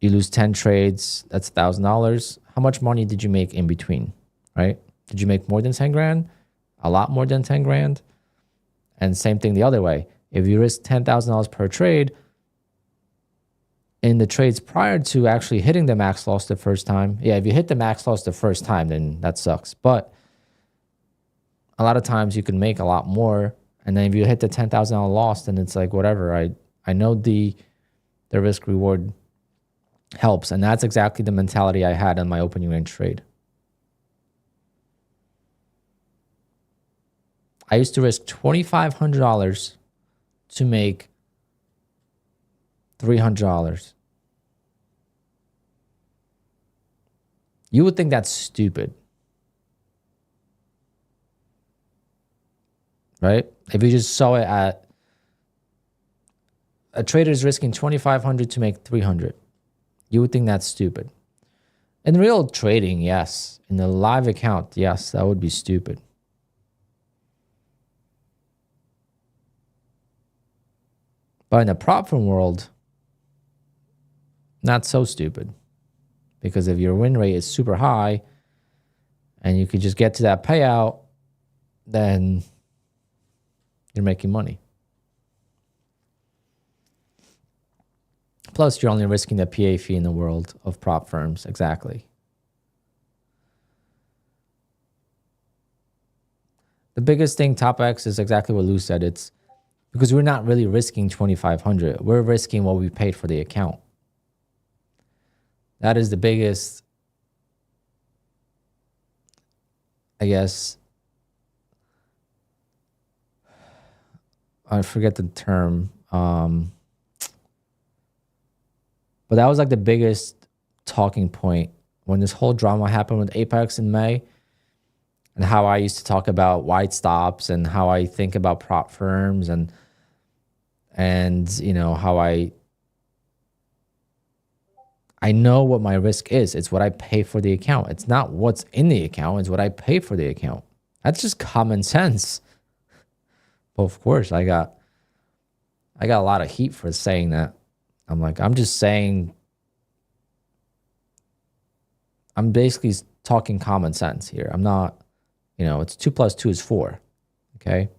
you lose 10 trades, that's $1,000. How much money did you make in between, right? Did you make more than 10 grand? A lot more than 10 grand? And same thing the other way. If you risk $10,000 per trade, in the trades prior to actually hitting the max loss the first time. Yeah, if you hit the max loss the first time, then that sucks. But a lot of times you can make a lot more. And then if you hit the $10,000 loss, then it's like, whatever. I know the risk reward helps. And that's exactly the mentality I had in my opening range trade. I used to risk $2,500 to make $300. You would think that's stupid, right? If you just saw it at a trader is risking $2,500 to make $300, you would think that's stupid. In real trading, yes. In the live account, yes, that would be stupid. But in the prop firm world, not so stupid. Because if your win rate is super high and you could just get to that payout, then you're making money. Plus, you're only risking the PA fee in the world of prop firms. Exactly. The biggest thing, Top X, is exactly what Lou said. It's because we're not really risking $2,500. We're risking what we paid for the account. That is the biggest, I guess, I forget the term. But that was like the biggest talking point when this whole drama happened with Apex in May, and how I used to talk about wide stops and how I think about prop firms and you know, how I know what my risk is. It's what I pay for the account. It's not what's in the account. It's what I pay for the account. That's just common sense. But of course, I got a lot of heat for saying that. I'm like, I'm just saying, I'm basically talking common sense here. I'm not, you know, it's 2 + 2 is 4. Okay.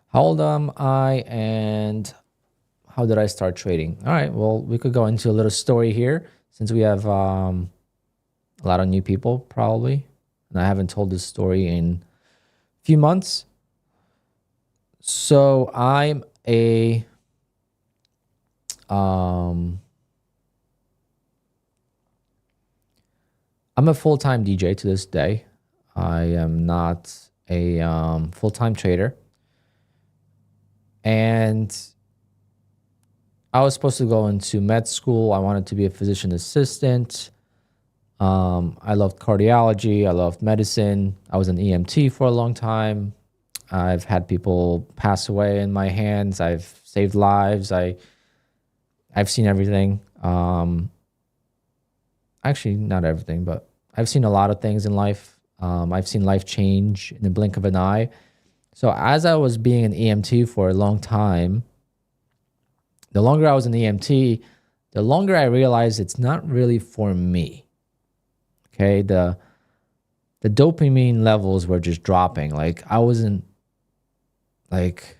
How old am I and how did I start trading? All right, well, we could go into a little story here since we have a lot of new people probably. And I haven't told this story in a few months. So I'm a full-time DJ to this day. I am not a full-time trader. And I was supposed to go into med school. I wanted to be a physician assistant. I loved cardiology. I loved medicine. I was an EMT for a long time. I've had people pass away in my hands. I've saved lives. I've seen everything. Actually, not everything, but I've seen a lot of things in life. I've seen life change in the blink of an eye. So as I was being an EMT for a long time, the longer I was an EMT, the longer I realized it's not really for me. Okay, the dopamine levels were just dropping. Like I wasn't like,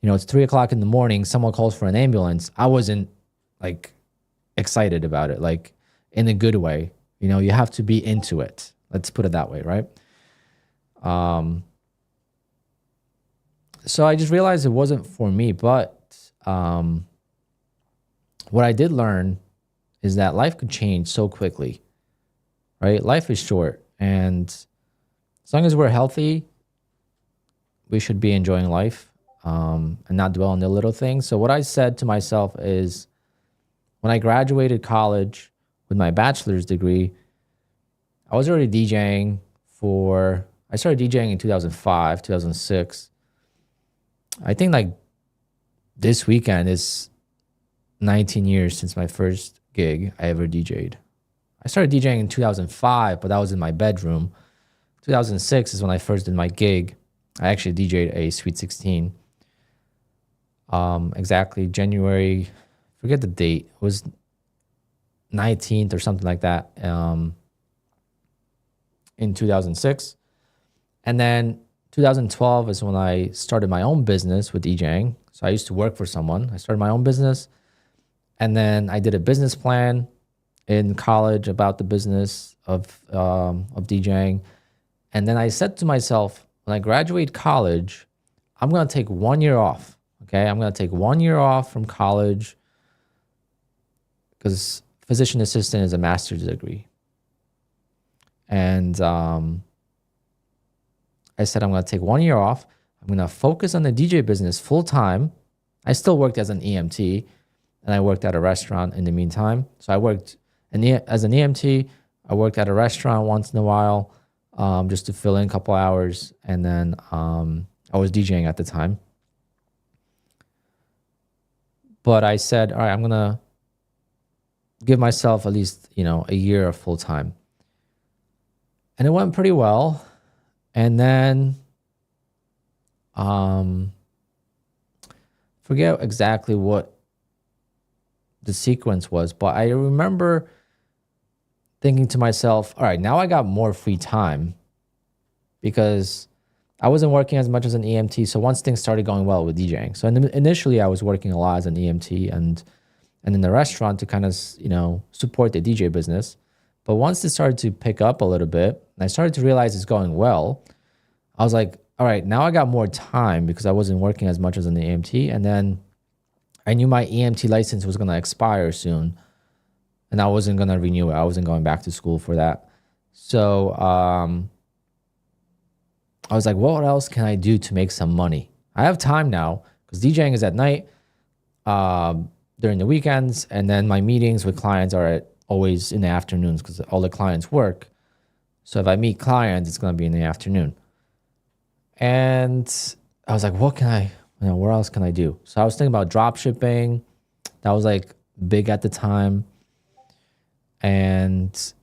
you know, it's 3 o'clock in the morning, someone calls for an ambulance. I wasn't like excited about it, like in a good way. You know, you have to be into it. Let's put it that way, right? So I just realized it wasn't for me. But what I did learn is that life could change so quickly, right? Life is short. And as long as we're healthy, we should be enjoying life and not dwell on the little things. So what I said to myself is when I graduated college with my bachelor's degree, I was already DJing I started DJing in 2005, 2006. I think like this weekend is 19 years since my first gig I ever DJ'd. I started DJing in 2005, but that was in my bedroom. 2006 is when I first did my gig. I actually DJ'd a Sweet 16. Exactly January, forget the date. It was 19th or something like that in 2006. And then 2012 is when I started my own business with DJing. So I used to work for someone. I started my own business, and then I did a business plan in college about the business of DJing. And then I said to myself, when I graduate college, I'm gonna take 1 year off. Okay, I'm gonna take 1 year off from college because physician assistant is a master's degree. And I said I'm gonna take 1 year off. I'm gonna focus on the DJ business full time. I still worked as an EMT, and I worked at a restaurant in the meantime. So I worked as an EMT. I worked at a restaurant once in a while, just to fill in a couple hours, and then I was DJing at the time. But I said, all right, I'm gonna give myself at least a year of full time, and it went pretty well. And then, forget exactly what the sequence was, but I remember thinking to myself, all right, now I got more free time because I wasn't working as much as an EMT. So once things started going well with DJing, so initially I was working a lot as an EMT and in the restaurant to kind of, support the DJ business. But once it started to pick up a little bit, and I started to realize it's going well, I was like, all right, now I got more time because I wasn't working as much as an EMT. And then I knew my EMT license was going to expire soon, and I wasn't going to renew it. I wasn't going back to school for that. So I was like, what else can I do to make some money? I have time now because DJing is at night, during the weekends, and then my meetings with clients are always in the afternoons because all the clients work. So if I meet clients, it's going to be in the afternoon. And I was like, where else can I do? So I was thinking about drop shipping. That was like big at the time. And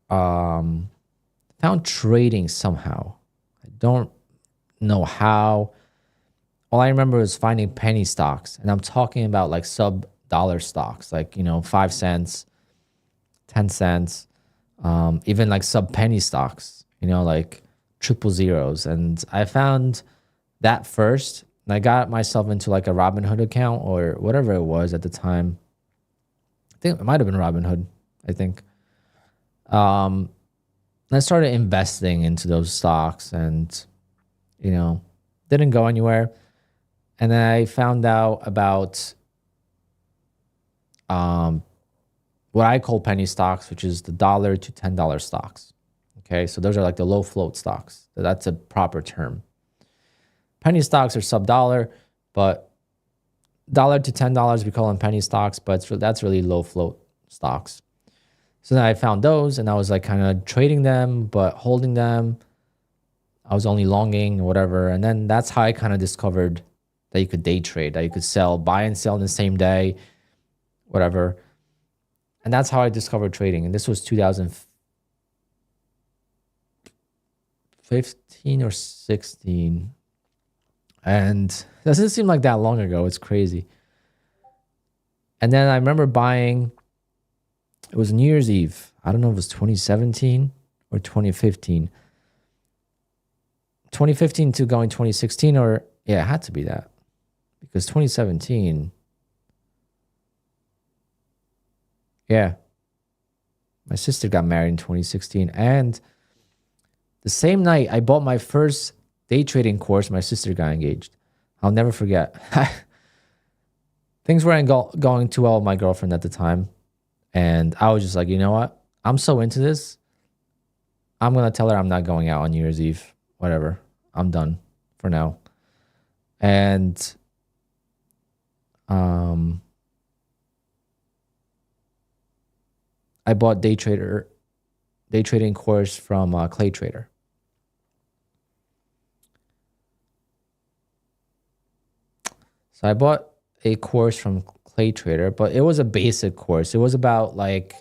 found trading somehow. I don't know how. All I remember is finding penny stocks. And I'm talking about like sub-dollar stocks, like, 5 cents, 10 cents, even like sub-penny stocks, like triple zeros. And I found that first. And I got myself into like a Robinhood account or whatever it was at the time. I think it might have been Robinhood, I think. And I started investing into those stocks and, didn't go anywhere. And then I found out about what I call penny stocks, which is the $1 to $10 stocks. Okay, so those are like the low float stocks. That's a proper term. Penny stocks are sub-dollar, but $1 to $10 we call them penny stocks, but that's really low float stocks. So then I found those, and I was like kind of trading them, but holding them. I was only longing or whatever, and then that's how I kind of discovered that you could day trade, that you could buy and sell in the same day, whatever. And that's how I discovered trading. And this was 2015 or 16. And it doesn't seem like that long ago. It's crazy. And then I remember buying, it was New Year's Eve. I don't know if it was 2017 or 2015. 2015 to going 2016, or yeah, it had to be that. Because 2017, yeah, my sister got married in 2016. And the same night I bought my first day trading course, my sister got engaged. I'll never forget. Things weren't going too well with my girlfriend at the time. And I was just like, you know what? I'm so into this. I'm going to tell her I'm not going out on New Year's Eve. Whatever. I'm done for now. And I bought day trading course from Clay Trader. So I bought a course from Clay Trader, but it was a basic course. It was about like,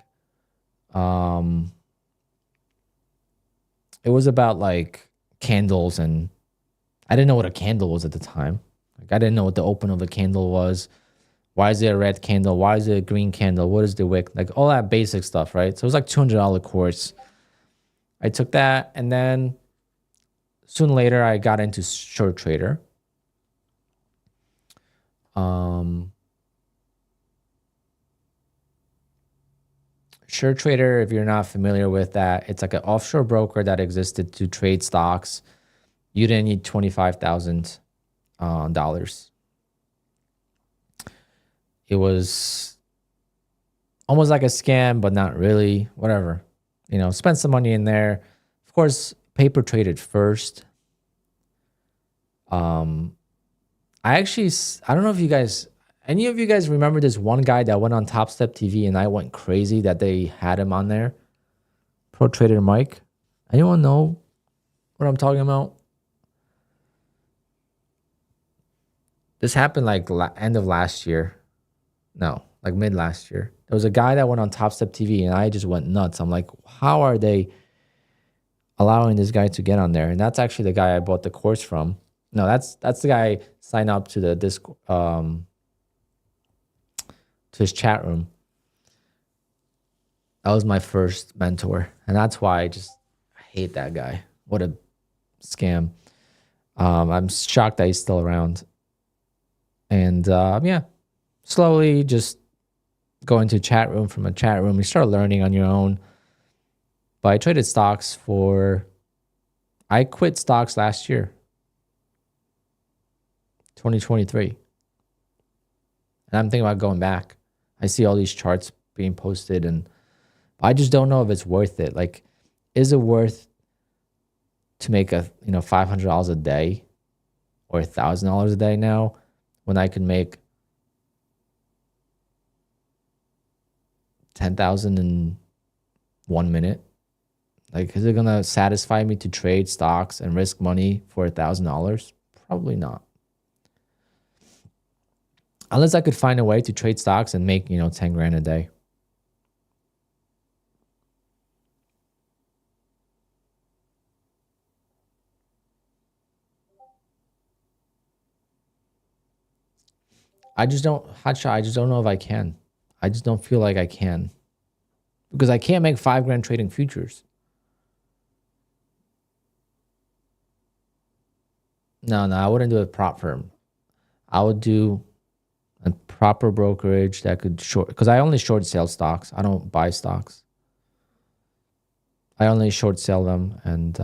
candles, and I didn't know what a candle was at the time. Like I didn't know what the open of a candle was. Why is it a red candle? Why is it a green candle? What is the wick? Like all that basic stuff, right? So it was like $200 course. I took that, and then soon later, I got into short trader. Short trader, if you're not familiar with that, it's like an offshore broker that existed to trade stocks. You didn't need $25,000. It was almost like a scam, but not really. Whatever, spend some money in there. Of course, paper traded first. I don't know if any of you guys remember this one guy that went on Top Step TV and I went crazy that they had him on there? Pro Trader Mike. Anyone know what I'm talking about? This happened like end of last year. No, like mid last year. There was a guy that went on Top Step TV and I just went nuts. I'm like, how are they allowing this guy to get on there? And that's actually the guy I bought the course from. No, that's the guy I signed up to the Discord, to his chat room. That was my first mentor. And that's why I hate that guy. What a scam. I'm shocked that he's still around. And yeah, slowly just go into chat room from a chat room. You start learning on your own. But I traded stocks I quit stocks last year, 2023. And I'm thinking about going back. I see all these charts being posted and I just don't know if it's worth it. Like, is it worth to make $500 a day or $1,000 a day now when I can make 10,000 in 1 minute? Like, is it gonna satisfy me to trade stocks and risk money for $1,000? Probably not. Unless I could find a way to trade stocks and make 10 grand a day. I just don't know if I can. I just don't feel like I can. Because I can't make 5 grand trading futures. No, I wouldn't do a prop firm. I would do a proper brokerage that could short, because I only short sell stocks. I don't buy stocks. I only short sell them, and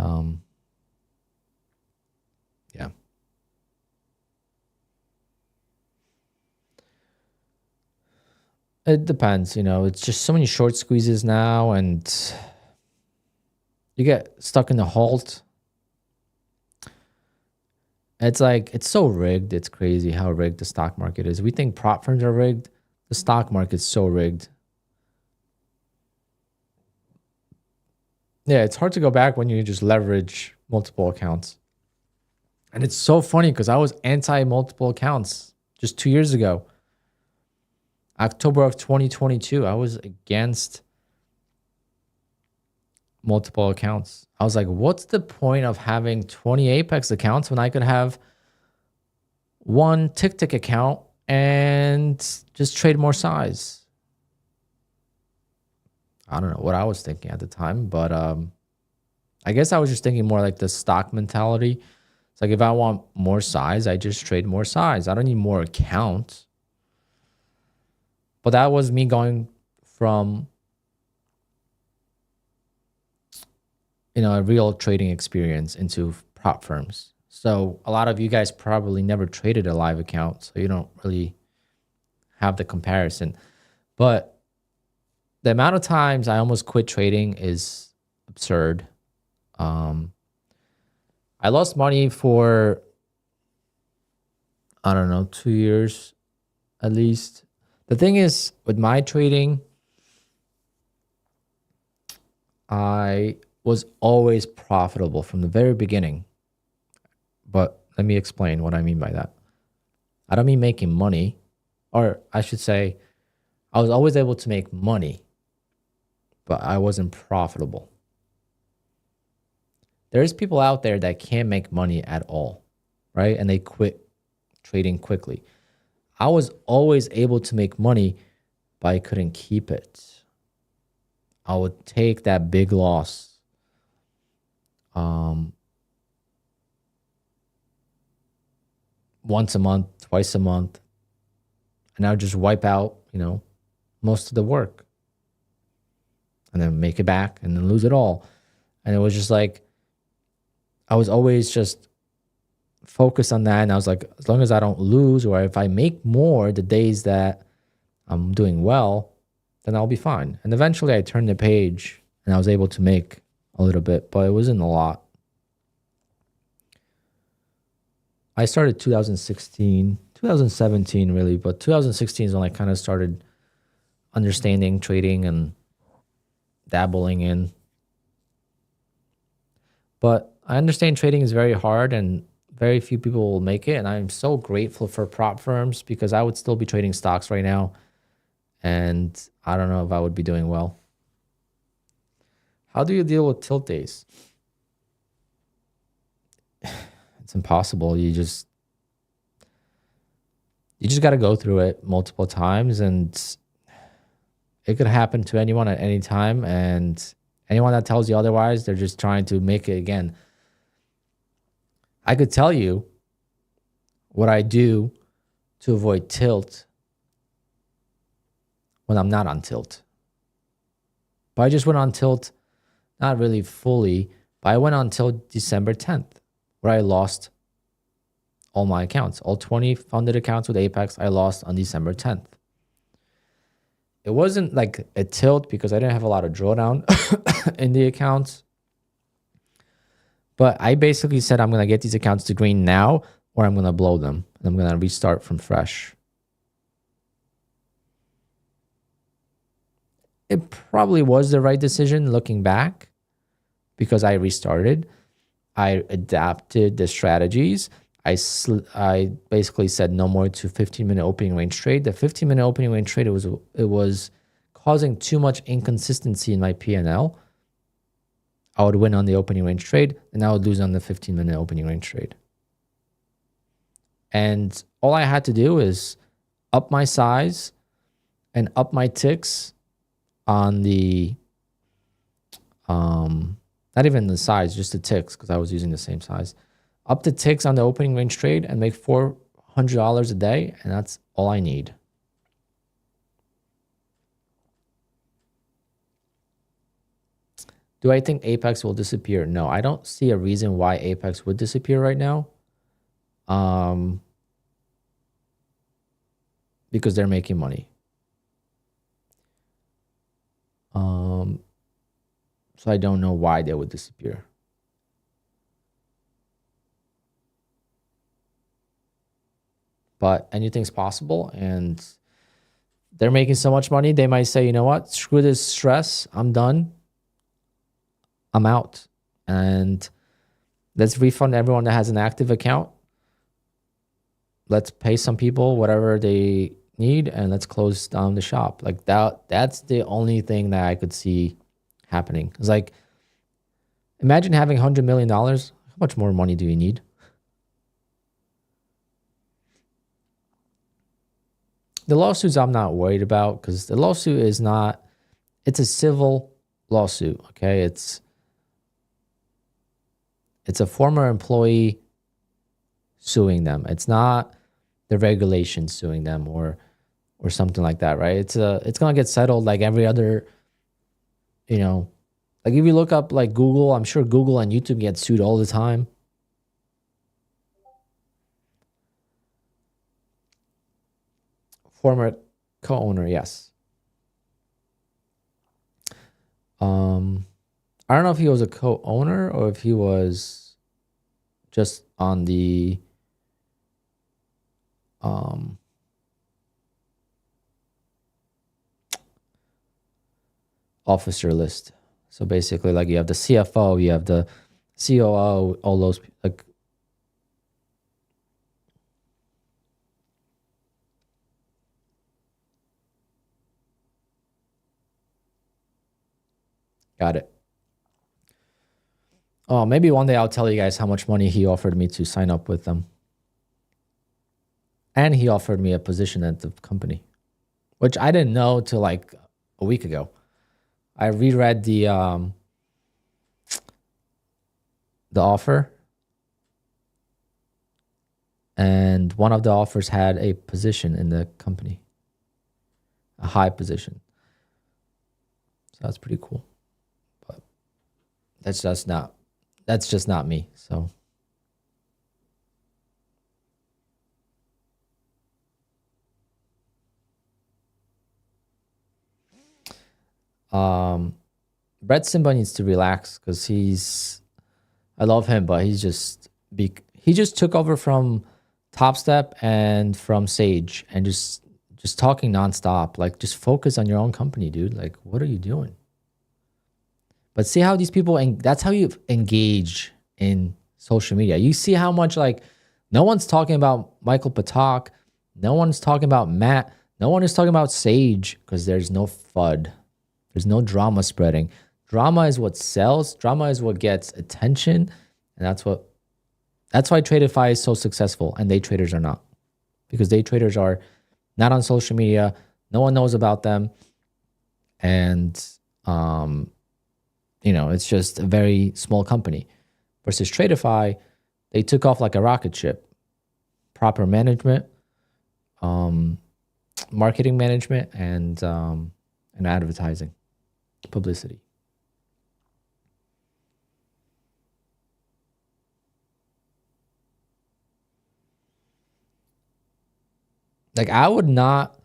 yeah. It depends, it's just so many short squeezes now, and you get stuck in a halt. It's like, it's so rigged. It's crazy how rigged the stock market is. We think prop firms are rigged. The stock market's so rigged. Yeah, it's hard to go back when you just leverage multiple accounts. And it's so funny because I was anti-multiple accounts just 2 years ago. October of 2022, I was against multiple accounts. I was like, what's the point of having 20 Apex accounts when I could have one tick account and just trade more size? I don't know what I was thinking at the time, but I guess I was just thinking more like the stock mentality. It's like, if I want more size, I just trade more size. I don't need more accounts. But that was me going from a real trading experience into prop firms. So a lot of you guys probably never traded a live account, so you don't really have the comparison. But the amount of times I almost quit trading is absurd. I lost money for, I don't know, 2 years at least. The thing is, with my trading, I was always profitable from the very beginning. But let me explain what I mean by that. I don't mean making money, or I should say, I was always able to make money, but I wasn't profitable. There's people out there that can't make money at all, right? And they quit trading quickly. I was always able to make money, but I couldn't keep it. I would take that big loss. once a month, twice a month, and I would just wipe out, most of the work and then make it back and then lose it all. And it was just like, I was always just focused on that. And I was like, as long as I don't lose, or if I make more the days that I'm doing well, then I'll be fine. And eventually I turned the page and I was able to make a little bit, but it wasn't a lot. I started 2017 really, but 2016 is when I kind of started understanding trading and dabbling in. But I understand trading is very hard and very few people will make it. And I'm so grateful for prop firms, because I would still be trading stocks right now. And I don't know if I would be doing well. How do you deal with tilt days? It's impossible. You just got to go through it multiple times, and it could happen to anyone at any time. And anyone that tells you otherwise, they're just trying to make it again. I could tell you what I do to avoid tilt when I'm not on tilt. But I just went on tilt, not really fully, but I went on tilt December 10th, where I lost all my accounts. All 20 funded accounts with Apex, I lost on December 10th. It wasn't like a tilt because I didn't have a lot of drawdown in the accounts. But I basically said, I'm going to get these accounts to green now, or I'm going to blow them. And I'm going to restart from fresh. It probably was the right decision looking back, because I restarted. I adapted the strategies. I basically said no more to 15-minute opening range trade. The 15-minute opening range trade, it was causing too much inconsistency in my P&L. I would win on the opening range trade, and I would lose on the 15-minute opening range trade. And all I had to do is up my size and up my ticks on the, not even the size, just the ticks, because I was using the same size. Up the ticks on the opening range trade and make $400 a day, and that's all I need. Do I think Apex will disappear? No, I don't see a reason why Apex would disappear right now. Because they're making money. So I don't know why they would disappear. But anything's possible, and they're making so much money, they might say, you know what, screw this stress, I'm done. I'm out, and let's refund everyone that has an active account. Let's pay some people whatever they need, and let's close down the shop. Like that's the only thing that I could see happening. It's like, imagine having $100 million. How much more money do you need? The lawsuits I'm not worried about, because the lawsuit is not, it's a civil lawsuit, okay? It's a former employee suing them. It's not the regulation suing them or something like that, right? It's gonna get settled like every other, like if you look up like Google, I'm sure Google and YouTube get sued all the time. Former co-owner, yes. I don't know if he was a co-owner or if he was just on the officer list. So basically, like, you have the CFO, you have the COO, all those, like, got it. Oh, maybe one day I'll tell you guys how much money he offered me to sign up with them. And he offered me a position at the company, which I didn't know till like a week ago. I reread the offer. and one of the offers had a position in the company, a high position. So that's pretty cool. But that's just not me. So Brett Simba needs to relax because I love him, but he just took over from Top Step and from Sage and just talking nonstop. Like, just focus on your own company, dude. Like, what are you doing? But see how these people, and that's how you engage in social media. You see how much, like, no one's talking about Michael Patak, no one's talking about Matt, no one is talking about Sage because there's no FUD. There's no drama spreading. Drama is what sells. Drama is what gets attention, and that's why Tradeify is so successful, and day traders are not, because day traders are not on social media. No one knows about them, and it's just a very small company. Versus Tradeify, they took off like a rocket ship. Proper management, marketing management, and advertising, publicity. Like, I would not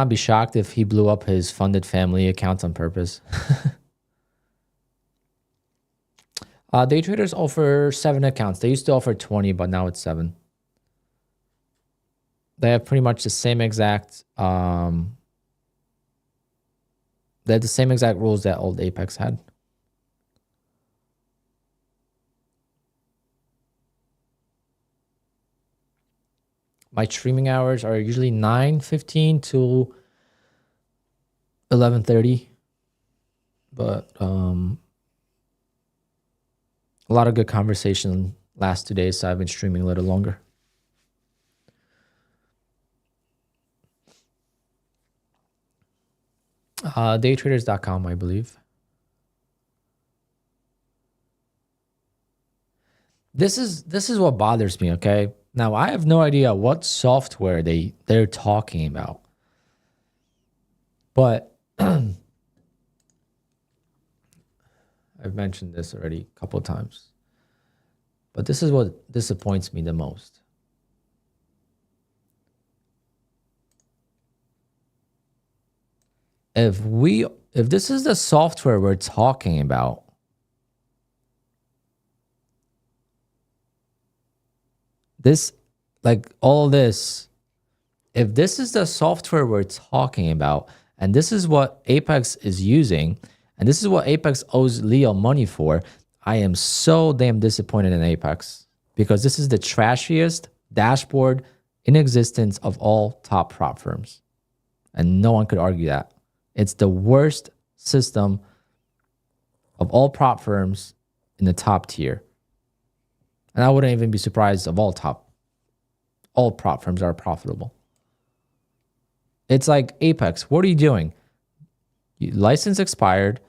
be shocked if he blew up his funded family accounts on purpose. Day traders offer 7 accounts. They used to offer 20, but now it's 7. They have pretty much the same exact rules that old Apex had. My streaming hours are usually 9:15 to 11:30, but a lot of good conversation last 2 days, so I've been streaming a little longer. Daytraders.com, I believe. This is what bothers me, okay? Now, I have no idea what software they're talking about. But I've mentioned this already a couple of times. But this is what disappoints me the most. If this is the software we're talking about, this, like, all this, if this is the software we're talking about, and this is what Apex is using, and this is what Apex owes Leo money for, I am so damn disappointed in Apex, because this is the trashiest dashboard in existence of all top prop firms. And no one could argue that. It's the worst system of all prop firms in the top tier. And I wouldn't even be surprised of all prop firms are profitable. It's like, Apex, what are you doing? Your license expired,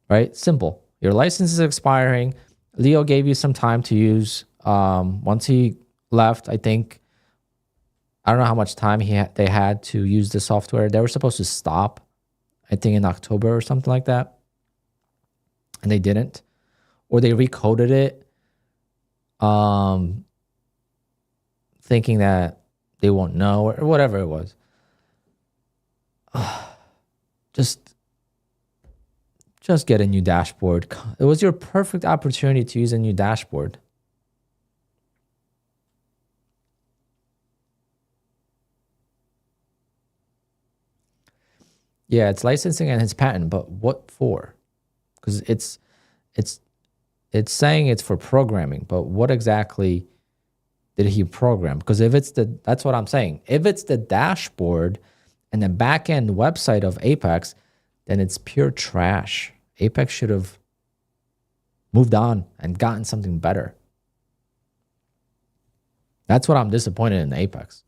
right? Simple. Your license is expiring. Leo gave you some time to use. Once he left, I don't know how much time they had to use the software. They were supposed to stop, I think, in October or something like that. And they didn't. Or they recoded it, thinking that they won't know, or whatever it was. Just get a new dashboard. It was your perfect opportunity to use a new dashboard. Yeah, it's licensing and his patent, but what for? Because it's saying it's for programming, but what exactly did he program? Because that's what I'm saying. If it's the dashboard and the back-end website of Apex, then it's pure trash. Apex should have moved on and gotten something better. That's what I'm disappointed in Apex.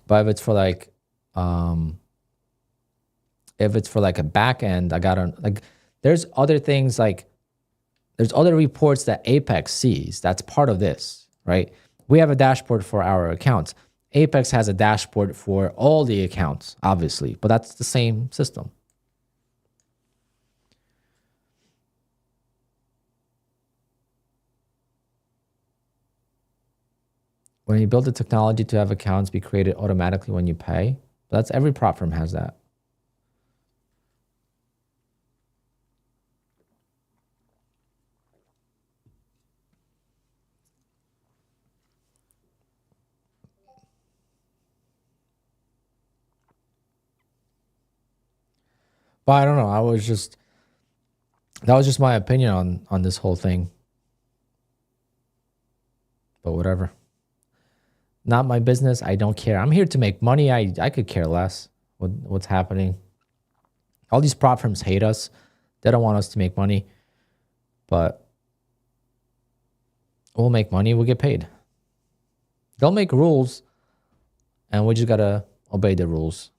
But if it's for like a back end, there's other things like there's other reports that Apex sees. That's part of this, right? We have a dashboard for our accounts. Apex has a dashboard for all the accounts, obviously, but that's the same system. When you build the technology to have accounts be created automatically when you pay, that's every prop firm has that. But I don't know. That was just my opinion on this whole thing. But whatever. Not my business. I don't care. I'm here to make money. I could care less what's happening. All these prop firms hate us. They don't want us to make money. But we'll make money. We'll get paid. They'll make rules. And we just got to obey the rules.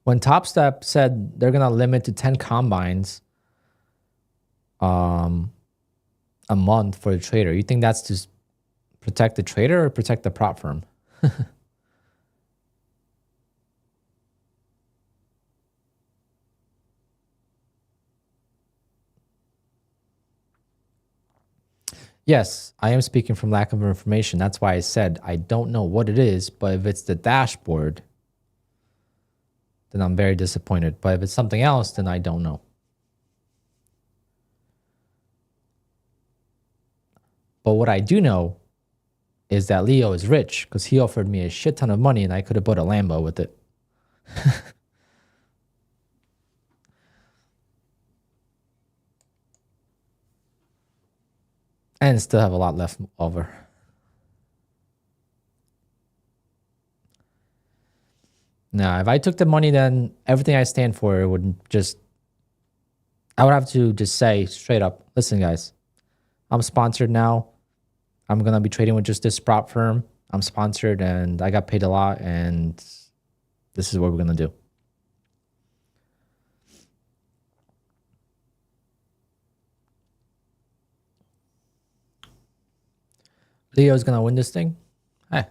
When Top Step said they're going to limit to 10 combines a month for the trader, you think that's to protect the trader or protect the prop firm? Yes, I am speaking from lack of information. That's why I said I don't know what it is, but if it's the dashboard, then I'm very disappointed. But if it's something else, then I don't know. But what I do know is that Leo is rich because he offered me a shit ton of money and I could have bought a Lambo with it. And still have a lot left over. Now, if I took the money, then everything I stand for would just, I would have to just say straight up, listen, guys, I'm sponsored now. I'm going to be trading with just this prop firm. I'm sponsored and I got paid a lot and this is what we're going to do. Leo's going to win this thing. Hey,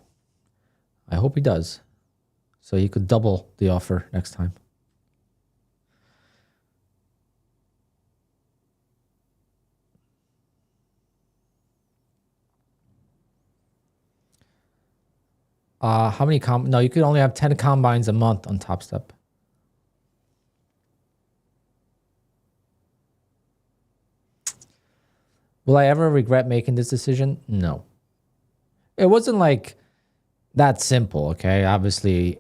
I hope he does. So he could double the offer next time. How many no, you could only have 10 combines a month on Top Step. Will I ever regret making this decision? No. It wasn't like that simple, okay? Obviously,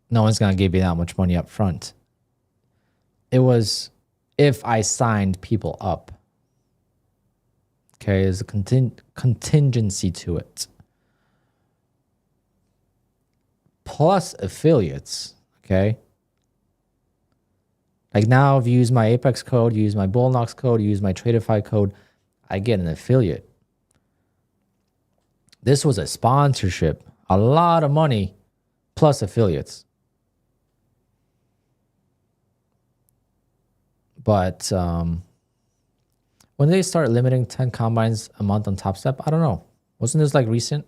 no one's going to give you that much money up front. It was if I signed people up. Okay, there's a contingency to it. Plus affiliates, okay? Like now, if you use my Apex code, you use my Bullnox code, you use my Tradeify code, I get an affiliate. This was a sponsorship, a lot of money, plus affiliates. But when they start limiting 10 combines a month on Top Step, I don't know. Wasn't this like recent?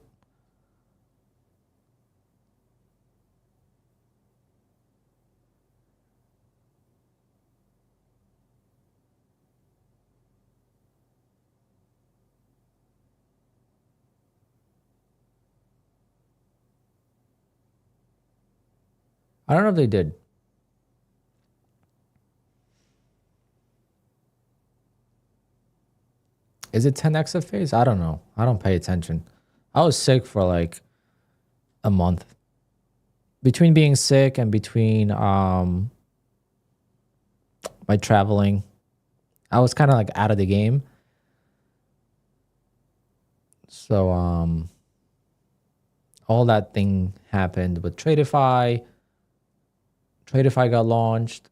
I don't know if they did. Is it 10x a phase? I don't know. I don't pay attention. I was sick for like a month. Between being sick and between my traveling, I was kind of like out of the game. So all that thing happened with Tradeify. Tradeify got launched.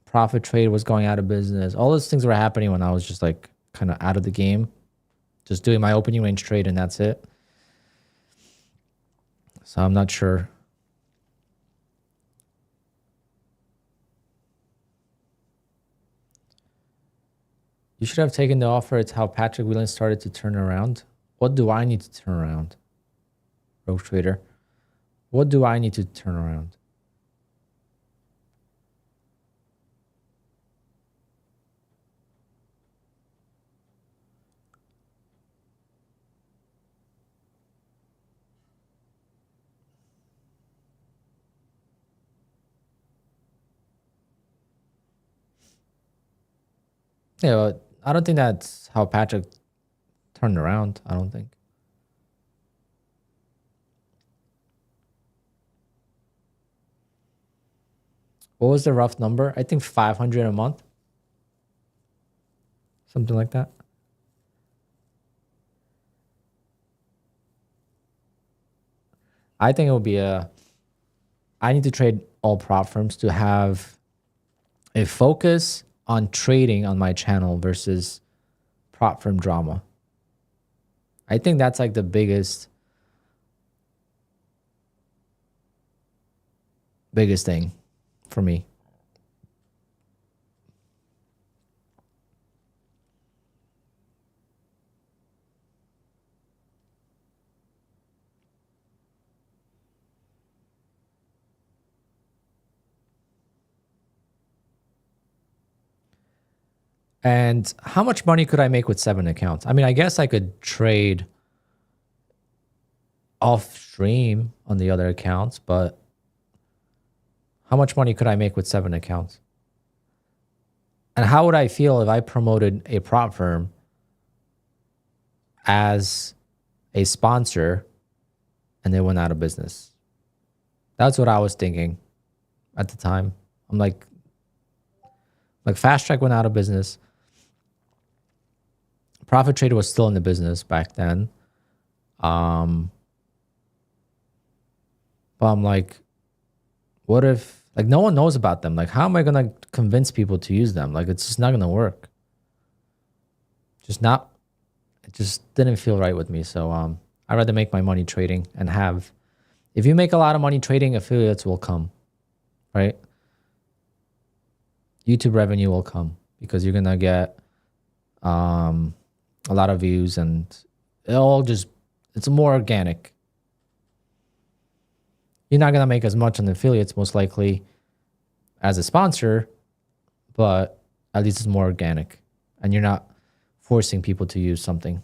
Profit Trade was going out of business. All those things were happening when I was just like kind of out of the game, just doing my opening range trade and that's it. So I'm not sure. You should have taken the offer. It's how Patrick Whelan started to turn around. What do I need to turn around? Rogue Trader. What do I need to turn around? Yeah, but I don't think that's how Patrick turned around. I don't think. What was the rough number? I think 500 a month. Something like that. I think it would be I need to trade all prop firms to have a focus on trading on my channel versus prop firm drama. I think that's like the biggest thing for me. And how much money could I make with 7 accounts? I mean, I guess I could trade off stream on the other accounts, but how much money could I make with 7 accounts? And how would I feel if I promoted a prop firm as a sponsor and they went out of business? That's what I was thinking at the time. I'm like Fast Track went out of business. Profit Trader was still in the business back then. But I'm like, what if, like, no one knows about them? Like, how am I going to convince people to use them? Like, it's just not going to work. It just didn't feel right with me. So I'd rather make my money trading and have, if you make a lot of money trading, affiliates will come, right? YouTube revenue will come because you're going to get a lot of views and it's more organic. You're not going to make as much on affiliates, most likely, as a sponsor, but at least it's more organic and you're not forcing people to use something.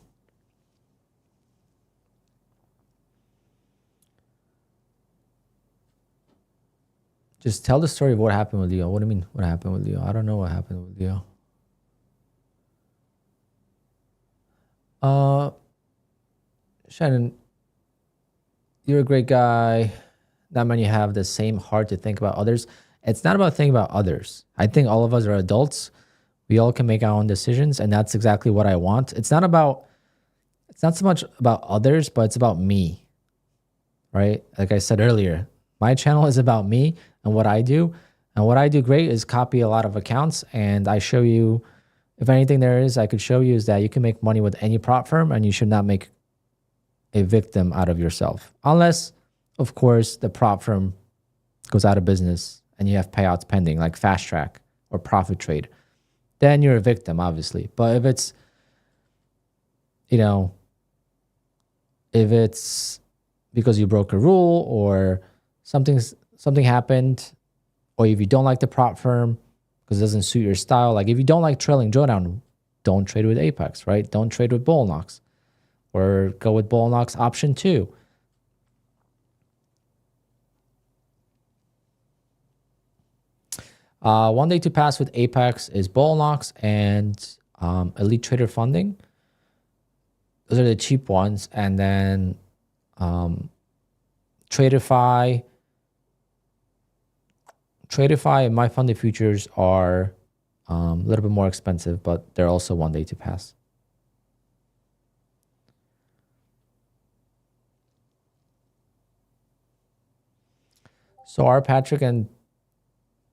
Just tell the story of what happened with Leo. What do you mean, what happened with Leo? I don't know what happened with Leo. Shannon, you're a great guy. Not many have the same heart to think about others. It's not about thinking about others. I think all of us are adults. We all can make our own decisions, and that's exactly what I want. It's not so much about others, but it's about me, right? Like I said earlier, my channel is about me and what I do. And what I do great is copy a lot of accounts, and I show you, if anything there is, I could show you is that you can make money with any prop firm, and you should not make a victim out of yourself. Unless, of course, the prop firm goes out of business and you have payouts pending, like Fast Track or Profit Trade. Then you're a victim, obviously. But if it's, if it's because you broke a rule or something happened, or if you don't like the prop firm because it doesn't suit your style, like if you don't like trailing drawdown, don't trade with Apex, right? Don't trade with Bull Knox, or go with Bull Knox option 2. One day to pass with Apex is Bull Knox and Elite Trader Funding. Those are the cheap ones. And then Tradeify and My Funded Futures are a little bit more expensive, but they're also one day to pass. So are Patrick and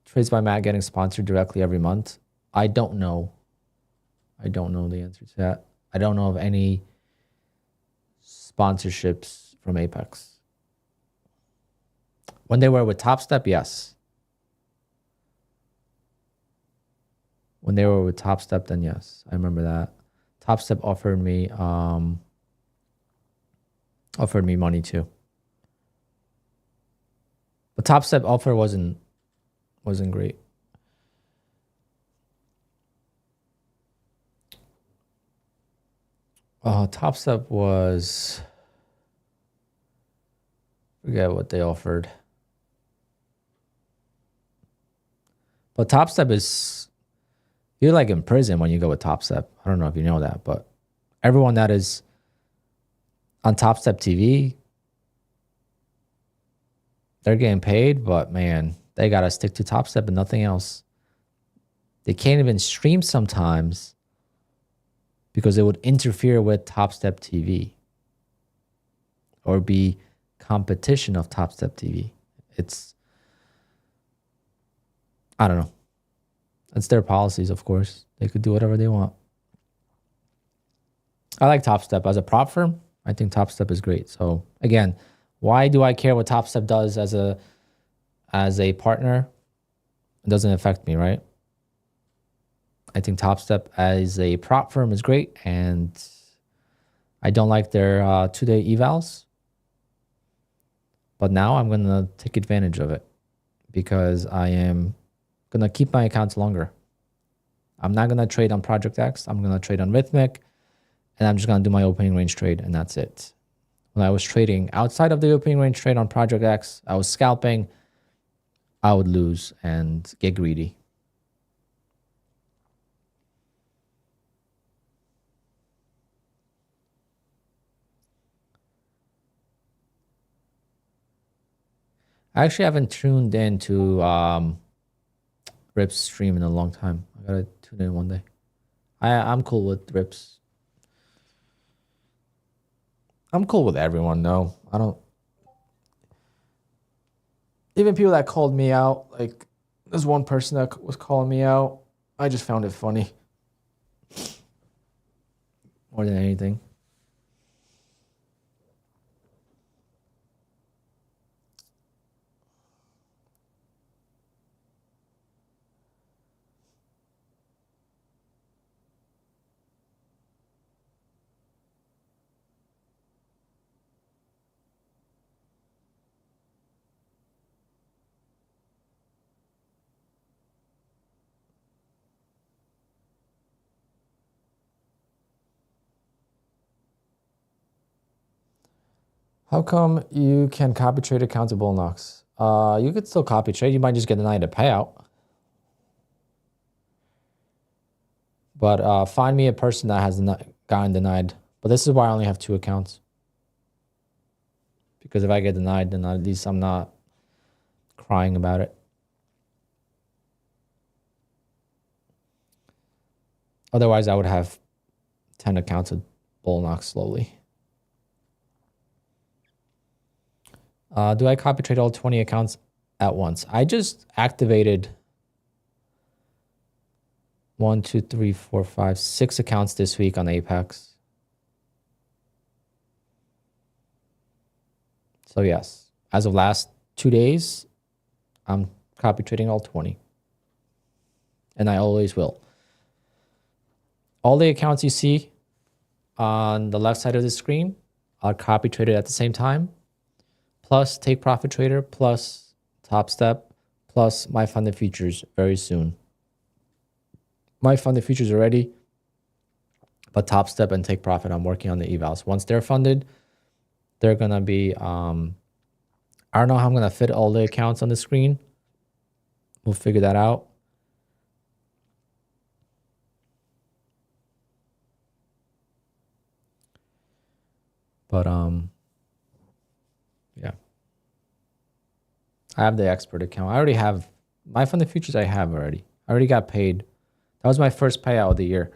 Trades by Matt getting sponsored directly every month? I don't know. I don't know the answer to that. I don't know of any sponsorships from Apex. When they were with Top Step, yes. When they were with Top Step, then yes, I remember that. Top Step offered me money too. But Top Step offer wasn't great. Top Step was, forget what they offered. But Top Step is, you're like in prison when you go with Top Step. I don't know if you know that, but everyone that is on Top Step TV, they're getting paid, but man, they got to stick to Top Step and nothing else. They can't even stream sometimes because it would interfere with Top Step TV or be competition of Top Step TV. It's, I don't know. It's their policies, of course. They could do whatever they want. I like Top Step. As a prop firm, I think Top Step is great. So again, why do I care what Top Step does as a partner? It doesn't affect me, right? I think Top Step as a prop firm is great, and I don't like their 2-day evals. But now I'm going to take advantage of it because I am going to keep my accounts longer. I'm not going to trade on Project X. I'm going to trade on Rhythmic, and I'm just going to do my opening range trade, and that's it. When I was trading outside of the opening range trade on Project X, I was scalping, I would lose and get greedy. I actually haven't tuned into Rip's stream in a long time. I gotta tune in one day. I'm cool with Rip's. I'm cool with everyone, though. I don't. Even people that called me out, like there's one person that was calling me out. I just found it funny more than anything. How come you can copy trade accounts of bull knocks? You could still copy trade. You might just get denied a payout. But find me a person that has gotten denied. But this is why I only have 2 accounts. Because if I get denied, then at least I'm not crying about it. Otherwise, I would have 10 accounts of bull knocks slowly. Do I copy trade all 20 accounts at once? I just activated 1, 2, 3, 4, 5, 6 accounts this week on Apex. So yes, as of last 2 days, I'm copy trading all 20. And I always will. All the accounts you see on the left side of the screen are copy traded at the same time, plus Take Profit Trader, plus Top Step, plus my funded futures very soon. My funded futures are ready, but Top Step and Take Profit, I'm working on the evals. Once they're funded, they're going to be, I don't know how I'm going to fit all the accounts on the screen. We'll figure that out. But, yeah. I have the expert account. I already have my funded futures. I have already. I already got paid. That was my first payout of the year.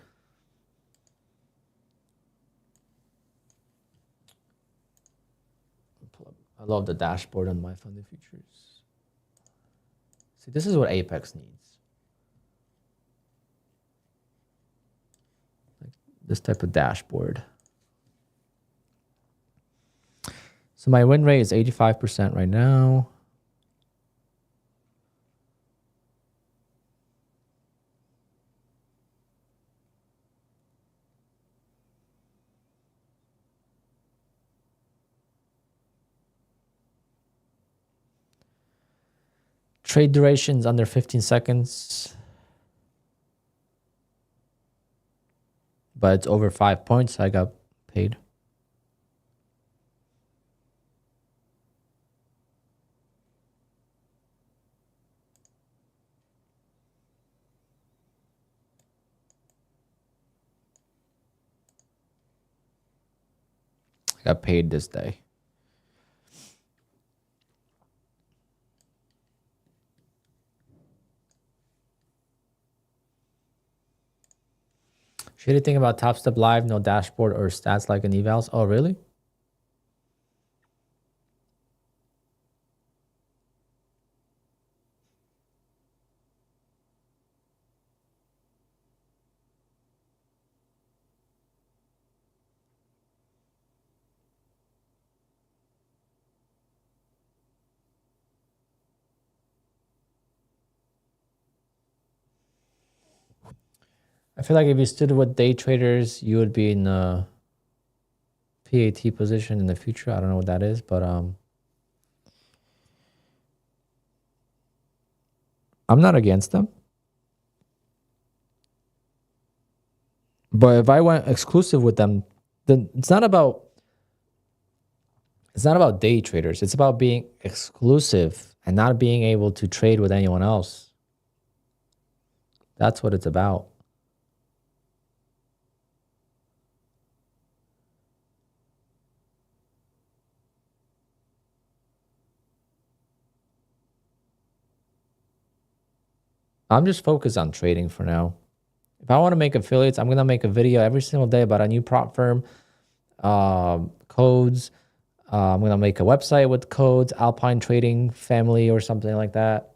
I love the dashboard on my funded futures. See, this is what Apex needs. Like this type of dashboard. So my win rate is 85% right now. Trade durations under 15 seconds. But it's over 5 points. I got paid. I got paid this day. Shitty thing about Top Step Live, no dashboard or stats like an evals. Oh, really? I feel like if you stood with day traders, you would be in a PAT position in the future. I don't know what that is, but I'm not against them. But if I went exclusive with them, then it's not about day traders. It's about being exclusive and not being able to trade with anyone else. That's what it's about. I'm just focused on trading for now. If I want to make affiliates, I'm going to make a video every single day about a new prop firm, codes. I'm going to make a website with codes, Alpine Trading Family or something like that.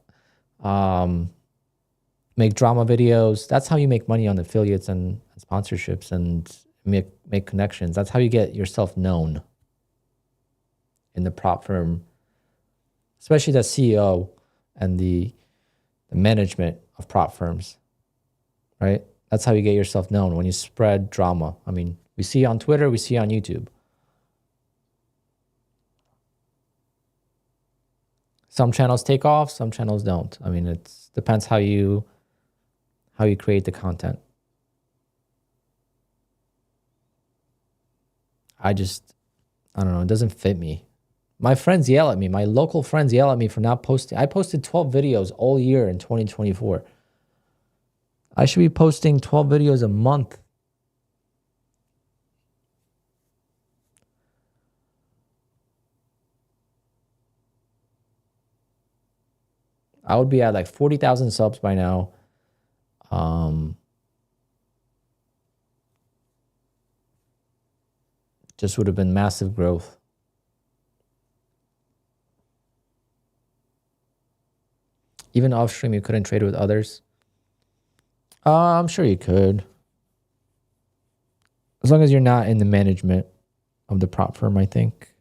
Make drama videos. That's how you make money on affiliates and sponsorships and make connections. That's how you get yourself known in the prop firm, especially the CEO and the management of prop firms, right? That's how you get yourself known, when you spread drama. I mean, we see on Twitter, we see on YouTube. Some channels take off, some channels don't. I mean, it depends how you create the content. I don't know, it doesn't fit me. My friends yell at me. My local friends yell at me for not posting. I posted 12 videos all year in 2024. I should be posting 12 videos a month. I would be at like 40,000 subs by now. Just would have been massive growth. Even off stream, you couldn't trade with others. I'm sure you could. As long as you're not in the management of the prop firm, I think.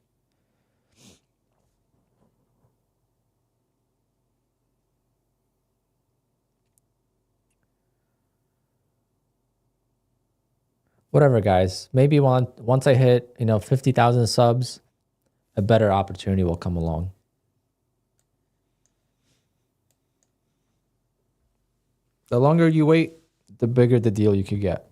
Whatever, guys. Maybe once I hit, 50,000 subs, a better opportunity will come along. The longer you wait, the bigger the deal you could get.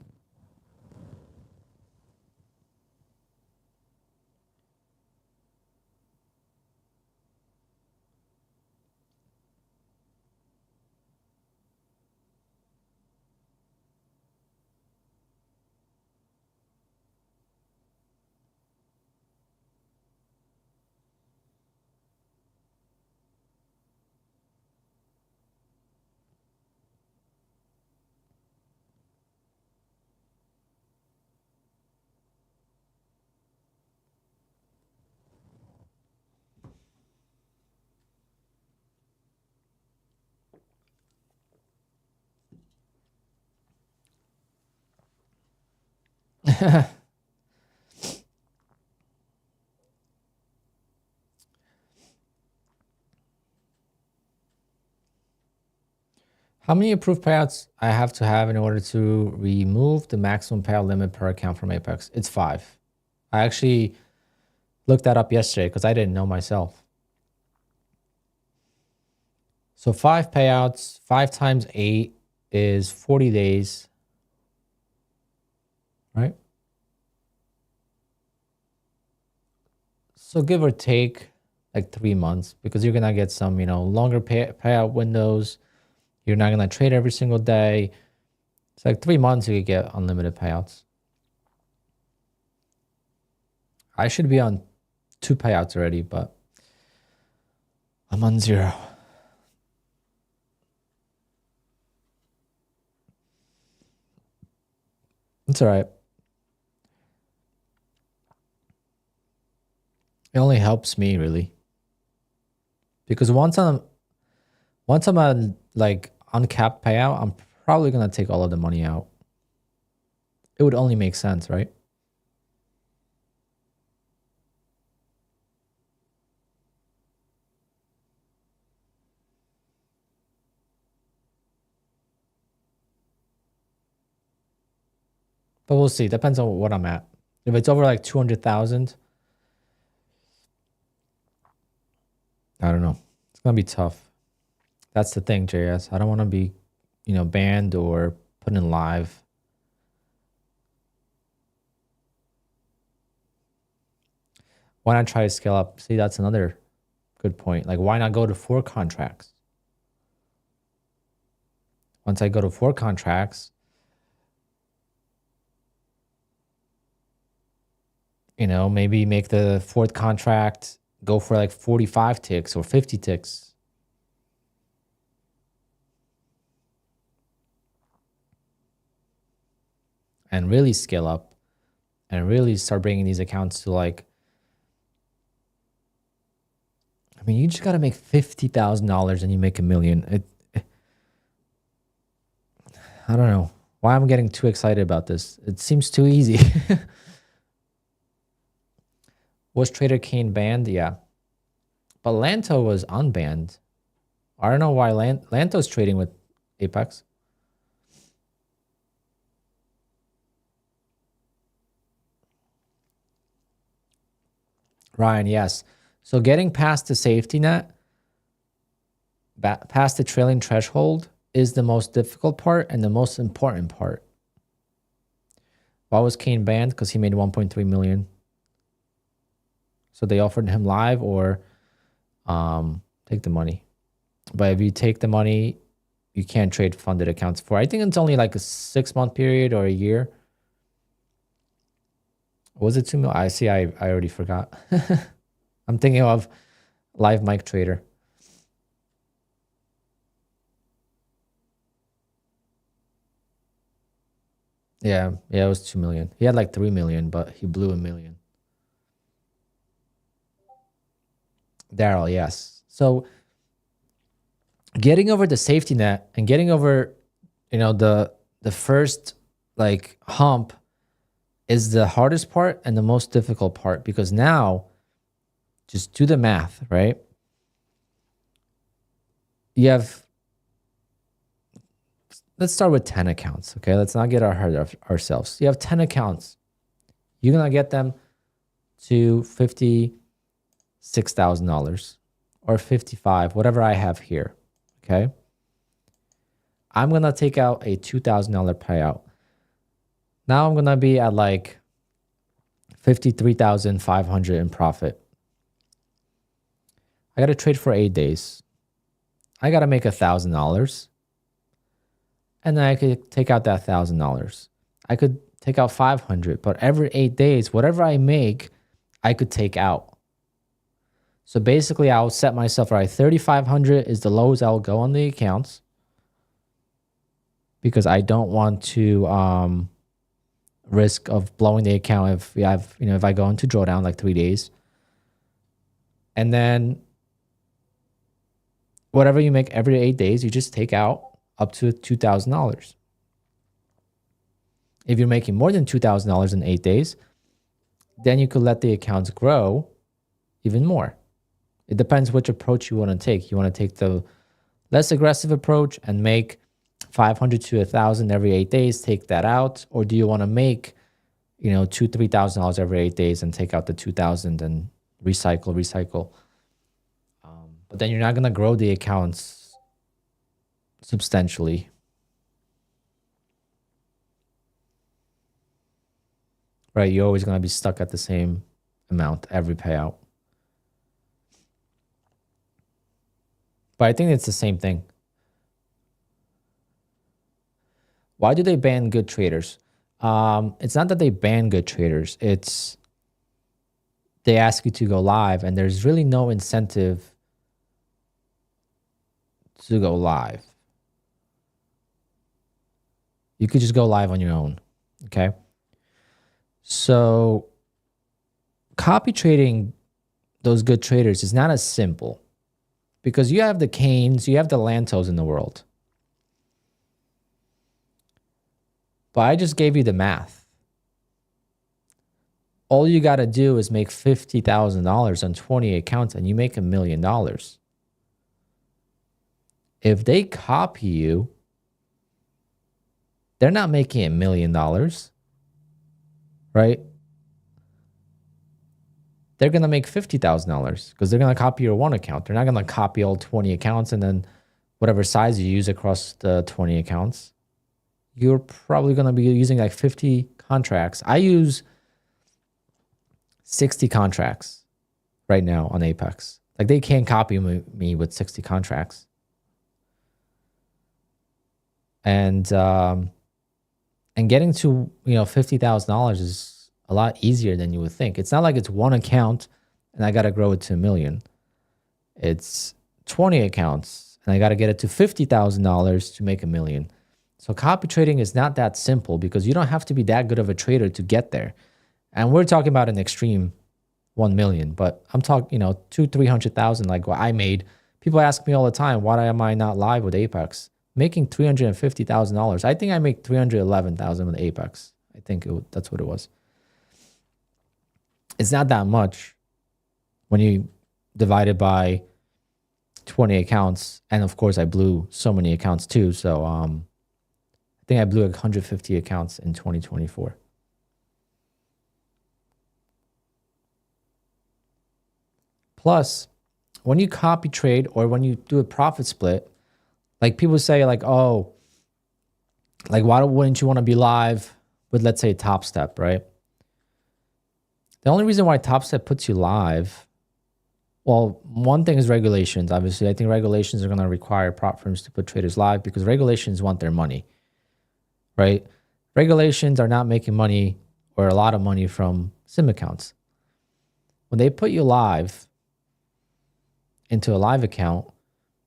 How many approved payouts I have to have in order to remove the maximum payout limit per account from Apex? It's 5. I actually looked that up yesterday because I didn't know myself. So 5 payouts, 5 times 8 is 40 days, right? So give or take like 3 months, because you're going to get some, longer payout windows. You're not going to trade every single day. It's like 3 months you could get unlimited payouts. I should be on 2 payouts already, but I'm on 0. It's all right. It only helps me, really, because once I'm at like uncapped payout, I'm probably gonna take all of the money out. It would only make sense, right? But we'll see. Depends on what I'm at. If it's over like 200,000, I don't know. It's gonna be tough. That's the thing, JS. I don't want to be, banned or put in live. Why not try to scale up? See, that's another good point. Like, why not go to 4 contracts? Once I go to 4 contracts, maybe make the 4th contract go for like 45 ticks or 50 ticks. And really scale up and really start bringing these accounts to like, you just got to make $50,000 and you make $1 million. I don't know why I'm getting too excited about this. It seems too easy. Was Trader Kane banned? Yeah. But Lanto was unbanned. I don't know why Lanto's trading with Apex. Ryan, yes. So getting past the safety net, past the trailing threshold, is the most difficult part and the most important part. Why was Kane banned? Because he made 1.3 million. So they offered him live or take the money. But if you take the money, you can't trade funded accounts for. I think it's only like a 6-month period or a year. Was it 2 million? I see. I already forgot. I'm thinking of Live Mic Trader. Yeah, it was 2 million. He had like 3 million, but he blew $1 million. Daryl, yes. So getting over the safety net and getting over, the first like hump is the hardest part and the most difficult part, because now just do the math, right? You have, let's start with 10 accounts, okay? Let's not get ahead of ourselves. You have 10 accounts. You're going to get them to $56,000 or 55, whatever I have here, okay? I'm going to take out a $2,000 payout. Now I'm going to be at like 53,500 in profit. I got to trade for 8 days. I got to make $1,000. And then I could take out that $1,000. I could take out 500, but every 8 days, whatever I make, I could take out. So basically, I'll set myself right. 3,500 is the lowest I'll go on the accounts, because I don't want to risk of blowing the account if we have, if I go into drawdown like 3 days. And then whatever you make every 8 days, you just take out up to $2,000. If you're making more than $2,000 in 8 days, then you could let the accounts grow even more. It depends which approach you want to take. You want to take the less aggressive approach and make 500 to 1,000 every 8 days, take that out, or do you want to make, $2,000-$3,000 every 8 days and take out the 2,000 and recycle? But then you're not gonna grow the accounts substantially. Right? You're always going to be stuck at the same amount every payout. But I think it's the same thing. Why do they ban good traders? It's not that they ban good traders. It's they ask you to go live, and there's really no incentive to go live. You could just go live on your own, okay? So copy trading those good traders is not as simple because you have the Canes, you have the Lantos in the world. But I just gave you the math. All you got to do is make $50,000 on 20 accounts and you make $1 million. If they copy you, they're not making $1 million, right? They're going to make $50,000 because they're going to copy your one account. They're not going to copy all 20 accounts and then whatever size you use across the 20 accounts. You're probably going to be using like 50 contracts. I use 60 contracts right now on Apex. Like they can't copy me with 60 contracts. And getting to, $50,000 is a lot easier than you would think. It's not like it's one account and I got to grow it to $1 million. It's 20 accounts and I got to get it to $50,000 to make $1 million. So copy trading is not that simple because you don't have to be that good of a trader to get there. And we're talking about an extreme 1 million, but I'm talking, 200,000-300,000 like what I made. People ask me all the time, why am I not live with Apex? Making $350,000. I think I make $311,000 with Apex. I think that's what it was. It's not that much when you divide it by 20 accounts. And of course, I blew so many accounts too. So I think I blew 150 accounts in 2024. Plus, when you copy trade or when you do a profit split, like people say like, oh, like why wouldn't you want to be live with, let's say, Top Step, right? The only reason why Top Step puts you live, well, one thing is regulations. Obviously, I think regulations are going to require prop firms to put traders live because regulations want their money, right? Regulations are not making money or a lot of money from sim accounts. When they put you live into a live account,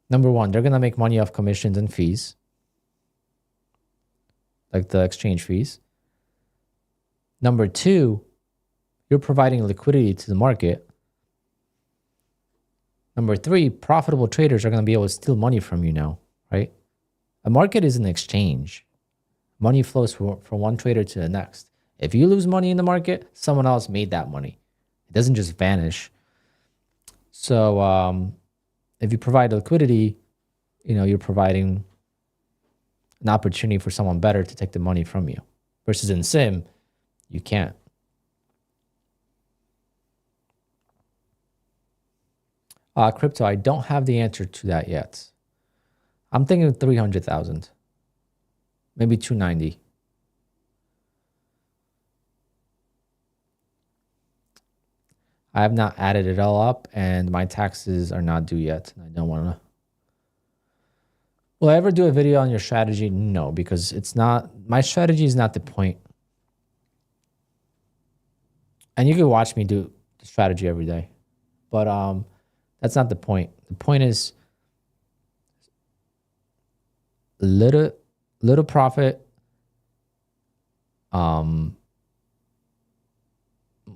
number one, they're going to make money off commissions and fees, like the exchange fees. Number two, you're providing liquidity to the market. Number three, profitable traders are going to be able to steal money from you now, right? A market is an exchange. Money flows from one trader to the next. If you lose money in the market, someone else made that money. It doesn't just vanish. So if you provide liquidity, you're providing an opportunity for someone better to take the money from you. Versus in sim, you can't. Crypto, I don't have the answer to that yet. I'm thinking 300,000, maybe 290. I have not added it all up, and my taxes are not due yet. I don't want to. Will I ever do a video on your strategy? No, because it's not. My strategy is not the point. And you can watch me do the strategy every day, but that's not the point. The point is little profit,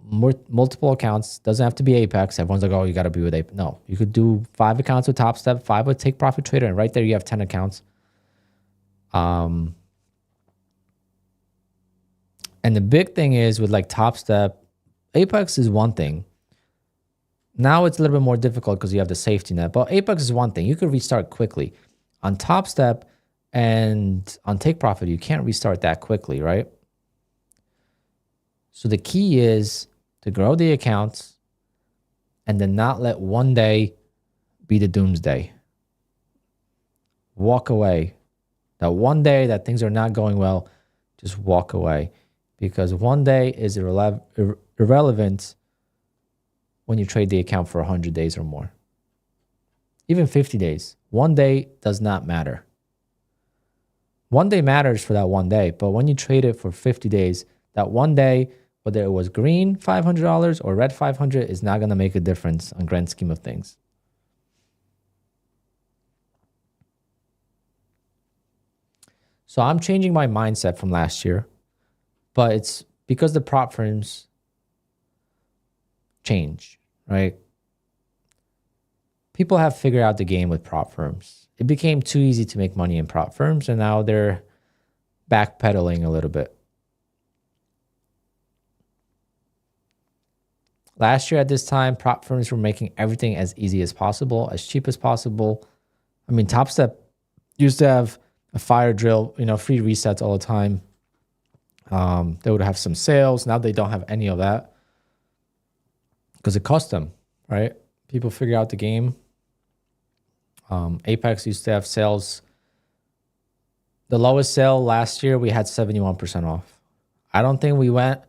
multiple accounts. Doesn't have to be Apex. Everyone's like, oh, you got to be with Apex. No, you could do 5 accounts with Top Step, 5 with Take Profit Trader, and right there you have 10 accounts. And the big thing is with like Top Step, Apex is one thing. Now it's a little bit more difficult because you have the safety net, but Apex is one thing. You could restart quickly. On Top Step and on Take Profit, you can't restart that quickly, right? So the key is to grow the accounts and then not let one day be the doomsday. walk away. That one day that things are not going well, just walk away, because one day is irrelevant when you trade the account for 100 days or more. Even 50 days. One day does not matter. One day matters for that one day, but when you trade it for 50 days, that one day, whether it was green $500 or red 500, is not going to make a difference on grand scheme of things. So I'm changing my mindset from last year, but it's because the prop firms change, right? People have figured out the game with prop firms. It became too easy to make money in prop firms, and now they're backpedaling a little bit. Last year at this time, prop firms were making everything as easy as possible, as cheap as possible. I mean, Top Step used to have a fire drill, free resets all the time. They would have some sales. Now they don't have any of that because it cost them, right? People figure out the game. Apex used to have sales. The lowest sale last year, we had 71% off. I don't think we went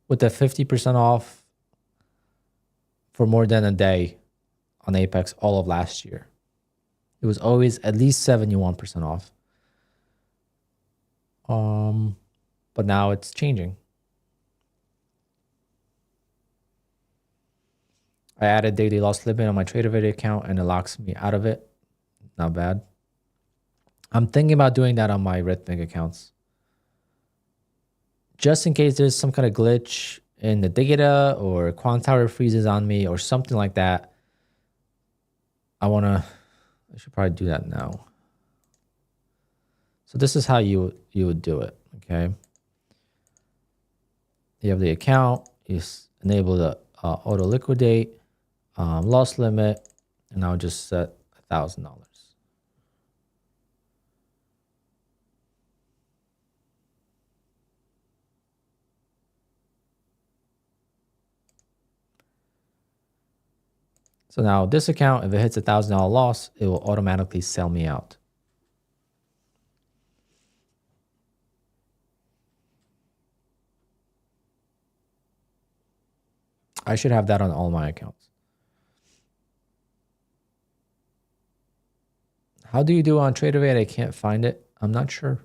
with the 50% off for more than a day on Apex all of last year. It was always at least 71% off. But now it's changing. I added daily loss limit on my TraderVate account and it locks me out of it. Not bad. I'm thinking about doing that on my Rhythmic accounts. Just in case there's some kind of glitch in the data or QUANTOWER freezes on me or something like that. I should probably do that now. So this is how you would do it, okay? You have the account, you enable the auto liquidate, loss limit, and I'll just set $1,000. So now this account, if it hits $1,000 loss, it will automatically sell me out. I should have that on all my accounts. How do you do on TraderVate? I can't find it. I'm not sure.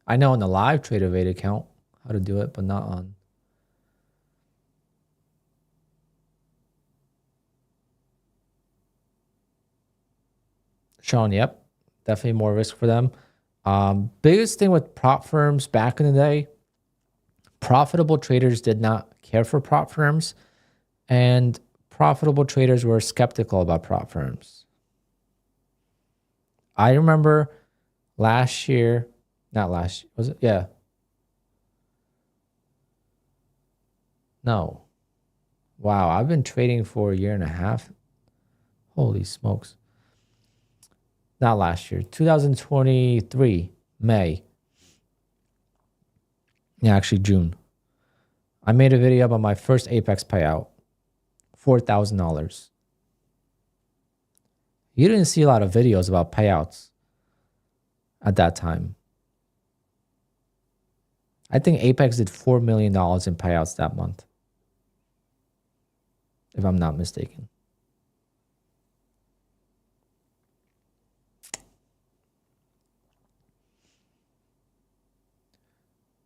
I know on the live TraderVate account how to do it, but not on. Sean, yep. Definitely more risk for them. Biggest thing with prop firms back in the day, profitable traders did not care for prop firms, and profitable traders were skeptical about prop firms. I remember last year, not last year, was it? Yeah. No. Wow, I've been trading for a year and a half. Holy smokes. Not last year, 2023, May. Yeah, actually June. I made a video about my first Apex payout, $4,000. You didn't see a lot of videos about payouts at that time. I think Apex did $4 million in payouts that month, if I'm not mistaken.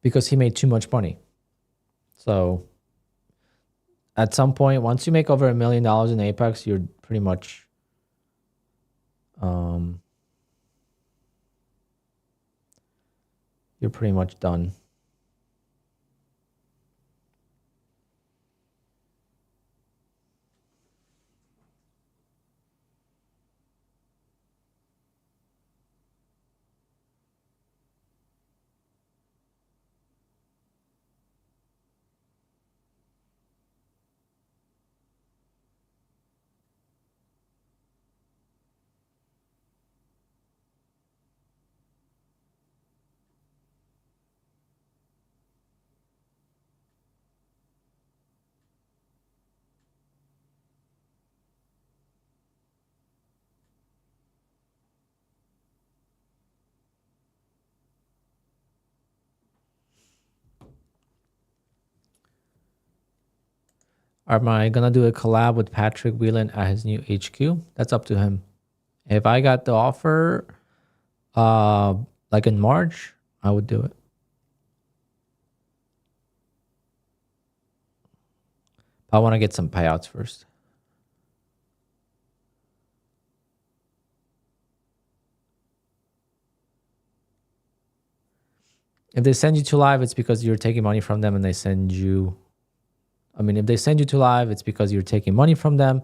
Because he made too much money. So at some point, once you make over $1 million in Apex, you're pretty much done. Am I gonna do a collab with Patrick Whelan at his new HQ? That's up to him. If I got the offer, like in March, I would do it. I want to get some payouts first. If they send you to live, it's because you're taking money from them and they send you. I mean, if they send you to live, it's because you're taking money from them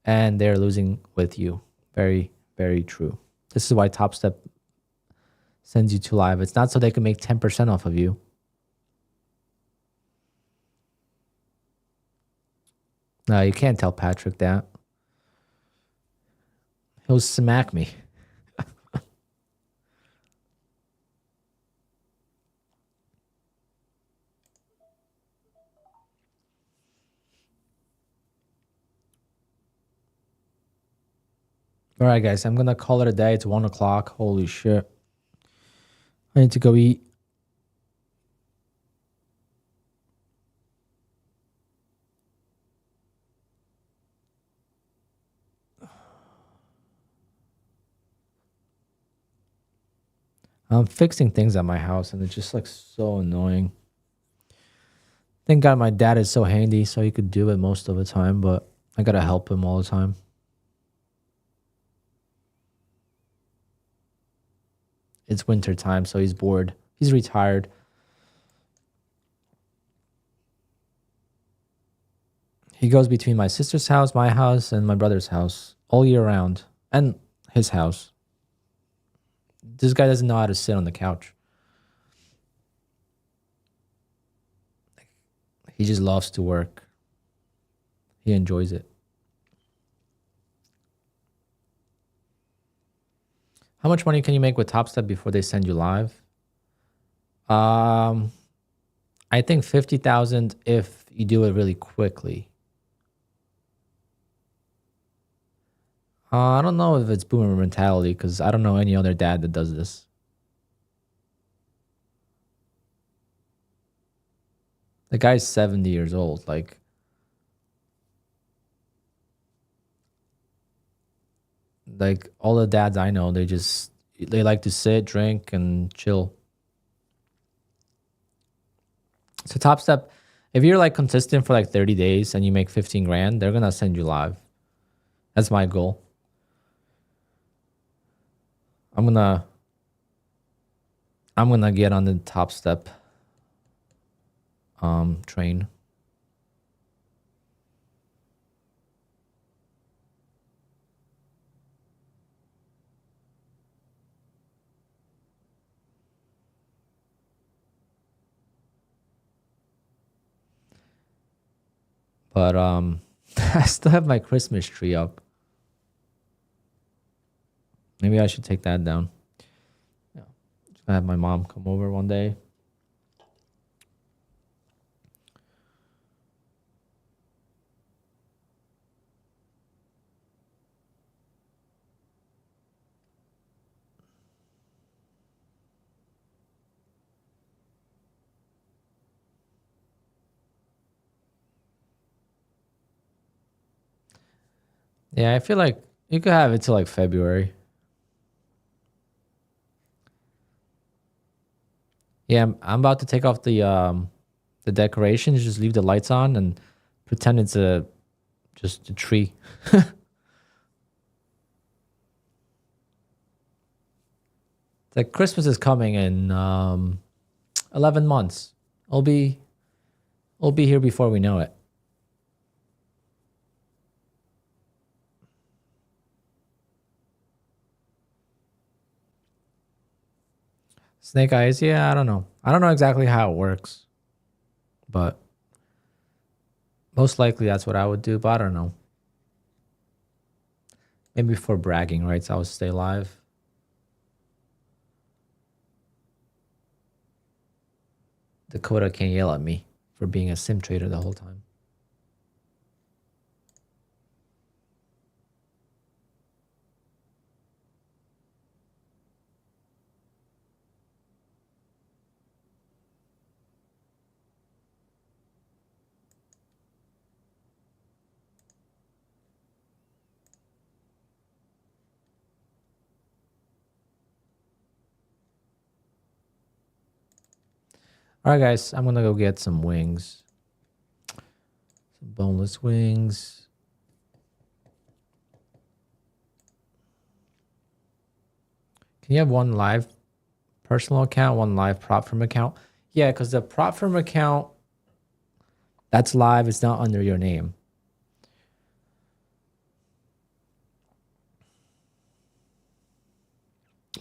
and they're losing with you. Very, very true. This is why Top Step sends you to live. It's not so they can make 10% off of you. No, you can't tell Patrick that. He'll smack me. All right, guys, I'm going to call it a day. It's 1 o'clock. Holy shit. I need to go eat. I'm fixing things at my house and it's just like so annoying. Thank God my dad is so handy so he could do it most of the time, but I got to help him all the time. It's winter time, so he's bored. He's retired. He goes between my sister's house, my house, and my brother's house all year round, and his house. This guy doesn't know how to sit on the couch. He just loves to work. He enjoys it. How much money can you make with Top Step before they send you live? I think 50,000 if you do it really quickly. I don't know if it's boomer mentality because I don't know any other dad that does this. The guy's 70 years old. Like all the dads I know, they like to sit, drink, and chill. So Top Step, if you're like consistent for like 30 days and you make 15 grand, they're gonna send you live. That's my goal. I'm gonna get on the Top Step train. But I still have my Christmas tree up. Maybe I should take that down. Yeah. Just gonna have my mom come over one day. Yeah, I feel like you could have it till like February. Yeah, I'm about to take off the decorations, just leave the lights on and pretend it's just a tree. Like Christmas is coming in 11 months. I'll be here before we know it. Snake eyes, yeah, I don't know. I don't know exactly how it works, but most likely that's what I would do, but I don't know. Maybe for bragging rights, I would stay live. Dakota can't yell at me for being a sim trader the whole time. All right, guys, I'm gonna go get some wings, some boneless wings. Can you have one live personal account, one live prop firm account? Yeah, because the prop firm account that's live, it's not under your name.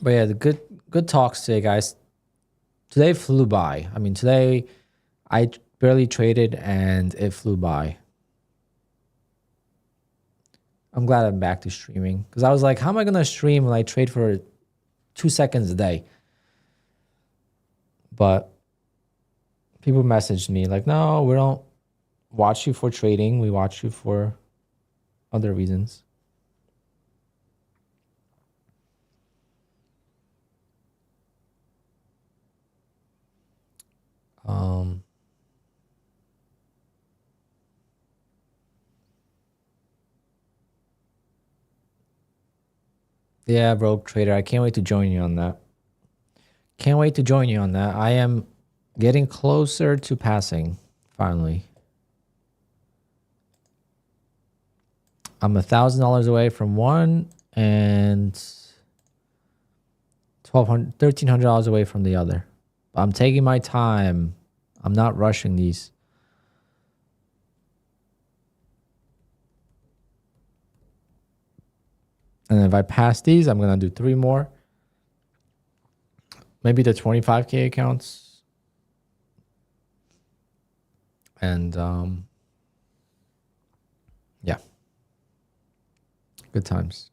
But yeah, the good talks today, guys. Today flew by. I mean, today I barely traded and it flew by. I'm glad I'm back to streaming because I was like, how am I going to stream when I trade for 2 seconds a day? But people messaged me like, no, we don't watch you for trading. We watch you for other reasons. Yeah, Rogue Trader. I can't wait to join you on that. Can't wait to join you on that. I am getting closer to passing, finally. I'm $1,000 away from one and $1,300 away from the other. But I'm taking my time. I'm not rushing these. And if I pass these, I'm going to do 3 more. Maybe the 25K accounts. And yeah. Good times.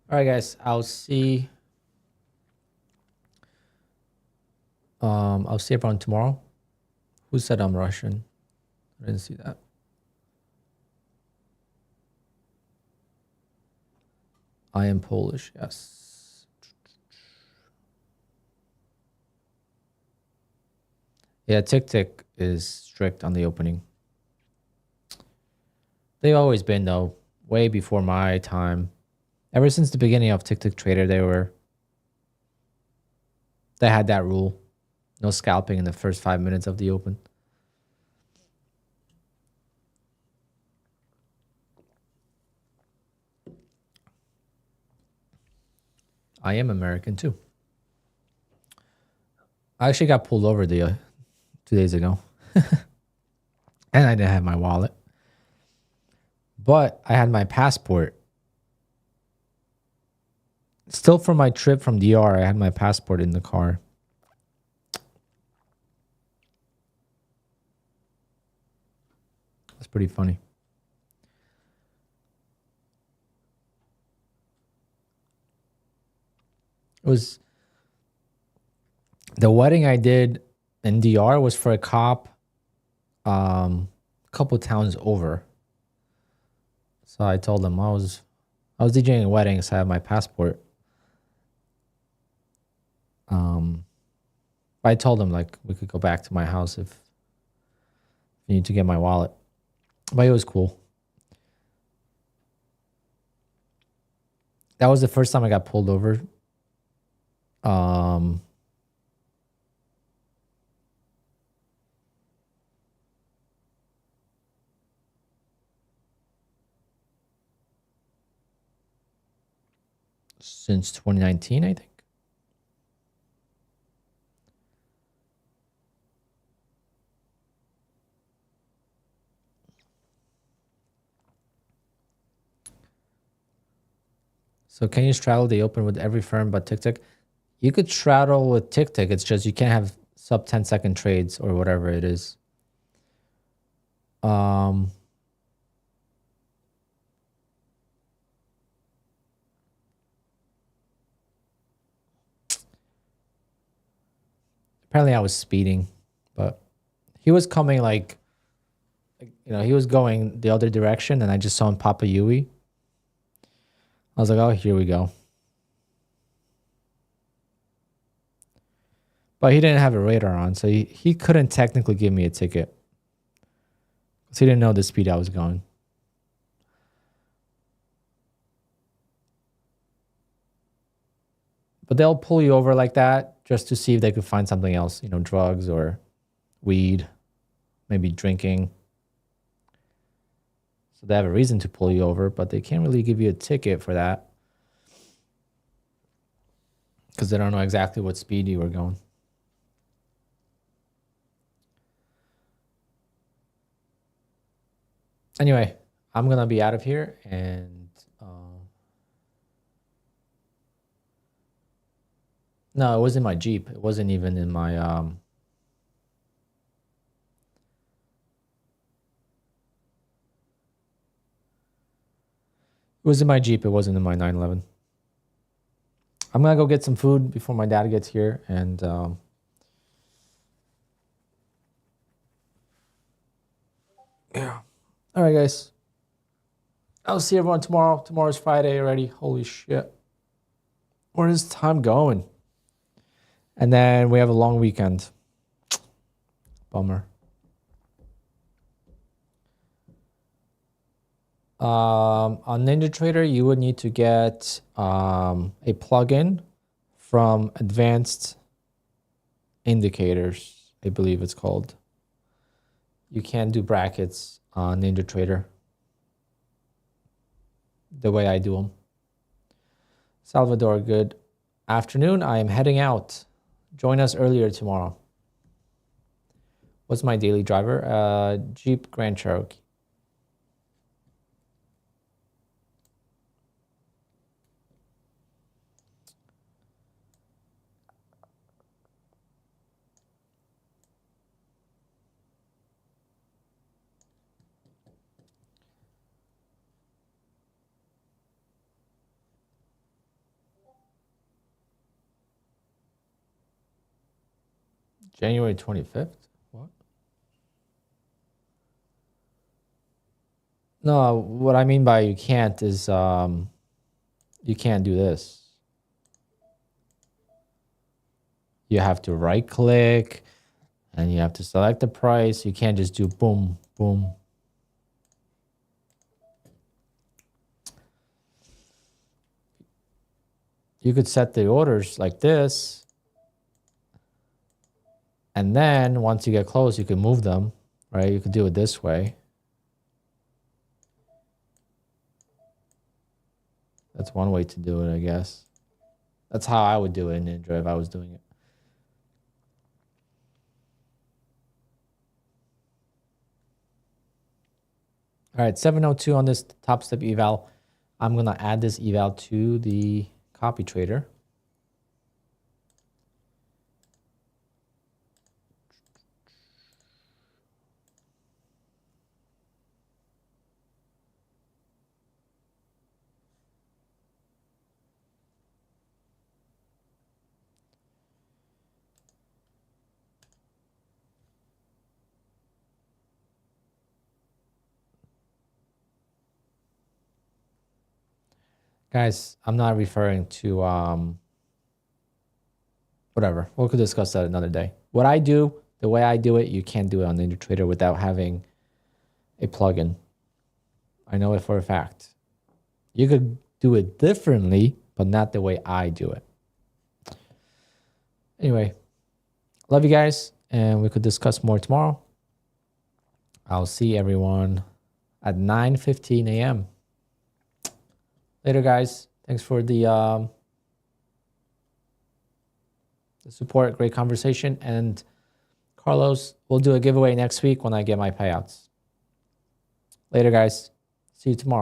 All right, guys. I'll see everyone tomorrow. Who said I'm Russian? I didn't see that. I am Polish, yes. Yeah, TickTick is strict on the opening. They've always been, though, way before my time. Ever since the beginning of TickTick Trader, they had that rule. No scalping in the first 5 minutes of the open. I am American too. I actually got pulled over 2 days ago. And I didn't have my wallet. But I had my passport. Still from my trip from DR, I had my passport in the car. That's pretty funny. It was the wedding I did in DR was for a cop a couple towns over. So I told them I was DJing a wedding, so I have my passport. I told them like we could go back to my house if you need to get my wallet. But it was cool. That was the first time I got pulled over. Since 2019, I think. So can you straddle the open with every firm but TickTick? You could straddle with TickTick. It's just you can't have sub 10-second trades or whatever it is. Apparently I was speeding, but he was coming like he was going the other direction, and I just saw him pop a Yui. I was like, oh, here we go. But he didn't have a radar on, so he couldn't technically give me a ticket. Because he didn't know the speed I was going. But they'll pull you over like that just to see if they could find something else, drugs or weed, maybe drinking. So they have a reason to pull you over, but they can't really give you a ticket for that because they don't know exactly what speed you were going. Anyway, I'm going to be out of here, and no, it was in my Jeep. It wasn't even in my it was in my Jeep. It wasn't in my 911. I'm going to go get some food before my dad gets here, and yeah. All right, guys. I'll see everyone tomorrow. Tomorrow's Friday already. Holy shit. Where is time going? And then we have a long weekend. Bummer. On NinjaTrader, you would need to get a plugin from Advanced Indicators, I believe it's called. You can't do brackets on NinjaTrader the way I do them. Salvador, good afternoon. I am heading out. Join us earlier tomorrow. What's my daily driver? Jeep Grand Cherokee. January 25th? What? No, what I mean by you can't is you can't do this. You have to right click and you have to select the price. You can't just do boom, boom. You could set the orders like this. And then once you get close, you can move them, right? You could do it this way. That's one way to do it, I guess. That's how I would do it in Ninja if I was doing it. All right, 702 on this top step eval. I'm going to add this eval to the copy trader. Guys, I'm not referring to whatever. We could discuss that another day. What I do, the way I do it, you can't do it on NinjaTrader without having a plugin. I know it for a fact. You could do it differently, but not the way I do it. Anyway, love you guys, and we could discuss more tomorrow. I'll see everyone at 9:15 a.m. Later, guys. Thanks for the support. Great conversation. And Carlos, we'll do a giveaway next week when I get my payouts. Later, guys. See you tomorrow.